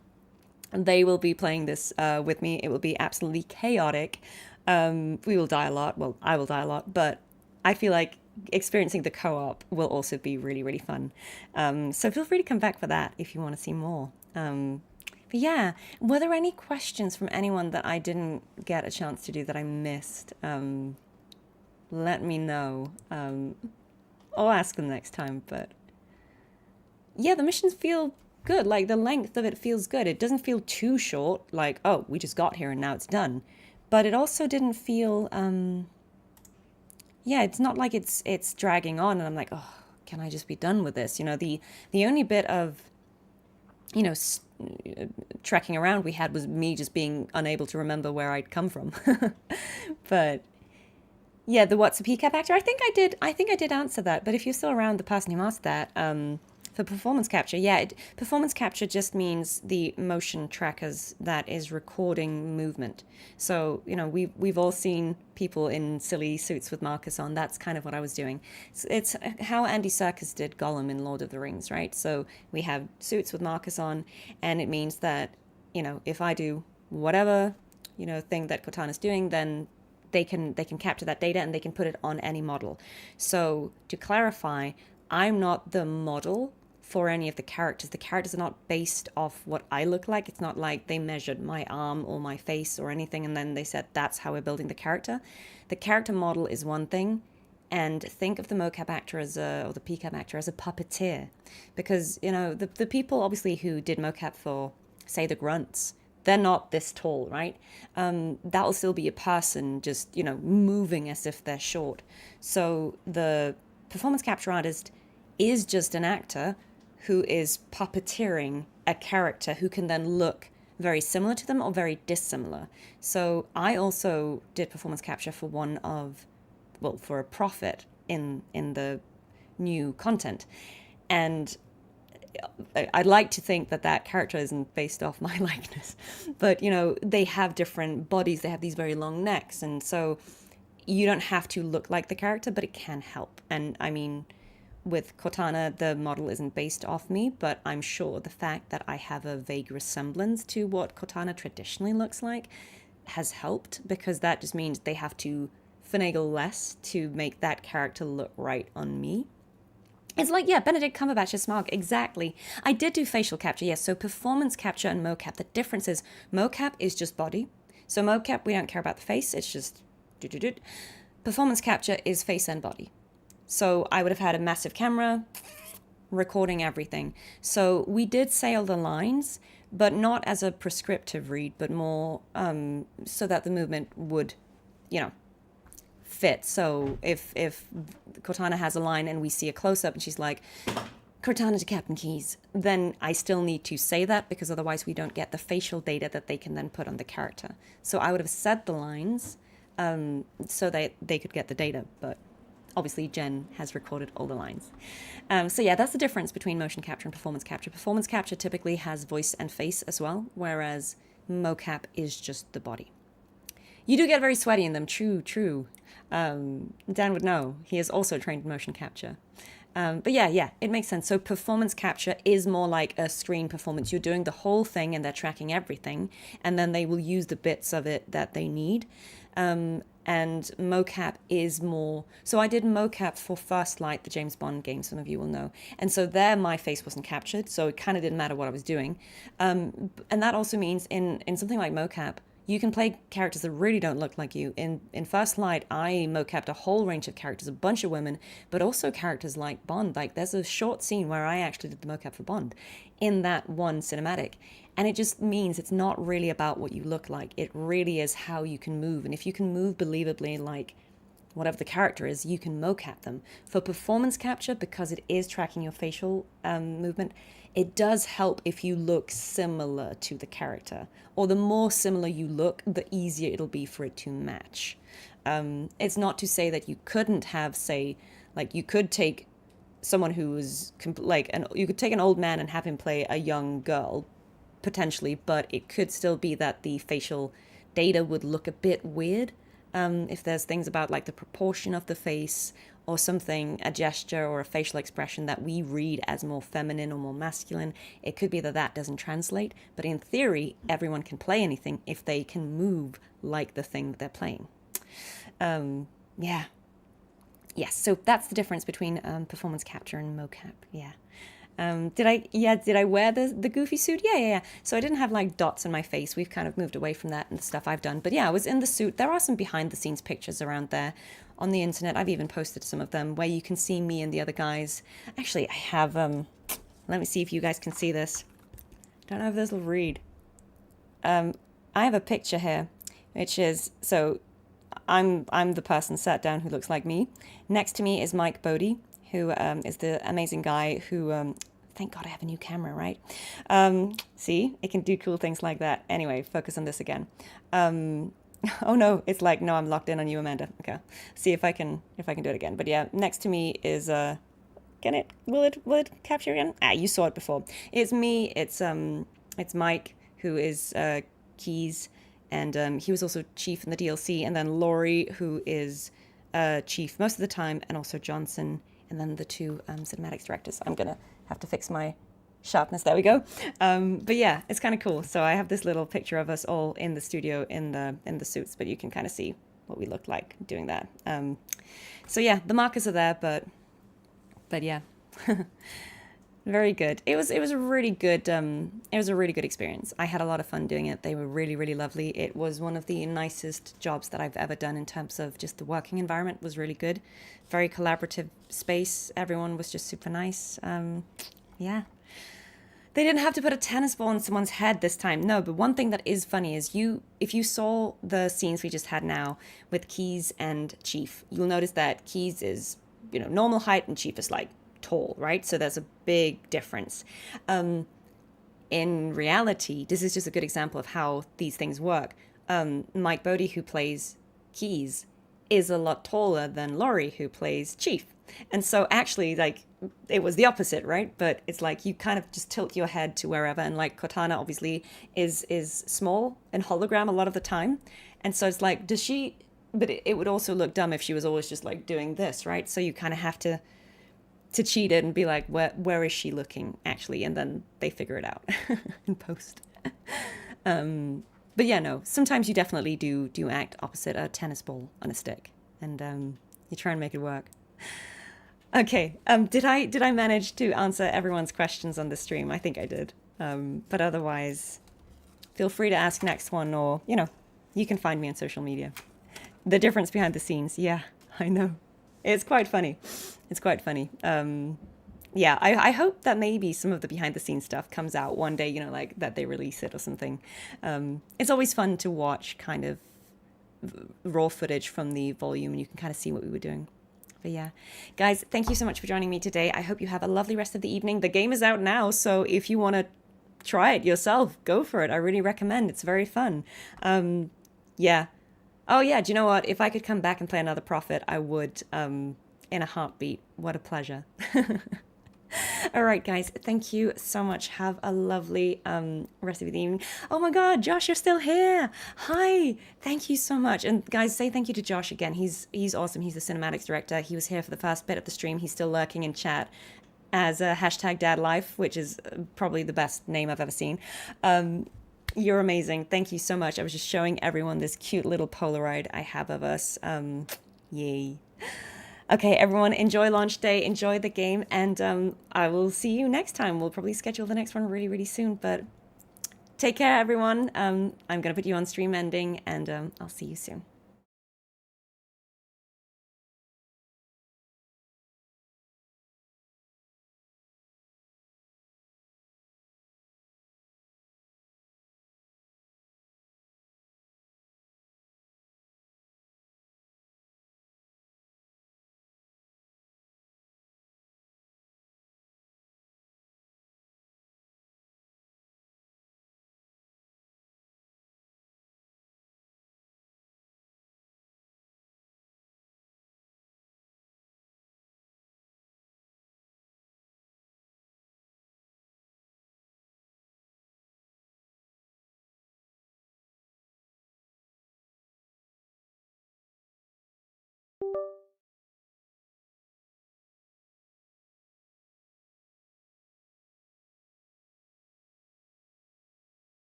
They will be playing this with me. It will be absolutely chaotic. We will die a lot. Well, I will die a lot, but I feel like experiencing the co-op will also be really, really fun. So feel free to come back for that if you want to see more. But yeah, were there any questions from anyone that I didn't get a chance to do that I missed? Let me know. I'll ask them next time, but yeah, the missions feel good. Like, the length of it feels good. It doesn't feel too short, like, oh, we just got here and now it's done. But it also didn't feel, yeah, it's not like it's dragging on and I'm like, oh, can I just be done with this? You know, the only bit of, you know, trekking around we had was me just being unable to remember where I'd come from. But yeah, the what's a Pcap actor? I think I did answer that. But if you're still around, the person who asked that, for performance capture, yeah, performance capture just means the motion trackers that is recording movement. So, you know, we've all seen people in silly suits with markers on. That's kind of what I was doing. It's how Andy Serkis did Gollum in Lord of the Rings, right? So we have suits with markers on, and it means that, you know, if I do whatever, you know, thing that Cortana's doing, then they can capture that data and they can put it on any model. So to clarify, I'm not the model for any of the characters. The characters are not based off what I look like. It's not like they measured my arm or my face or anything and then they said that's how we're building the character. The character model is one thing, and think of the mocap actor as or the Pcap actor as a puppeteer, because, you know, the people obviously who did mocap for, say, the grunts, they're not this tall, right? That'll still be a person just, you know, moving as if they're short. So the performance capture artist is just an actor who is puppeteering a character who can then look very similar to them or very dissimilar. So I also did performance capture for for a prophet in the new content. And I'd like to think that character isn't based off my likeness. But, you know, they have different bodies. They have these very long necks. And so you don't have to look like the character, but it can help. And I mean, with Cortana, the model isn't based off me, but I'm sure the fact that I have a vague resemblance to what Cortana traditionally looks like has helped, because that just means they have to finagle less to make that character look right on me. It's like, yeah, Benedict Cumberbatch's Smaug, exactly. I did do facial capture, yes, so performance capture and mocap. The difference is mocap is just body. So mocap, we don't care about the face. It's just do-do-do. Performance capture is face and body. So I would have had a massive camera recording everything. So we did say all the lines, but not as a prescriptive read, but more so that the movement would, you know, fit. So if Cortana has a line and we see a close-up and she's like, Cortana to Captain Keyes, then I still need to say that because otherwise we don't get the facial data that they can then put on the character. So I would have said the lines so that they could get the data, but obviously Jen has recorded all the lines. So yeah, that's the difference between motion capture and performance capture. Performance capture typically has voice and face as well, whereas mocap is just the body. You do get very sweaty in them, true. Dan would know. He is also trained in motion capture. But yeah, it makes sense. So performance capture is more like a screen performance. You're doing the whole thing and they're tracking everything, and then they will use the bits of it that they need. And mocap is more... So I did mocap for First Light, the James Bond game, some of you will know. And so there my face wasn't captured, so it kind of didn't matter what I was doing. And that also means in something like mocap, you can play characters that really don't look like you. In First Light, I mocapped a whole range of characters, a bunch of women, but also characters like Bond. Like, there's a short scene where I actually did the mocap for Bond in that one cinematic. And it just means it's not really about what you look like. It really is how you can move. And if you can move believably like whatever the character is, you can mocap them. For performance capture, because it is tracking your facial movement, it does help if you look similar to the character. Or the more similar you look, the easier it'll be for it to match. It's not to say that you couldn't have, say, like you could take someone who was you could take an old man and have him play a young girl, potentially, but it could still be that the facial data would look a bit weird. If there's things about like the proportion of the face or something, a gesture or a facial expression that we read as more feminine or more masculine, it could be that that doesn't translate. But in theory, everyone can play anything if they can move like the thing they're playing. Yeah. Yes, so that's the difference between performance capture and mocap. Yeah. Did I wear the goofy suit? Yeah. So I didn't have like dots on my face. We've kind of moved away from that and the stuff I've done. But yeah, I was in the suit. There are some behind the scenes pictures around there on the internet. I've even posted some of them where you can see me and the other guys. Actually, I have, let me see if you guys can see this. Don't know if this will read. I have a picture here, which is, so I'm the person sat down who looks like me. Next to me is Mike Bodie, who is the amazing guy who, thank God I have a new camera, right? See, it can do cool things like that. Will focus on this again. Oh no, it's like, no, I'm locked in on you, Amanda. Okay, see if I can do it again. But yeah, next to me is, will it capture again? You saw it before. It's me, it's Mike, who is Keyes, and he was also Chief in the DLC, and then Laurie, who is Chief most of the time, and also Johnson, and then the two cinematics directors. I'm gonna have to fix my sharpness. There we go. But yeah, it's kind of cool. So I have this little picture of us all in the studio in the suits, but you can kind of see what we look like doing that. So yeah, the markers are there, but yeah. Very good. It was a really good experience. I had a lot of fun doing it. They were really, really lovely. It was one of the nicest jobs that I've ever done in terms of just the working environment was really good. Very collaborative space. Everyone was just super nice. Yeah. They didn't have to put a tennis ball on someone's head this time. No, but one thing that is funny is if you saw the scenes we just had now with Keyes and Chief, you'll notice that Keyes is, normal height and Chief is like tall, right? So there's a big difference. In reality, this is just a good example of how these things work. Mike Bodie, who plays Keyes, is a lot taller than Laurie, who plays Chief. And so actually, like, it was the opposite, right? But it's like you kind of just tilt your head to wherever. And like Cortana obviously is small and hologram a lot of the time. And so it's like, but it would also look dumb if she was always just like doing this, right? So you kind of have to cheat it and be like, where is she looking actually? And then they figure it out in post. But yeah, no, sometimes you definitely do act opposite a tennis ball on a stick, and you try and make it work. Okay, did I manage to answer everyone's questions on the stream? I think I did. But otherwise, feel free to ask next one, or You can find me on social media. The difference behind the scenes, yeah, I know. It's quite funny. It's quite funny. Yeah, I hope that maybe some of the behind the scenes stuff comes out one day, you know, like that they release it or something. It's always fun to watch kind of raw footage from the volume, and you can kind of see what we were doing. But yeah, guys, thank you so much for joining me today. I hope you have a lovely rest of the evening. The game is out now, so if you want to try it yourself, go for it. I really recommend. It's very fun. Yeah. Oh yeah, do you know what? If I could come back and play another Prophet, I would, in a heartbeat. What a pleasure. All right, guys, thank you so much. Have a lovely rest of the evening. Oh my God, Josh, you're still here. Hi, thank you so much. And guys, say thank you to Josh again. He's awesome. He's the cinematics director. He was here for the first bit of the stream. He's still lurking in chat as a #DadLife, which is probably the best name I've ever seen. You're amazing. Thank you so much. I was just showing everyone this cute little Polaroid I have of us. Yay. Okay, everyone, enjoy launch day, enjoy the game, and I will see you next time. We'll probably schedule the next one really, really soon, but take care, everyone. I'm going to put you on stream ending, and I'll see you soon.